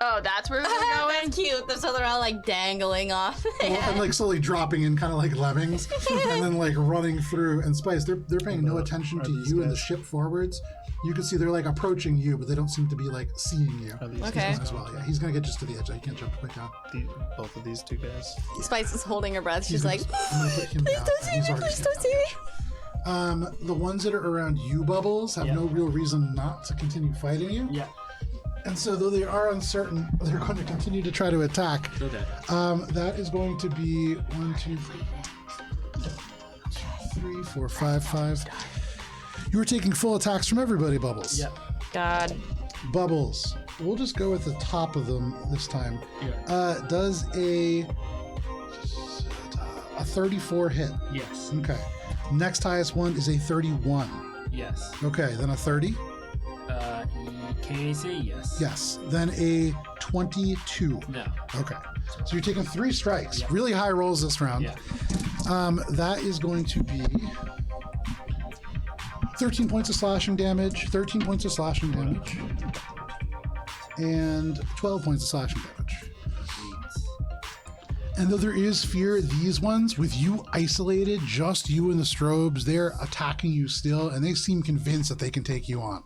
Oh, that's where we're going? That's cute. So they're all like dangling off. And like slowly dropping in, kind of like lemmings, and then like running through. And Spice, they're paying no attention to these you and the guys? ship forwards. You can see they're like approaching you, but they don't seem to be like seeing you Okay. as well. Yeah, he's gonna get just to the edge. He can't jump quick enough. Both of these 2 guys. Spice is holding her breath. She's like, I'm gonna put him please down. don't see He's me. already Please don't standing see me. The ones that are around you, Bubbles, have no real reason not to continue fighting you. Yeah. And so, though they are uncertain, they're going to continue to try to attack. Okay. That is going to be 1, 2, 3, 4, 5. You are taking full attacks from everybody, Bubbles. Yeah. God. Bubbles. We'll just go with the top of them this time. Yeah. Does a 34 hit? Yes. Okay. Next highest one is a 31. Yes. Okay, then a 30. KAC, yes. Yes. Then a 22. No. Okay. So you're taking 3 strikes. Really high rolls this round. Yeah. That is going to be 13 points of slashing damage, 13 points of slashing damage, and 12 points of slashing damage. And though there is fear, these ones, with you isolated, just you and the strobes, they're attacking you still, and they seem convinced that they can take you on.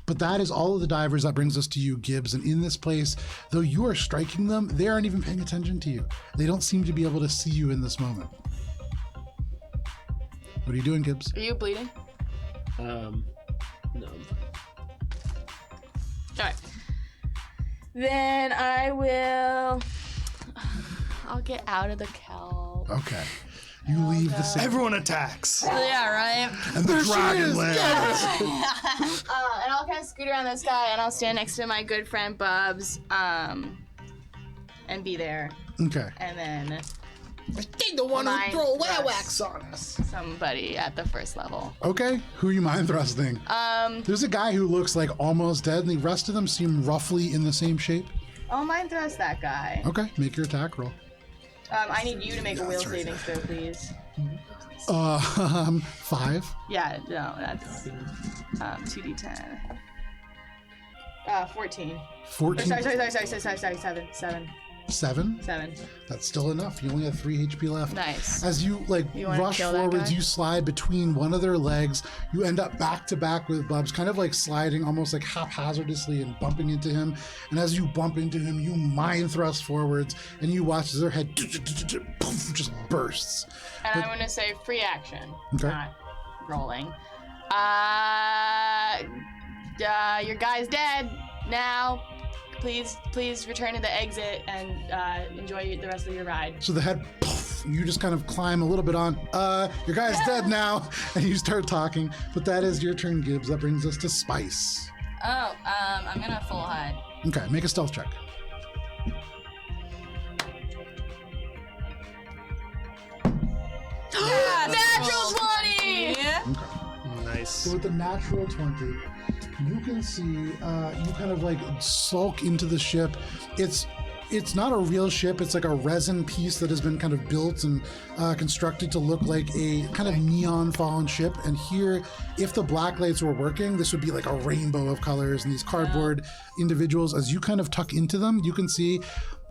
But that is all of the divers. That brings us to you, Gibbs. And in this place, though you are striking them, they aren't even paying attention to you. They don't seem to be able to see you in this moment. What are you doing, Gibbs? Are you bleeding? No, I'm fine. Alright. Then I'll get out of the kelp. Okay. You leave the city. Everyone attacks. Yeah, right? And the dragon lands. And I'll kind of scoot around this guy and I'll stand next to my good friend Bubs and be there. Okay. And then They the one Mind who throw thrust. wax on us. Somebody at the first level. Okay, who are you mind thrusting? There's a guy who looks like almost dead, and the rest of them seem roughly in the same shape. I'll mind thrust that guy. Okay, make your attack roll. I need you to make a will saving throw, please. 5. Yeah, no, that's 2d10. 14. 14. Sorry, 7. 7. That's still enough. You only have 3 HP left. Nice. As you wanna rush kill that forwards, guy? you slide between one of their legs. You end up back to back with Bubs, kind of like sliding almost like haphazardly and bumping into him. And as you bump into him, you mind thrust forwards, and you watch as their head just bursts. And I'm gonna say free action. Okay. Not rolling. Your guy's dead now. Please return to the exit and enjoy the rest of your ride. So the head, you just kind of climb a little bit on. Your guy's dead now, and you start talking. But that is your turn, Gibbs. That brings us to Spice. Oh, I'm gonna full hide. Okay, make a stealth check. Natural 20! Yeah. Okay. Nice. So with the natural 20, you can see you kind of like sulk into the ship. It's not a real ship. It's like a resin piece that has been kind of built and constructed to look like a kind of neon fallen ship. And here, if the black lights were working, this would be like a rainbow of colors. And these cardboard individuals, as you kind of tuck into them, you can see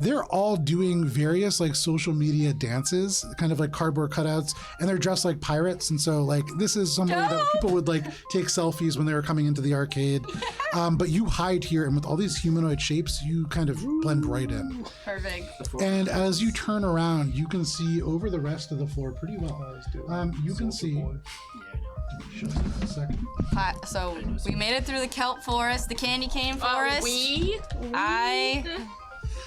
they're all doing various like social media dances, kind of like cardboard cutouts, and they're dressed like pirates. And so like this is somewhere that people would like take selfies when they were coming into the arcade. But you hide here, and with all these humanoid shapes, you kind of blend right in. Perfect. And as you turn around, you can see over the rest of the floor pretty well. You can see. Shut up for a second. So we made it through the kelp forest, the candy cane forest.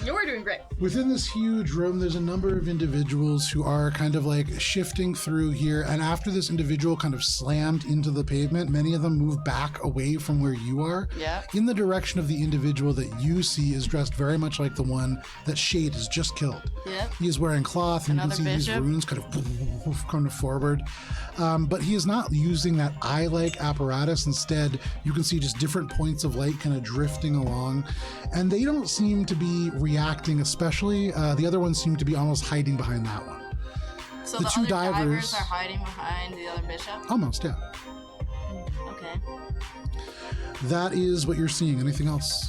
You're doing great. Within this huge room, there's a number of individuals who are kind of like shifting through here. And after this individual kind of slammed into the pavement, many of them move back away from where you are. Yeah. In the direction of the individual that you see is dressed very much like the one that Shade has just killed. Yep. He is wearing cloth, and Another you can see bishop. these runes kind of forward. But he is not using that eye-like apparatus. Instead, you can see just different points of light kind of drifting along. And they don't seem to be reacting especially. The other ones seem to be almost hiding behind that one. So The the, two other divers- are hiding behind the other bishop. Almost, yeah. Okay. That is what you're seeing. Anything else?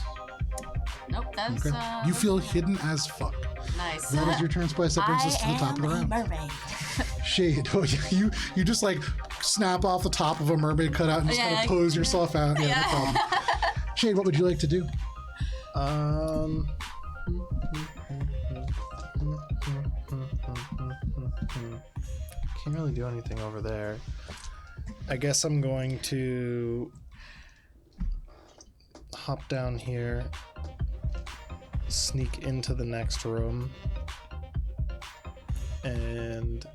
Nope. That's Okay. You feel hidden as fuck. nice. That is your turn, Spice. That brings us to the top of the round. mermaid. Shade. Oh, yeah, you just like snap off the top of a mermaid cutout and just kind of pose yourself out. Yeah, no problem. Shade, what would you like to do? Can't really do anything over there. I guess I'm going to hop down here, sneak into the next room, and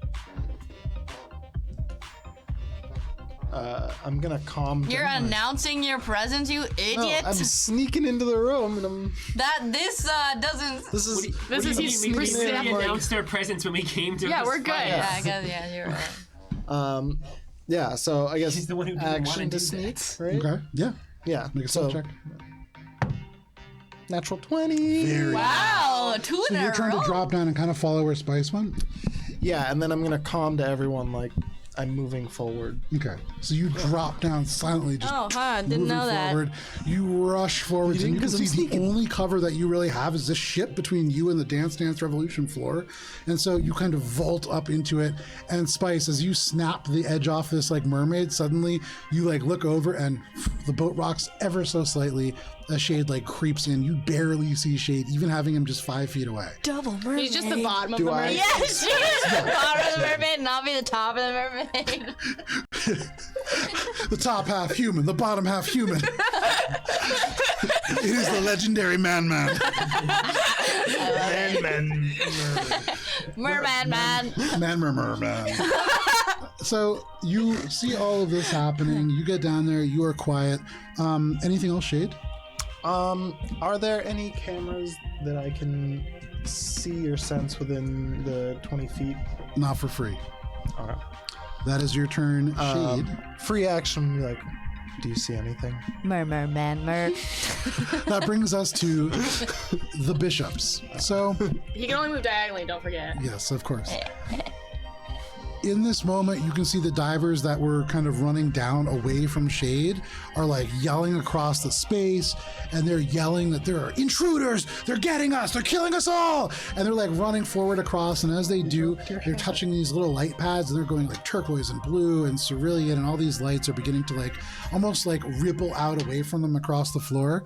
I'm gonna calm You're down. announcing your presence, you No, idiot. I'm sneaking into the room, and I'm. This doesn't. This is. This is I'm you sneaking in, We like- announced our presence when we came to. Yeah, this we're good. fight. Yeah, I guess. Yeah, you're right. Yeah, so I guess She's the one who didn't wanna action do to sneak, that. right? Okay. Yeah. Yeah. Make a so stealth check. natural 20. Very Wow, two So in a you're trying to row. drop down and kind of follow where Spice went? Yeah, and then I'm gonna calm to everyone like I'm moving forward. Okay. So you drop down silently, just Oh, huh. Didn't moving know that. forward. You rush forward, You and you didn't can 'cause see I'm the sneaking. only cover that you really have is this ship between you and the Dance Dance Revolution floor. And so you kind of vault up into it. And Spice, as you snap the edge off this like mermaid, suddenly you like look over and the boat rocks ever so slightly. A Shade like creeps in. You barely see Shade, even having him just 5 feet away. Double mermaid. He's just the bottom of Do the I- mermaid. Yes, she is the bottom of the mermaid, and I'll be the top of the mermaid. The top half human, the bottom half human. It is the legendary Man-Man. Merman man. Man. So you see all of this happening. You get down there. You are quiet. Anything else, Shade? Are there any cameras that I can see or sense within the 20 feet? Not for free. Okay. That is your turn, Shade. Free action, like, do you see anything? Murmur, man, mur. That brings us to the bishops. So, He can only move diagonally, don't forget. yes, of course. In this moment, you can see the divers that were kind of running down away from Shade are like yelling across the space, and they're yelling that there are intruders, they're getting us, they're killing us all, and they're like running forward across, and as they do, they're touching these little light pads, and they're going like turquoise and blue and cerulean, and all these lights are beginning to like almost like ripple out away from them across the floor.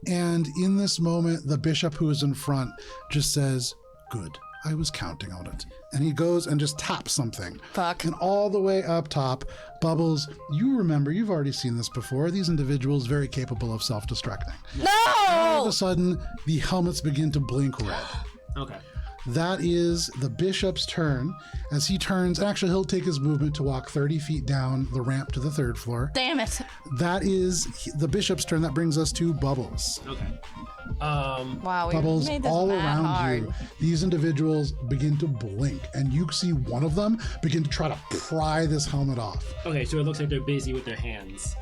And in this moment, the bishop who is in front just says, "Good. I was counting on it." And he goes and just taps something. Fuck. And all the way up top, Bubbles, you remember, you've already seen this before. These individuals very capable of self-destructing. All of No! a sudden, the helmets begin to blink red. Okay. That is the bishop's turn. As he turns, actually, he'll take his movement to walk 30 feet down the ramp to the 3rd floor. Damn it. That is the bishop's turn. That brings us to Bubbles. Okay. Wow, we Bubbles made this all mad around hard. you. These individuals begin to blink, and you see one of them begin to try to pry this helmet off. Okay, so it looks like they're busy with their hands.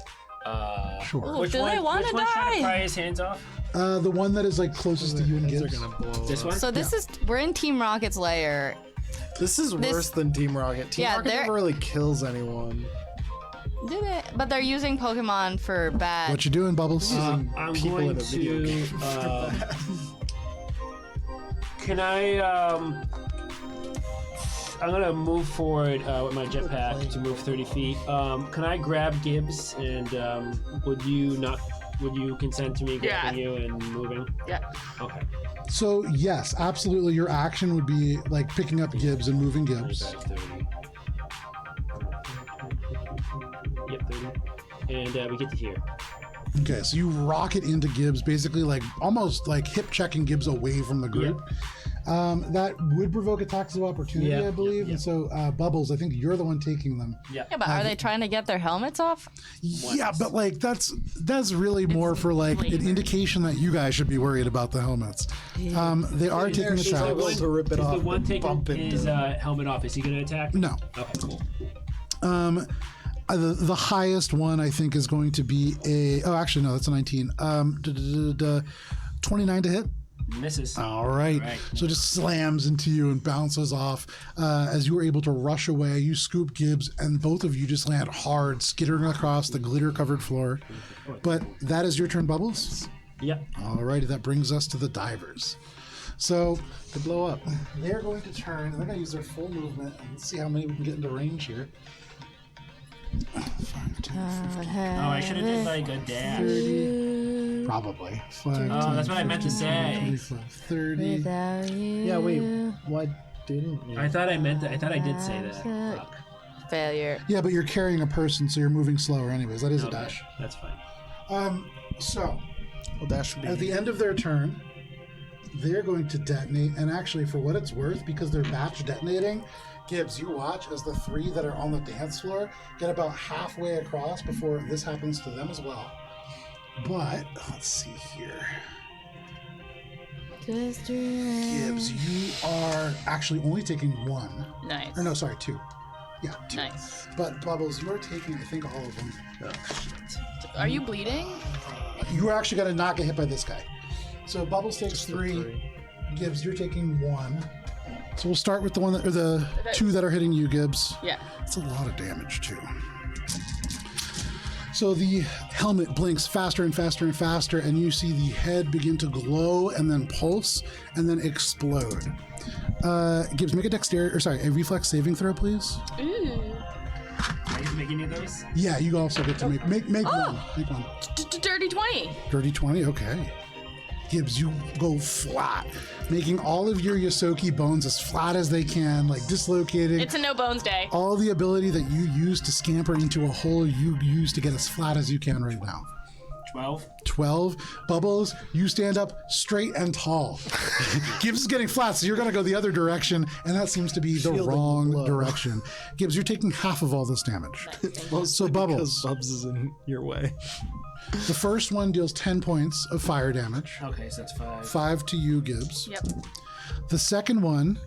Sure. Ooh, do they want to which one's trying to pry die? his hands off? The one that is like closest to you and These are Gibbs. gonna blow This up. one? So this is, we're in Team Rocket's lair. This is worse than Team Rocket. Team Yeah, Rocket they're- never really kills anyone. Do they? But they're using Pokemon for bad. What you doing, Bubbles? I'm people going in a video to. Can I? I'm gonna move forward with my jetpack to move 30 feet. Can I grab Gibbs and would you not? Would you consent to me grabbing you and moving? Yeah. Okay. So yes, absolutely. Your action would be like picking up Gibbs and moving Gibbs. 30. Yep, 30. And we get to here. Okay, so you rocket into Gibbs, basically like almost like hip checking Gibbs away from the group. That would provoke attacks of opportunity, Yeah, I believe. yeah. And so, Bubbles, I think you're the one taking them. Yeah. Yeah, but are they trying to get their helmets off? Yeah, but like that's really more for like an indication that you guys should be worried about the helmets. They are taking She's attacks. able to rip it Is off. the one and taking bump into his it. helmet off? Is he going to attack? No. Okay, cool. The highest one I think is going to be a. Oh, actually no, that's a 19. 29 to hit. Misses. All right. Right. So it just slams into you and bounces off. As you were able to rush away, you scoop Gibbs, and both of you just land hard, skittering across the glitter-covered floor. But that is your turn, Bubbles. Yep. All righty, that brings us to the divers. So to blow up, they're going to turn. They're going to use their full movement and see how many we can get into range here. 5, 10, 15, Oh, I should have did like a dash. 30, probably. 5, 10, Oh, that's what I meant to say. 25, 30. Without you. Yeah, wait. Why didn't you? I thought I meant that. I thought I did say that. Fuck. Failure. Yeah, but you're carrying a person, so you're moving slower anyways. That is a Okay, dash. that's fine. So, Well, that should be. at the end of their turn, they're going to detonate. And actually, for what it's worth, because they're batch detonating, Gibbs, you watch as the 3 that are on the dance floor get about halfway across before this happens to them as well. But, let's see here. Gibbs, you are actually only taking 1. Nice. Or no, sorry, 2. Yeah, 2. Nice. But, Bubbles, you're taking, I think, all of them. Are you bleeding? You are actually going to not get hit by this guy. So Bubbles takes 3. Gibbs, you're taking 1. So we'll start with the one that, or the 2 that are hitting you, Gibbs. Yeah. It's a lot of damage too. So the helmet blinks faster and faster and faster, and you see the head begin to glow and then pulse and then explode. Gibbs, make a reflex saving throw, please. Ooh. Are you making any of those? Yeah, you also get to make one. Make one. Dirty 20. Dirty 20, okay. Gibbs, you go flat, making all of your Yosoki bones as flat as they can, like dislocating. It's a no bones day. All the ability that you use to scamper into a hole, you use to get as flat as you can right now. 12. 12. Bubbles, you stand up straight and tall. Gibbs is getting flat, so you're going to go the other direction, and that seems to be the Shielding the wrong blow. direction. Gibbs, you're taking half of all this damage. Mostly So Bubbles. because Bubs is in your way. The first one deals 10 points of fire damage. Okay, so that's 5. 5 to you, Gibbs. Yep. The second one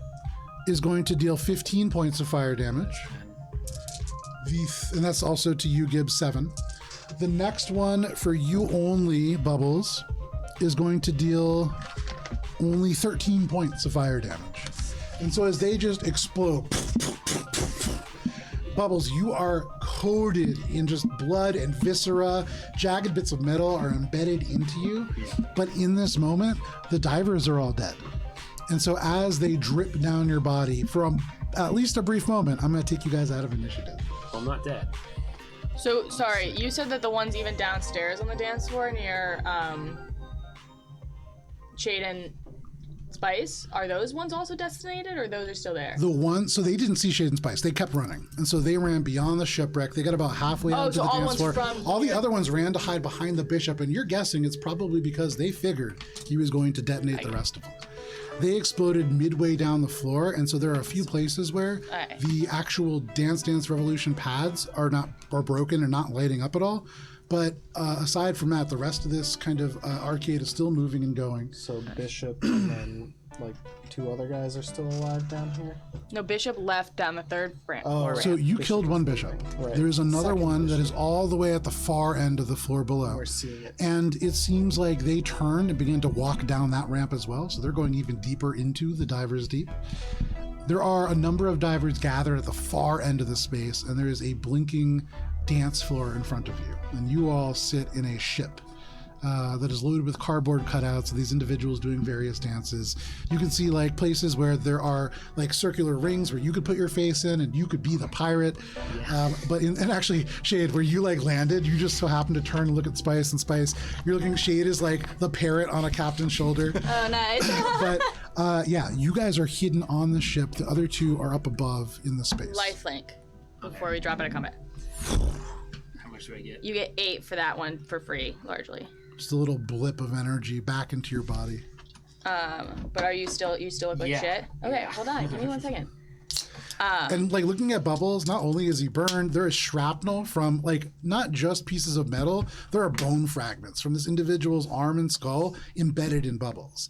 is going to deal 15 points of fire damage. And that's also to you, Gibbs, 7. The next one for you only, Bubbles, is going to deal only 13 points of fire damage. And so as they just explode, Bubbles, you are coated in just blood and viscera. Jagged bits of metal are embedded into you. But in this moment, the divers are all dead. And so as they drip down your body for at least a brief moment, I'm going to take you guys out of initiative. Well, I'm not dead. So, sorry, you said that the ones even downstairs on the dance floor near Shade and Spice, are those ones also destinated, or those are still there? So they didn't see Shade and Spice. They kept running. And so they ran beyond the shipwreck. They got about halfway onto the dance floor. All the other ones ran to hide behind the bishop, and you're guessing it's probably because they figured he was going to detonate the rest of them. They exploded midway down the floor, and so there are a few places where the actual Dance Revolution pads are broken and not lighting up at all. But aside from that, the rest of this kind of arcade is still moving and going. So Bishop and then like 2 other guys are still alive down here? No, Bishop left down the third floor. Oh, so you killed one bishop. Right. There's another Second one bishop. that is all the way at the far end of the floor below. We're seeing it. And it seems like they turned and began to walk down that ramp as well. So they're going even deeper into the Divers Deep. There are a number of divers gathered at the far end of the space, and there is a blinking dance floor in front of you. And you all sit in a ship that is loaded with cardboard cutouts of these individuals doing various dances. You can see like places where there are like circular rings where you could put your face in and you could be the pirate. And actually, Shade, where you like landed, you just so happened to turn and look at Spice, and Spice, you're looking, Shade is like the parrot on a captain's shoulder. Oh, nice. But yeah, you guys are hidden on the ship. The other 2 are up above in the space. Lifelink before we drop out of combat. How much do I get? You get 8 for that one for free, largely. Just a little blip of energy back into your body. But are you still look like shit? Okay, hold on. Give me 1 second. And like looking at Bubbles, not only is he burned, there is shrapnel from like not just pieces of metal, there are bone fragments from this individual's arm and skull embedded in Bubbles.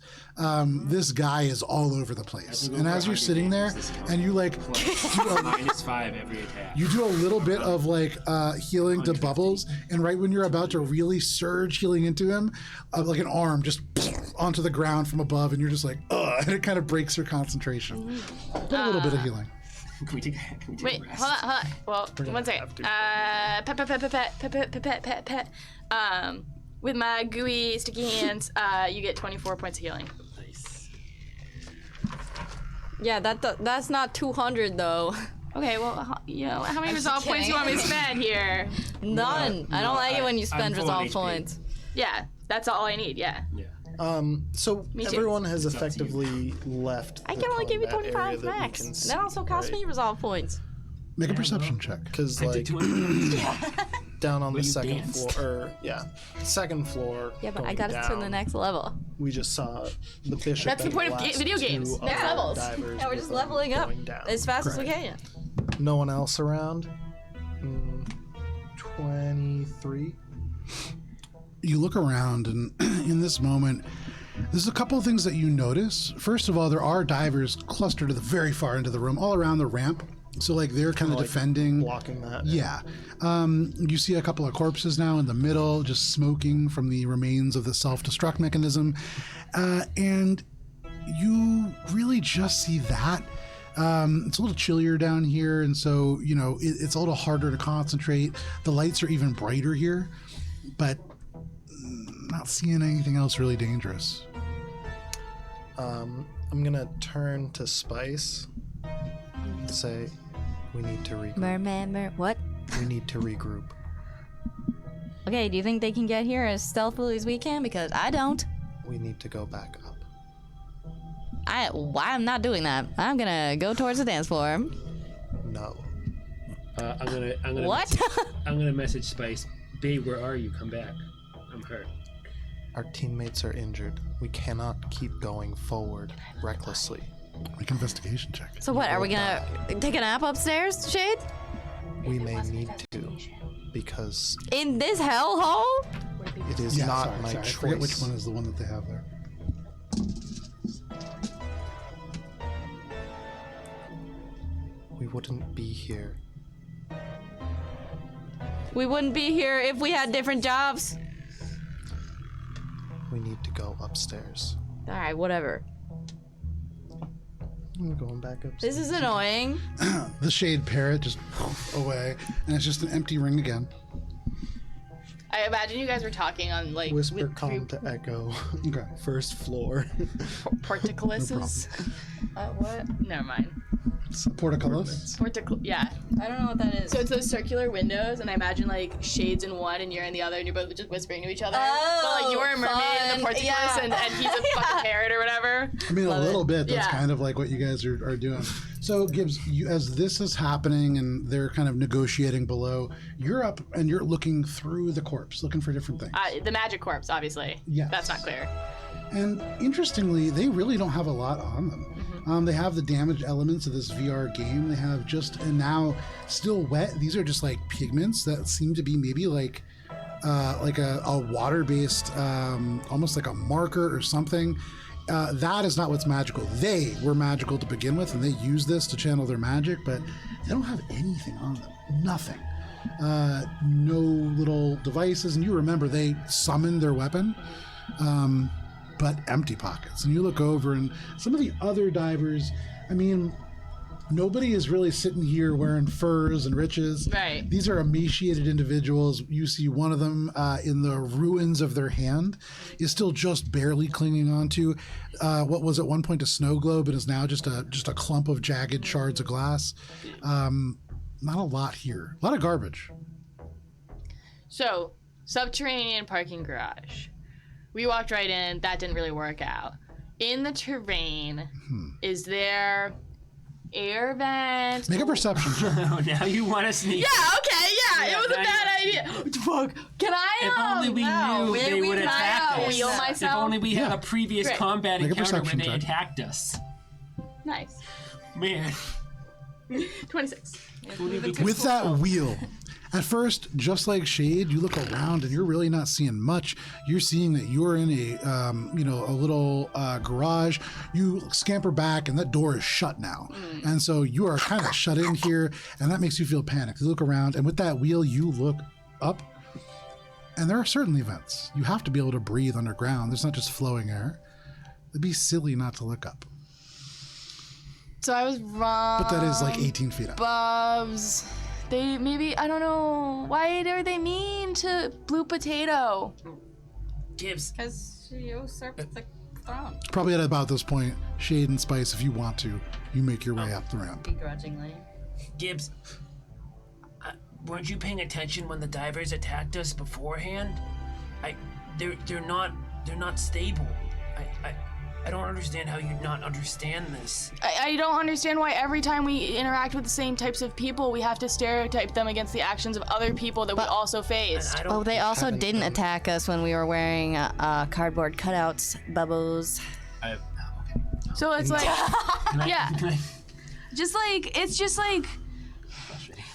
This guy is all over the place. And as you're sitting there and you like -5 every attack. you do a little bit of like healing to Bubbles, and right when you're about to really surge healing into him, like an arm just onto the ground from above, and you're just like, ugh, and it kind of breaks your concentration. A little bit of healing. Can we take Wait, a rest? hold on. Well, 1 second. Pet. With my gooey, sticky hands, you get 24 points of healing. Nice. Yeah, that's not 200 though. Okay, well, how many resolve points do you want me to spend here? None. I don't like it when you spend I'm full on resolve HP. points. Yeah, that's all I need. Yeah. Yeah. So Me too. everyone has It's up to you. effectively left. I the can only give you combat 25 area that we max. can That see, also costs right? me resolve points. Make a perception check. Because I like did 200. down on the you second danced. floor, second floor. Yeah, but I going got it to the down, next level. We just saw the bishop. That's the and point of last video 2 games. other Next levels. divers Yeah, we're with just them leveling up going down. as fast as we Correct. can. No one else around. 23. You look around, and in this moment, there's a couple of things that you notice. First of all, there are divers clustered at the very far end of the room, all around the ramp. So, like, they're kind of Like, defending. blocking that. Yeah. You see a couple of corpses now in the middle, just smoking from the remains of the self-destruct mechanism. And you really just see that. It's a little chillier down here, and so, it's a little harder to concentrate. The lights are even brighter here, but not seeing anything else really dangerous. I'm gonna turn to Spice and say, we need to regroup. What? We need to regroup. Okay, do you think they can get here as stealthily as we can? Because I don't. We need to go back up. I'm not doing that. I'm gonna go towards the dance floor. No. I'm gonna. What? I'm gonna message Spice. Babe, where are you? Come back. I'm hurt. Our teammates are injured. We cannot keep going forward recklessly. Make an investigation check. So what, are we gonna take a nap upstairs, Shade? We may need to, because In this hellhole? it is not my sorry. I choice. forget which one is the one that they have there. We wouldn't be here. We wouldn't be here if we had different jobs. We need to go upstairs. All right, whatever. I'm going back upstairs. This is annoying. The shade parrot just away, and it's just an empty ring again. I imagine you guys were talking on like Whisper calm to echo. Okay. First floor. portcullises. What? Never mind. Portcullis. Yeah. I don't know what that is. So it's those circular windows, and I imagine like shades in one, and you're in the other, and you're both just whispering to each other. Oh, but like you're a mermaid in the fun. portcullis, Yeah. and he's a fucking parrot or whatever. I mean, a little bit. That's Yeah. kind of like what you guys are doing. So, Gibbs, as this is happening and they're kind of negotiating below, you're up and you're looking through the corpse, looking for different things. The magic corpse, obviously. Yes. That's not clear. And interestingly, they really don't have a lot on them. They have the damaged elements of this VR game. They have and now still wet. These are just like pigments that seem to be maybe like a water-based, almost like a marker or something. That is not what's magical. They were magical to begin with, and they use this to channel their magic, but they don't have anything on them. Nothing. No little devices. And you remember they summoned their weapon, but empty pockets. And you look over, and some of the other divers, I mean, nobody is really sitting here wearing furs and riches. Right. These are emaciated individuals. You see one of them in the ruins of their hand is still just barely clinging on to what was at one point a snow globe and is now just a clump of jagged shards of glass. Not a lot here. A lot of garbage. So, subterranean parking garage. We walked right in. That didn't really work out. In the terrain, is there air vents? Make a perception check. Oh, now you want to sneak. Yeah, okay, yeah, it was a now bad idea. Fuck. Can I, If only we knew they would attack us. wheel If myself? only we had a previous Great. combat Make a encounter where perception they check. attacked us. Nice. Man. 26. With that wheel, at first, just like Shade, you look around and you're really not seeing much. You're seeing that you're in a little garage. You scamper back and that door is shut now. And so you are kind of shut in here, and that makes you feel panicked. You look around, and with that wheel, you look up, and there are certainly vents. You have to be able to breathe underground. There's not just flowing air. It'd be silly not to look up. So I was wrong. But that is like 18 feet up. Bubs. They maybe, I don't know. Why are they mean to Blue Potato? Gibbs, Because she usurped the throne. Probably at about this point, Shade and Spice, if you want to, you make your way up the ramp. Begrudgingly. Gibbs, weren't you paying attention when the divers attacked us beforehand? They're not stable. I don't understand how you not understand this. I don't understand why every time we interact with the same types of people, we have to stereotype them against the actions of other people that we also faced. I don't. Oh, they also didn't attack us when we were wearing cardboard cutouts, Bubbles. So it's like, yeah. Can I- It's just like,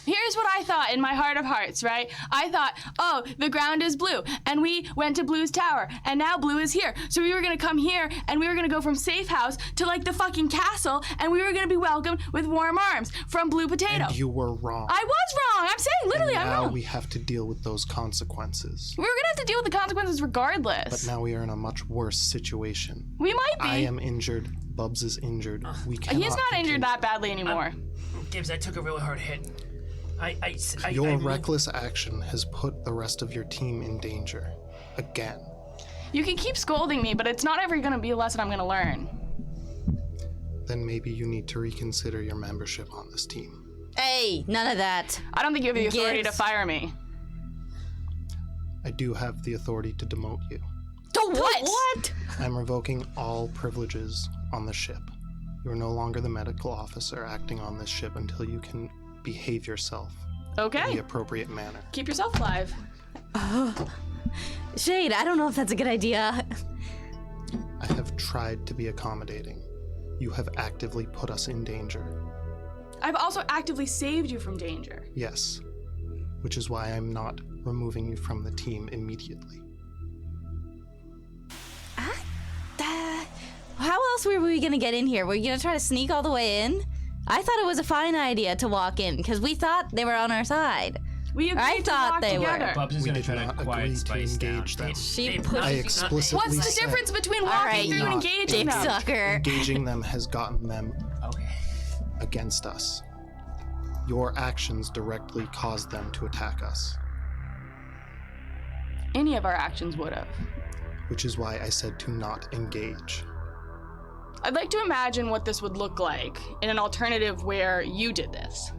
here's what I thought in my heart of hearts, right? I thought, oh, the ground is blue, and we went to Blue's tower, and now Blue is here. So we were gonna come here, and we were gonna go from safe house to like the fucking castle, and we were gonna be welcomed with warm arms from Blue Potato. And you were wrong. I was wrong. I'm saying literally, I'm Now wrong. we have to deal with those consequences. We were gonna have to deal with the consequences regardless. But now we are in a much worse situation. We might be. I am injured. Bubs is injured. We cannot. He's not continue. injured that badly anymore. Gibbs, I took a really hard hit. Your I mean- reckless action has put the rest of your team in danger. Again. You can keep scolding me, but it's not ever gonna be a lesson I'm gonna learn. Then maybe you need to reconsider your membership on this team. Hey, none of that. I don't think you have the authority to Gibbs. fire me. I do have the authority to demote you. What? I'm revoking all privileges on the ship. You are no longer the medical officer acting on this ship until you can behave yourself in Okay. the appropriate manner. Keep yourself alive. Shade, I don't know if that's a good idea. I have tried to be accommodating. You have actively put us in danger. I've also actively saved you from danger. Yes. Which is why I'm not removing you from the team immediately. How else were we gonna get in here? Were you gonna try to sneak all the way in? I thought it was a fine idea to walk in because we thought they were on our side. We agreed I to thought walk they were. together. Bubs is We gonna did try to not quiet agree to Spice down. engage them. She They've pushed. not- I Not- explicitly What's the said difference between All walking right, through and not. engaging Dick them? sucker. engaging them has gotten them Okay. against us. Your actions directly caused them to attack us, Any of our actions would have. which is why I said to not engage. I'd like to imagine what this would look like in an alternative where you did this.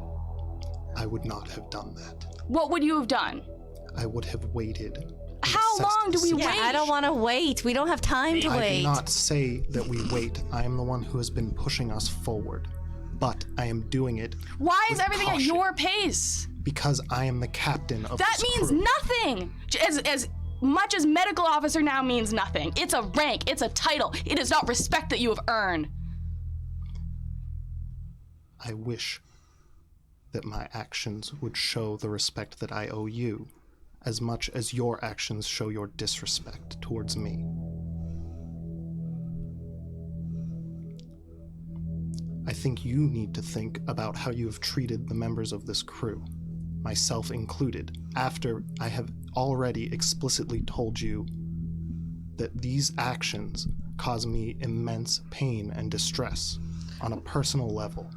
I would not have done that. What would you have done? I would have waited. and How assessed long the do we situation. Yeah, I don't want to wait. We don't have time to I wait. do not say that we wait. I am the one who has been pushing us forward. But I am doing it Why is with everything at caution. your pace? because I am the captain of That this means crew. nothing. As much as medical officer now means nothing. It's a rank, it's a title. It is not respect that you have earned. I wish that my actions would show the respect that I owe you, as much as your actions show your disrespect towards me. I think you need to think about how you have treated the members of this crew, myself included, after I have already explicitly told you that these actions cause me immense pain and distress on a personal level.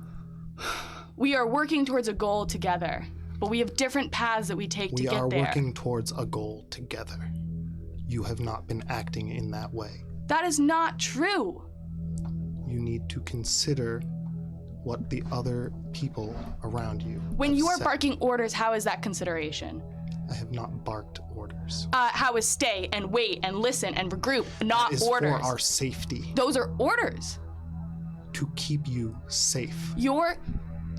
We are working towards a goal together, but we have different paths that we take to We get are there. working towards a goal together. You have not been acting in that way. That is not true. You need to consider what the other people around you When have you are said. barking orders, how is that consideration? I have not barked orders. How is stay and wait and listen and regroup, not It is orders. for our safety, Those are orders. to keep you safe. Your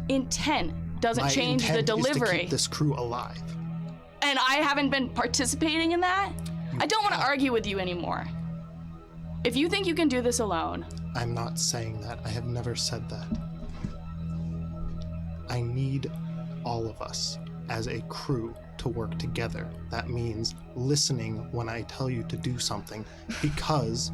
intent doesn't My change the intent is to delivery. keep this crew alive. And I haven't been participating in that? I don't want to argue with you anymore. If you think you can do this alone, I'm not saying that. I have never said that. I need all of us as a crew to work together. That means listening when I tell you to do something, because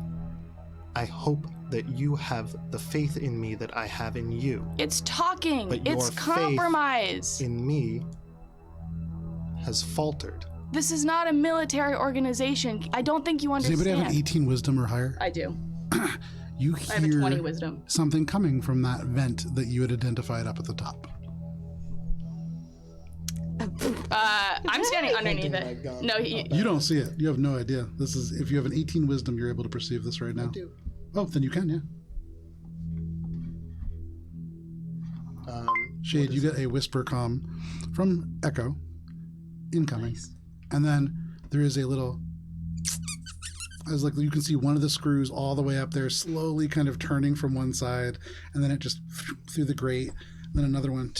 I hope that you have the faith in me that I have in you. it's talking, But it's your faith compromise. In me has faltered. This is not a military organization. I don't think you Does understand. anybody have an 18 wisdom or higher? I do. You I have a 20 hear wisdom. something coming from that vent that you had identified up at the top. I'm standing underneath Pointing my it. gun No, up You don't see it. You have no idea. This is if you have an 18 wisdom, you're able to perceive this right now. I do. Oh, then you can, yeah. Shade, you get a whisper comm from Echo, incoming, and then there is a little. As like you can see one of the screws all the way up there, slowly kind of turning from one side, and then it just through the grate. And then another one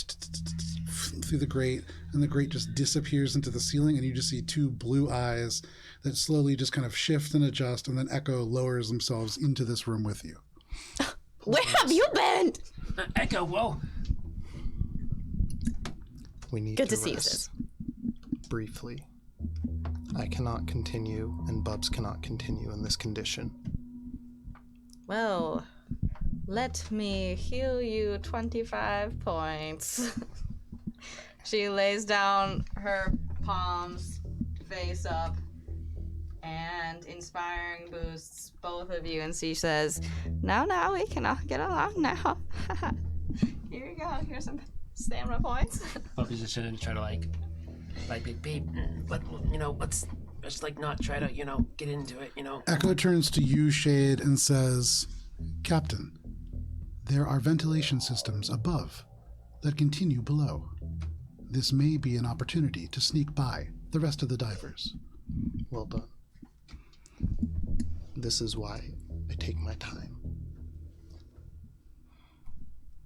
through the grate, and the grate just disappears into the ceiling, and you just see two blue eyes that slowly just kind of shift and adjust, and then Echo lowers themselves into this room with you. Where have you been? Echo, whoa. We need Good to to see you, rest. sis. Briefly. I cannot continue, and Bubs cannot continue in this condition. Well, let me heal you 25 points. She lays down her palms face up and inspiring boosts both of you, and she says, now we can all get along now. Here you go. Here's some stamina points. Bubs is just gonna try to like Babe, let's like not try to, get into it, Echo turns to you, Shade, and says, Captain, there are ventilation systems above that continue below. This may be an opportunity to sneak by the rest of the divers. Well done. This is why I take my time.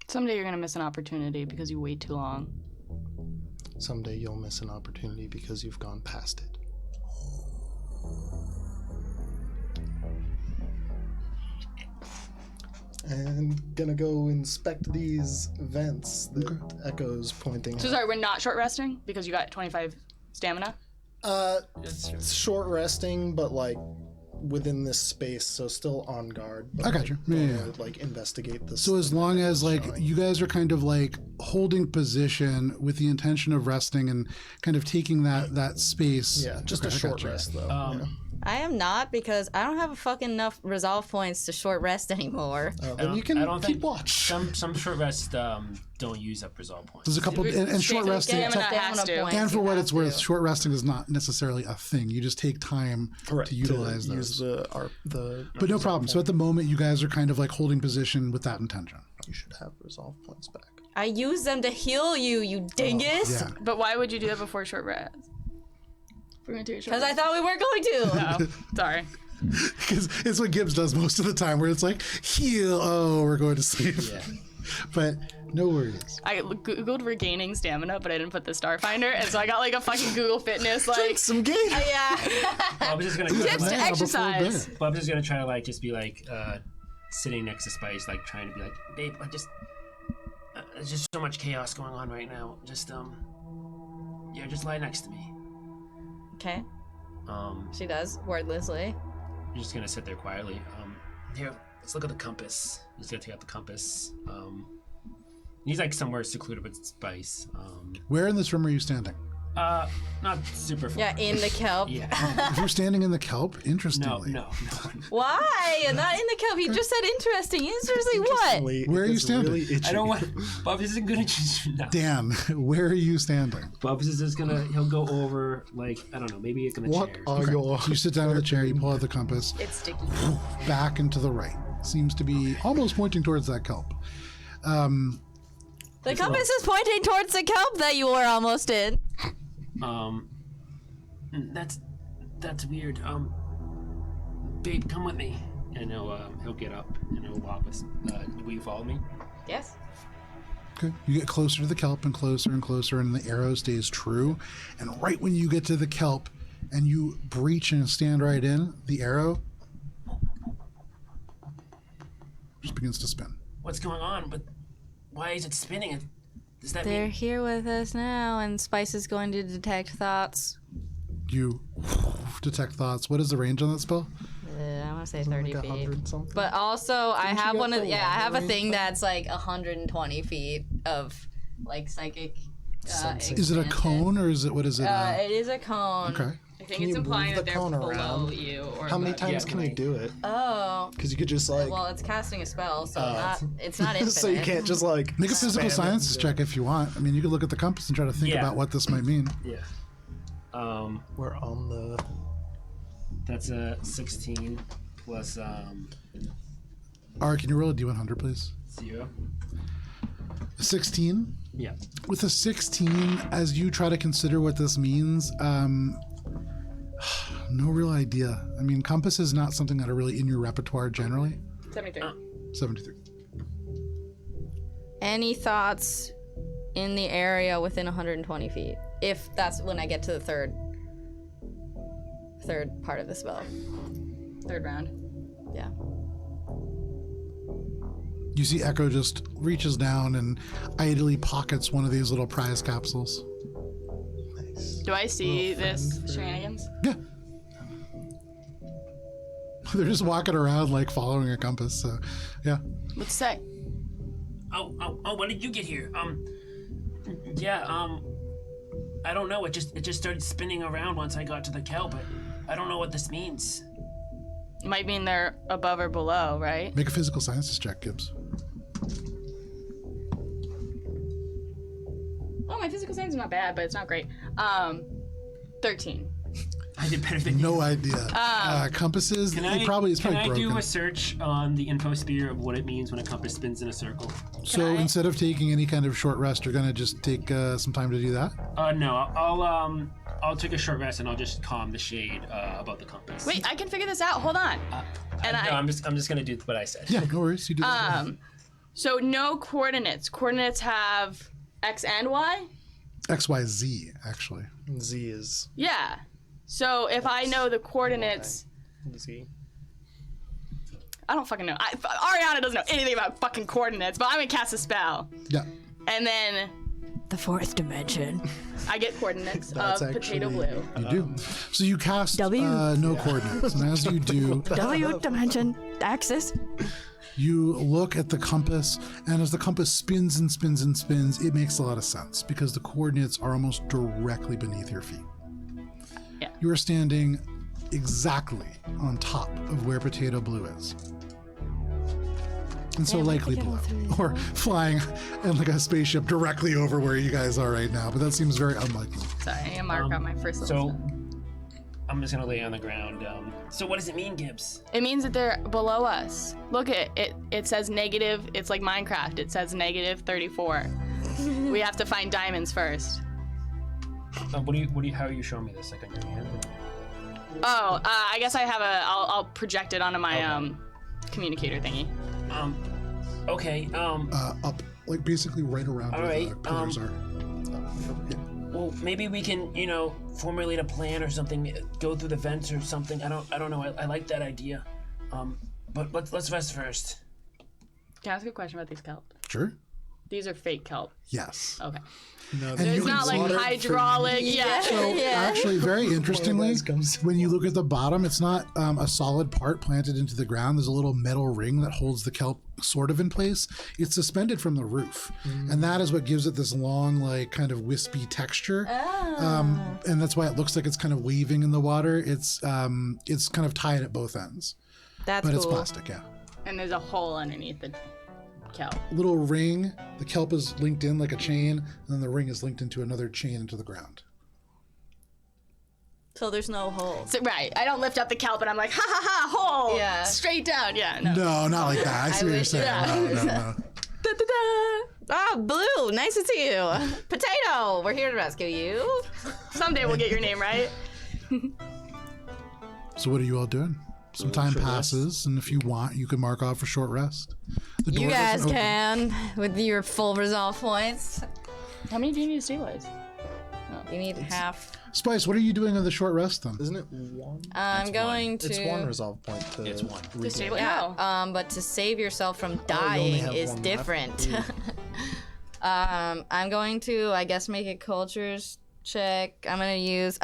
someday you're gonna miss an opportunity because you wait too long. Someday you'll miss an opportunity because you've gone past it. And gonna go inspect these vents that Echo's pointing So at. sorry, we're not short resting because you got 25 stamina. It's short resting, but like within this space, so still on guard. But I got you. Yeah. Like investigate this. So as long as like you guys are kind of like holding position with the intention of resting and kind of taking that space. Yeah, just Okay, a I short gotcha. rest though. I am not, because I don't have a fucking enough resolve points to short rest anymore. Then you can I don't keep think watch. some short rests don't use up resolve points. There's a couple, and short resting, Stamina Stamina has to. points, and for you what have it's worth, to. short resting is not necessarily a thing. You just take time Correct, to utilize use those. the. But no problem. So at the moment, you guys are kind of like holding position with that intention. You should have resolve points back. I use them to heal you, you dingus. Yeah. But why would you do that before short rest? We're gonna take a short Because I rest. thought we weren't going to. Oh, sorry. Because it's what Gibbs does most of the time, where it's like, heal, oh, we're going to sleep. Yeah. But no worries. I googled regaining stamina, but I didn't put the Starfinder, and so I got like a fucking Google Fitness like. Some game. Yeah. Bob's just gonna Tips to Man, before exercise. bed. Bob's just gonna try to like just be like sitting next to Spice, like trying to be like, babe, there's just so much chaos going on right now. Just yeah, just lie next to me. Okay. Um, She does, wordlessly. you're just gonna sit there quietly. Here, let's look at the compass. He's gonna take out the compass. He's like somewhere secluded with Spice. Where in this room are you standing? Not super far. Yeah, in the kelp. Yeah. If you're standing in the kelp, No, interestingly. no. Why? Not in the kelp. He just said interesting. Interesting what? Where are you standing? Really itchy. I don't want. Bob's isn't gonna just. No. Dan, where are you standing? Bob's is just gonna. He'll go over like I don't know. Maybe it's gonna What chair. are your? You sit down in the chair, you pull out the compass, It's sticky. back and to the right. Seems to be almost pointing towards that kelp. The compass is pointing towards the kelp that you were almost in. That's weird. Babe, come with me. And he'll get up and he'll walk with. Will you follow me? Yes. Okay. You get closer to the kelp and closer, and the arrow stays true. And right when you get to the kelp and you breach and stand right in, the arrow just begins to spin. What's going on? But why is it spinning? Does that They're mean here with us now, and Spice is going to detect thoughts. You detect thoughts. What is the range on that spell? I want to say 30 Like feet. 100 something. But also, I Didn't you have get one of the I have a wandering thing thing? that's like 120 feet of like psychic. Is it a cone or is it, what is it? It is a cone. Okay. I think Can it's you implying move that the they're cone below around? you. Or How many above times you. can you do it? Oh. Because you could just like. Well, it's casting a spell, so it's not infinite. so you can't just like. Make a physical spam it sciences and do check if you want. I mean, you could look at the compass and try to think Yeah. about what this might mean. Yeah. it. We're on the. That's a 16 plus All right, can you roll a d100, please? 0. 16. Yeah. With a 16, as you try to consider what this means, no real idea. I mean, compass is not something that are really in your repertoire generally. 73. 73. Any thoughts in the area within 120 feet? If that's when I get to the third part of the spell. Third round. Yeah. You see Echo just reaches down and idly pockets one of these little prize capsules. Nice. Do I see Little this friend for- shenanigans? Yeah. They're just walking around like following a compass, so yeah. What's it say? Oh, when did you get here? I don't know. It just started spinning around once I got to the kelp, but I don't know what this means. Might mean they're above or below, right? Make a physical sciences check, Gibbs. Oh, my physical science is not bad, but it's not great. 13. I did better than you. No idea. Compasses, Can it's I probably can broken. I do a search on the info sphere of what it means when a compass spins in a circle? So Can I- instead of taking any kind of short rest, you're gonna just take some time to do that. No, I'll take a short rest and I'll just calm the shade about the compass. Wait, I can figure this out. Hold on. And no, I I'm just gonna do what I said. Yeah, no worries. You do that. so no coordinates. Coordinates have X and Y? X, Y, Z, actually. Z is Yeah. So if I know the coordinates, Z. I don't fucking know. Ariana doesn't know anything about fucking coordinates, but I'm gonna cast a spell. Yeah. And then the fourth dimension. I get coordinates That's of potato actually- blue. You do. So you cast W. no coordinates, and as you do, W dimension axis. you look at the compass, and as the compass spins and spins and spins, it makes a lot of sense because the coordinates are almost directly beneath your feet. Yeah. You are standing exactly on top of where Potato Blue is. And so likely below. Or flying in like a spaceship directly over where you guys are right now, but that seems very unlikely. Sorry, I mark out my first little So I'm just gonna lay on the ground. So what does it mean, Gibbs? It means that they're below us. Look at it. It says negative. It's like Minecraft. It says negative 34. We have to find diamonds first. How are you showing me this? Like on your hand? Oh, I guess I have I'll project it onto my communicator thingy. Okay. Up, like basically right around All where right, the pillars are. Well, maybe we can, formulate a plan or something. Go through the vents or something. I don't know. I like that idea. But let's rest first. Can I ask a question about these kelp? Sure. These are fake kelp. Yes. Okay. No, And It's you can not like see- hydraulic. Yeah. So actually, very interestingly, those comes- when you look at the bottom, it's not a solid part planted into the ground. There's a little metal ring that holds the kelp sort of in place. It's suspended from the roof, and that is what gives it this long, like kind of wispy texture. And that's why it looks like it's kind of waving in the water. It's kind of tied at both ends, That's but cool. it's plastic. Yeah. And there's a hole underneath the kelp. Little ring. The kelp is linked in like a chain, and then the ring is linked into another chain into the ground. So there's no hole. So, right. I don't lift up the kelp and I'm like, ha ha ha, hole. Yeah. Straight down. Yeah. No. No, not like that. I see what you're wish- saying. yeah. No. Da, da, da. Ah, Blue, nice to see you. Potato, we're here to rescue you. Someday we'll get your name right. So what are you all doing? Some time passes, and if you want, you can mark off a short rest. The You door guys doesn't open. can, with your full resolve points. How many do you need to stabilize? You need half. Spice, what are you doing on the short rest then? Isn't it one? I'm going to. It's one resolve point to. It's one. To stabilize? Yeah, No. but to save yourself from only dying have is one left. different. I'm going to, I guess, make a cultures check. I'm going to use,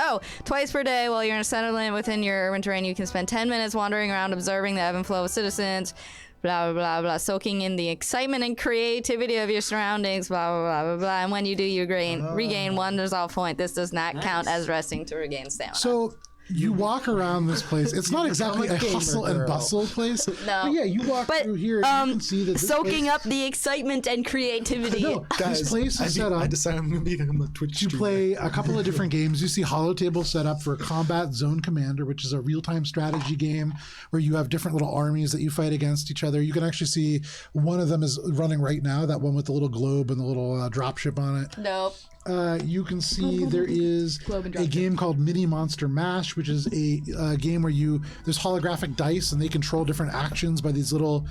twice per day while you're in a settlement within your urban terrain, you can spend 10 minutes wandering around observing the ebb and flow of citizens, blah, blah, blah, blah, soaking in the excitement and creativity of your surroundings, blah, blah, blah, blah, blah. And when you do, you regain one resolve point. This does not count as resting to regain stamina. So you walk around this place. It's not exactly a gamer hustle and girl. bustle place. No. But yeah, you walk But, through here and you can see that this soaking place, up the excitement and creativity. No, this place is set up. I decided I'm going to become a Twitch You streamer. play a couple of different games. You see Hollow Table set up for Combat Zone Commander, which is a real-time strategy game where you have different little armies that you fight against each other. You can actually see one of them is running right now, that one with the little globe and the little dropship on it. Nope. You can see there is a game called Mini Monster Mash, which is a game where there's holographic dice and they control different actions by these little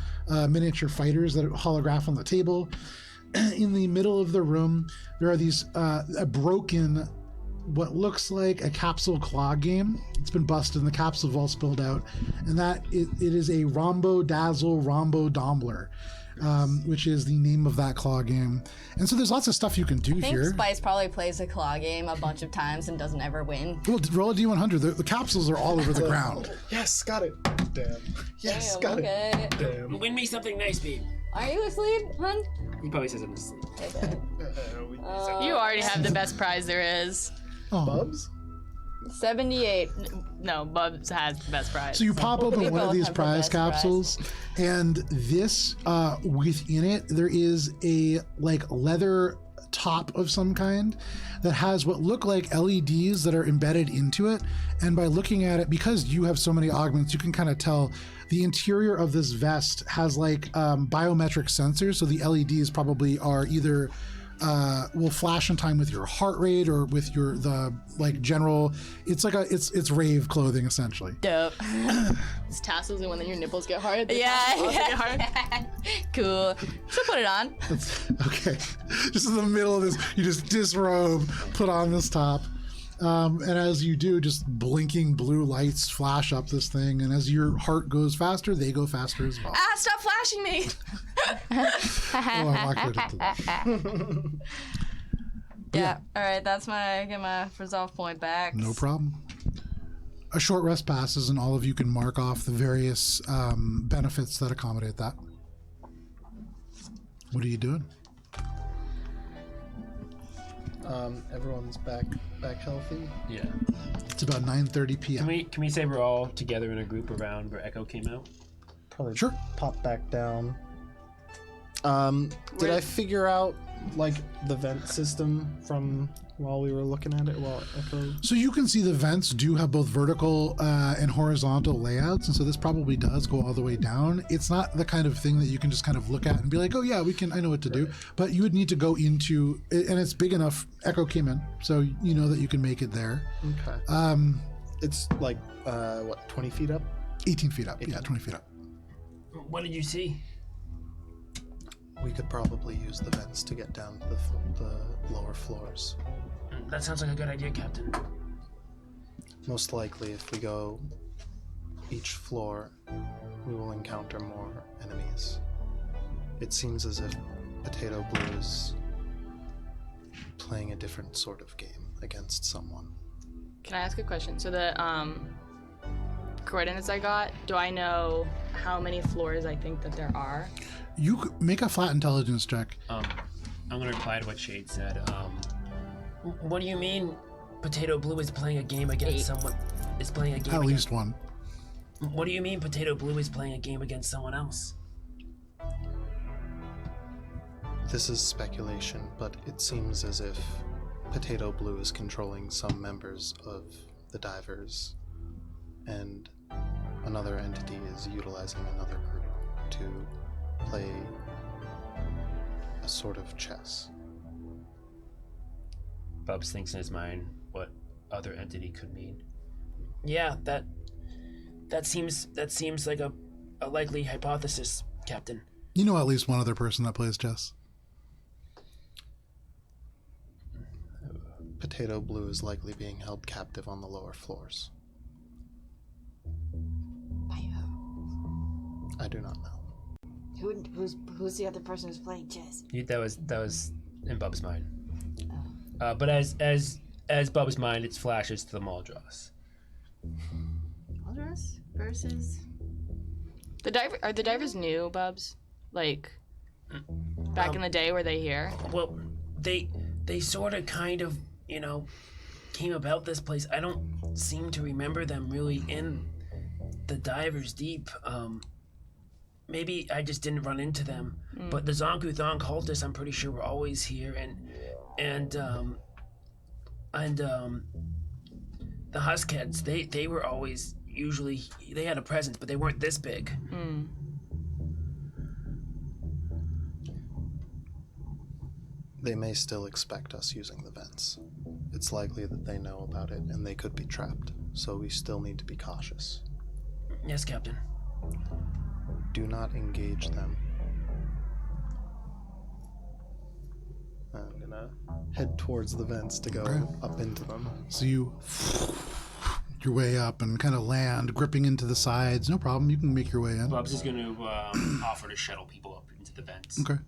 miniature fighters that holograph on the table. In the middle of the room, there are these a broken, what looks like a capsule claw game. It's been busted and the capsule's all spilled out, and that it is a Rombo Dazzle Rombo Dombler. Which is the name of that claw game. And so there's lots of stuff you can do I think here. Spice probably plays the claw game a bunch of times and doesn't ever win. Well, roll a D100. The capsules are all over the ground. Yes, got it. Damn. Yes, got it. Okay. Damn. Win me something nice, babe. Are you asleep, hun? He probably says I'm asleep. Okay. You already have the best prize there is. Oh. Bubs? 78. No, Bubs has the best prize. So you pop open We one of both these have the prize best prize. capsules, and this within it there is a like leather top of some kind that has what look like LEDs that are embedded into it. And by looking at it, because you have so many augments, you can kind of tell the interior of this vest has like biometric sensors. So the LEDs probably are either will flash in time with your heart rate or with the general. It's like it's rave clothing essentially. Dope. It's tassels, and when your nipples get hard, the Yeah. tassels also get hard. Cool. So put it on. Okay, just in the middle of this, you just disrobe, put on this top, and as you do, just blinking blue lights flash up this thing, and as your heart goes faster, they go faster as well. Ah, stop flashing me! Oh, I'm not good at that. Yeah. All right. That's get my resolve point back. No problem. A short rest passes, and all of you can mark off the various benefits that accommodate that. What are you doing? Everyone's back healthy. Yeah. It's about 9:30 p.m. Can we say we're all together in a group around where Echo came out? Probably Sure. pop back down. Did I figure out like the vent system from while we were looking at it while Echo? So you can see the vents do have both vertical and horizontal layouts, and so this probably does go all the way down. It's not the kind of thing that you can just kind of look at and be like, oh yeah, I know what to do. But you would need to go into, and it's big enough. Echo came in, so you know that you can make it there. Okay. It's like 20 feet up? 18 feet up. Yeah, 20 feet up. What did you see? We could probably use the vents to get down to the lower floors. That sounds like a good idea, Captain. Most likely, if we go each floor, we will encounter more enemies. It seems as if Potato Blue is playing a different sort of game against someone. Can I ask a question? So the coordinates I got, do I know how many floors I think that there are? You could make a flat intelligence check. I'm gonna reply to what Shade said. What do you mean Potato Blue is playing a game against someone? Is playing a game At against... least one. What do you mean Potato Blue is playing a game against someone else? This is speculation, but it seems as if Potato Blue is controlling some members of the divers, and another entity is utilizing another group to play a sort of chess. Bubs thinks in his mind what other entity could mean. Yeah, that seems like a likely hypothesis, Captain. You know at least one other person that plays chess. Potato Blue is likely being held captive on the lower floors. I do not know. Who's the other person who's playing chess? That was in Bub's mind. But as Bub's mind, it flashes to the Maldros. Aldous versus. Are the divers new, Bubs? Like back in the day, were they here? Well, they sort of kind of, came about this place. I don't seem to remember them really in the Divers Deep. Maybe I just didn't run into them. But the Zonku Thong cultists, I'm pretty sure, were always here, and the Huskheads, they were always usually, they had a presence, but they weren't this big. They may still expect us using the vents. It's likely that they know about it and they could be trapped, so we still need to be cautious. Yes, Captain. Do not engage them. I'm gonna head towards the vents to go up into them. So you your way up and kind of land, gripping into the sides. No problem. You can make your way in. Bubs is going to offer to shuttle people up into the vents. Okay.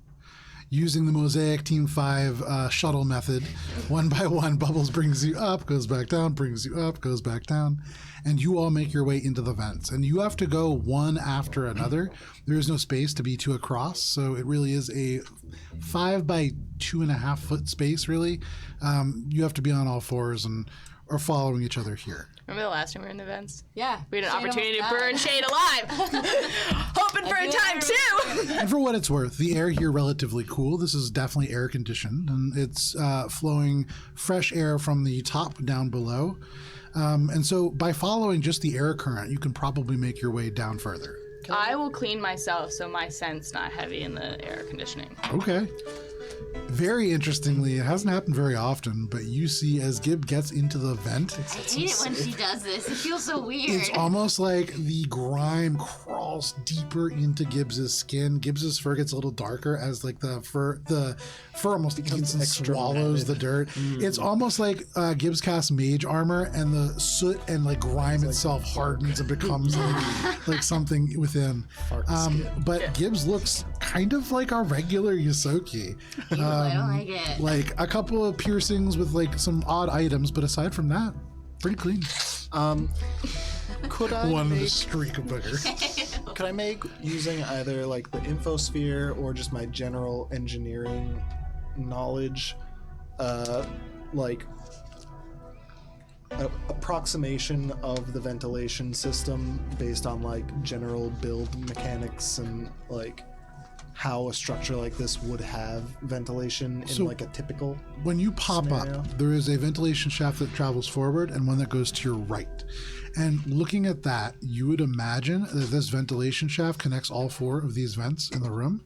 Using the Mosaic Team 5 shuttle method, one by one, Bubbles brings you up, goes back down, brings you up, goes back down, and you all make your way into the vents. And you have to go one after another. There is no space to be two across, so it really is a 5 by 2.5 foot space, really. You have to be on all fours and are following each other here. Remember the last time we were in the vents? Yeah. We had an Shade opportunity to almost burn died. Shade alive. Hoping for a time too. And for what it's worth, the air here relatively cool. This is definitely air conditioned, and it's flowing fresh air from the top down below. And so by following just the air current, you can probably make your way down further. I will clean myself so my scent's not heavy in the air conditioning. Okay. Very interestingly, it hasn't happened very often, but you see as Gib gets into the vent, I hate it when she does this. It feels so weird. it's almost like the grime crawls deeper into Gibbs's skin. Gibbs's fur gets a little darker as like the fur almost eats and extra swallows matted. the dirt. It's almost like Gibbs casts mage armor and the soot and like grime itself hardens and becomes like something within. But Gibbs looks kind of like a regular Yosoki. I don't like it. Like a couple of piercings with like some odd items, but aside from that, pretty clean. Could I One with a make, streak of booger. could I make using either like the infosphere or just my general engineering knowledge, like a approximation of the ventilation system based on like general build mechanics and like how a structure like this would have ventilation in So- like a typical When you pop Scenario. up, there is a ventilation shaft that travels forward and one that goes to your right. And looking at that, you would imagine that this ventilation shaft connects all 4 of these vents in the room.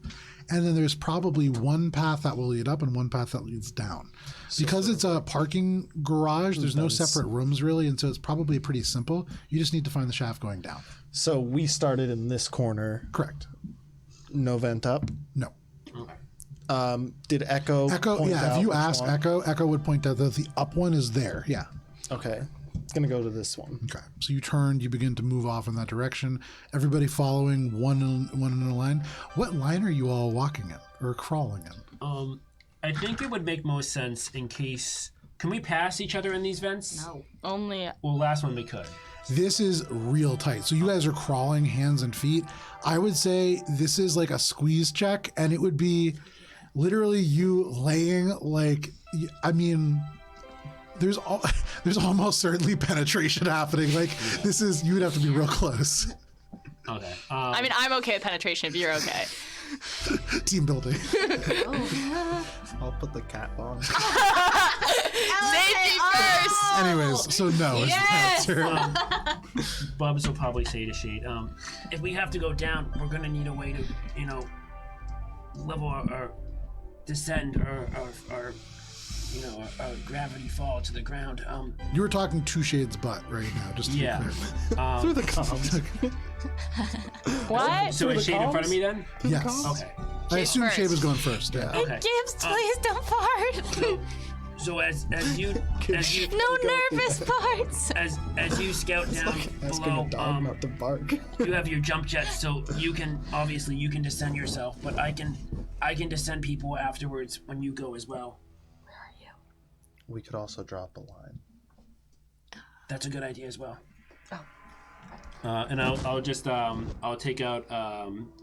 And then there's probably one path that will lead up and one path that leads down. Because it's a parking garage, there's no vents. separate rooms really, and so it's probably pretty simple. You just need to find the shaft going down. So we started in this corner, Correct. no vent up. No. Did Echo? Echo, point yeah, out if you which ask one? Echo would point out that the up one is there. Yeah. Okay, gonna go to this one. Okay. So you turn, you begin to move off in that direction. Everybody following one in a line. What line are you all walking in or crawling in? I think it would make most sense in case. Can we pass each other in these vents? No. Only Well, last one we could. This is real tight. So you guys are crawling hands and feet. I would say this is like a squeeze check, and it would be literally you laying like, I mean, there's almost certainly penetration happening. Like this is, you would have to be real close. Okay. I mean, I'm okay with penetration if you're okay. Team building. I'll put the cat on. Safety first. Anyways, so no is the answer. Bubs will probably say to Shade, if we have to go down, we're gonna need a way to, level or descend or gravity fall to the ground. You were talking to Shade's butt right now, just to Yeah. be clear. Through the comms. What? So is Shade in front of me then? Yes. Okay. I assume first. Shade was going first. Yeah. Okay. Gibbs, please don't fart. So as you No nervous parts. as you scout down Asking below, a dog not to bark. you have your jump jet, so you can descend yourself, but I can descend people afterwards when you go as well. We could also drop a line. That's a good idea as well. And I'll just I'll take out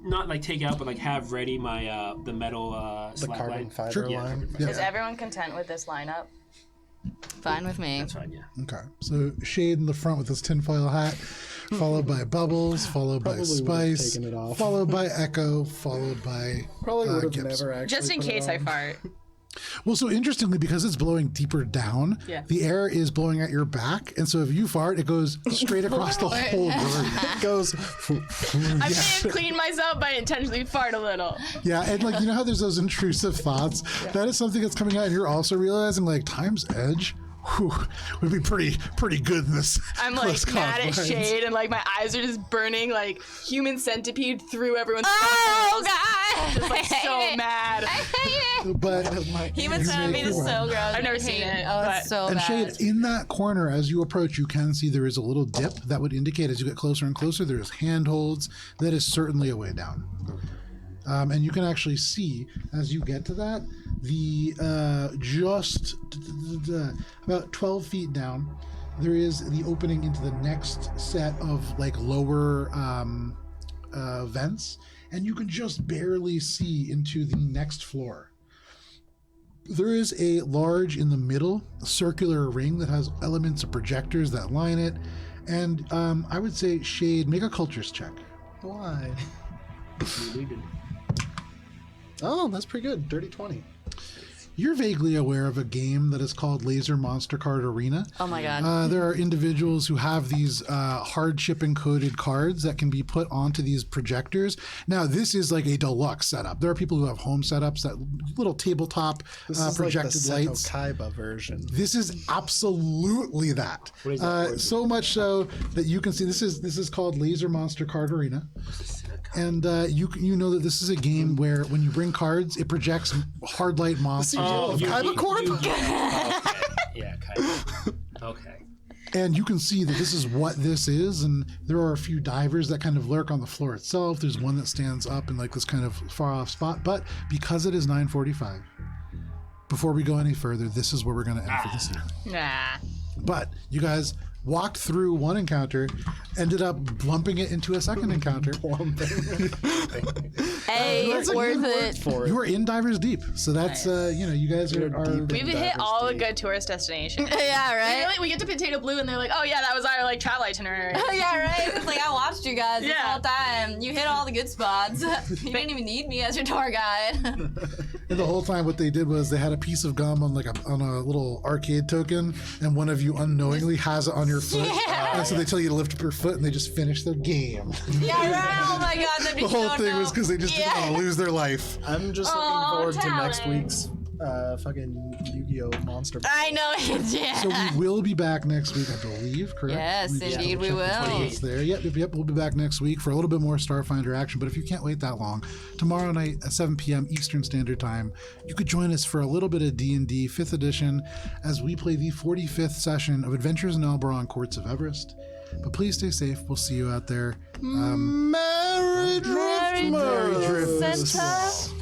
not like take out but like have ready my the metal The slab carbon line. fiber Sure. line. Yeah. Is everyone content with this lineup? Fine with me. That's fine, yeah. Okay. So Shade in the front with his tinfoil hat, followed by Bubbles, followed by Probably would've Spice, taken it off. followed by Echo, followed by Probably would have Gibbs. never actually. Just in put it case I on. fart. Well, so interestingly, because it's blowing deeper down, Yeah. the air is blowing at your back, and so if you fart, it goes straight across the whole room. It goes. I may have cleaned myself, but I intentionally fart a little. Yeah, and like you know how there's those intrusive thoughts. That is something that's coming out, and you're also realizing like Time's Edge. Whew, would be pretty good in this. I'm close like mad at confines. Shade, and like my eyes are just burning like human centipede through everyone's. Oh God! Just like I so hate it. mad. I hate it. But Human you centipede make is one. so gross. I've never I seen hate it, Oh, but- it's so And bad. Shade, in that corner, as you approach, you can see there is a little dip that would indicate as you get closer and closer, there's handholds. That is certainly a way down. And you can actually see, as you get to that, the just about 12 feet down, there is the opening into the next set of like lower vents, and you can just barely see into the next floor. There is a large in the middle circular ring that has elements of projectors that line it, and I would say Shade, make a cultures check. Why? Oh, that's pretty good. Dirty 20. You're vaguely aware of a game that is called Laser Monster Card Arena. Oh my god. There are individuals who have these hardship encoded cards that can be put onto these projectors. Now, this is like a deluxe setup. There are people who have home setups, that little tabletop This is projected like the lights. Seto Kaiba version. This is absolutely that. So much so that you can see this is called Laser Monster Card Arena. And you know that this is a game where when you bring cards, it projects hard light monsters. Kaiba Corp? Okay. Yeah, Kaiba. Okay. And you can see that this is what this is, and there are a few divers that kind of lurk on the floor itself. There's one that stands up in like this kind of far off spot, but because it is 9:45, before we go any further, this is where we're going to end for this evening. Nah. But you guys walked through one encounter, ended up lumping it into a second encounter. Hey, it's worth it. For You are in Divers Deep, so that's you guys are We've hit all the good tourist destinations. Yeah, right? We get to Potato Blue and they're like, oh yeah, that was our like travel itinerary. Yeah, right? It's like I watched you guys this Yeah. whole time. You hit all the good spots. You didn't even need me as your tour guide. And the whole time, what they did was they had a piece of gum on on a little arcade token, and one of you unknowingly has it on your foot. Yeah. And so they tell you to lift up your foot, and they just finish their game. Yeah, right? Oh my god, that'd be The whole so thing was dope. because they just didn't want to lose their life. I'm just looking Oh, forward to next talent. week's fucking Yu-Gi-Oh! Monster. I know it, yeah. So we will be back next week, I believe, correct? Yes, Let me just indeed we double check will. It's there. Yep. We'll be back next week for a little bit more Starfinder action. But if you can't wait that long, tomorrow night at 7 p.m. Eastern Standard Time, you could join us for a little bit of D&D 5th edition as we play the 45th session of Adventures in Elberon Courts of Everest. But please stay safe. We'll see you out there. Merry Drift, Merry Drift, Santa.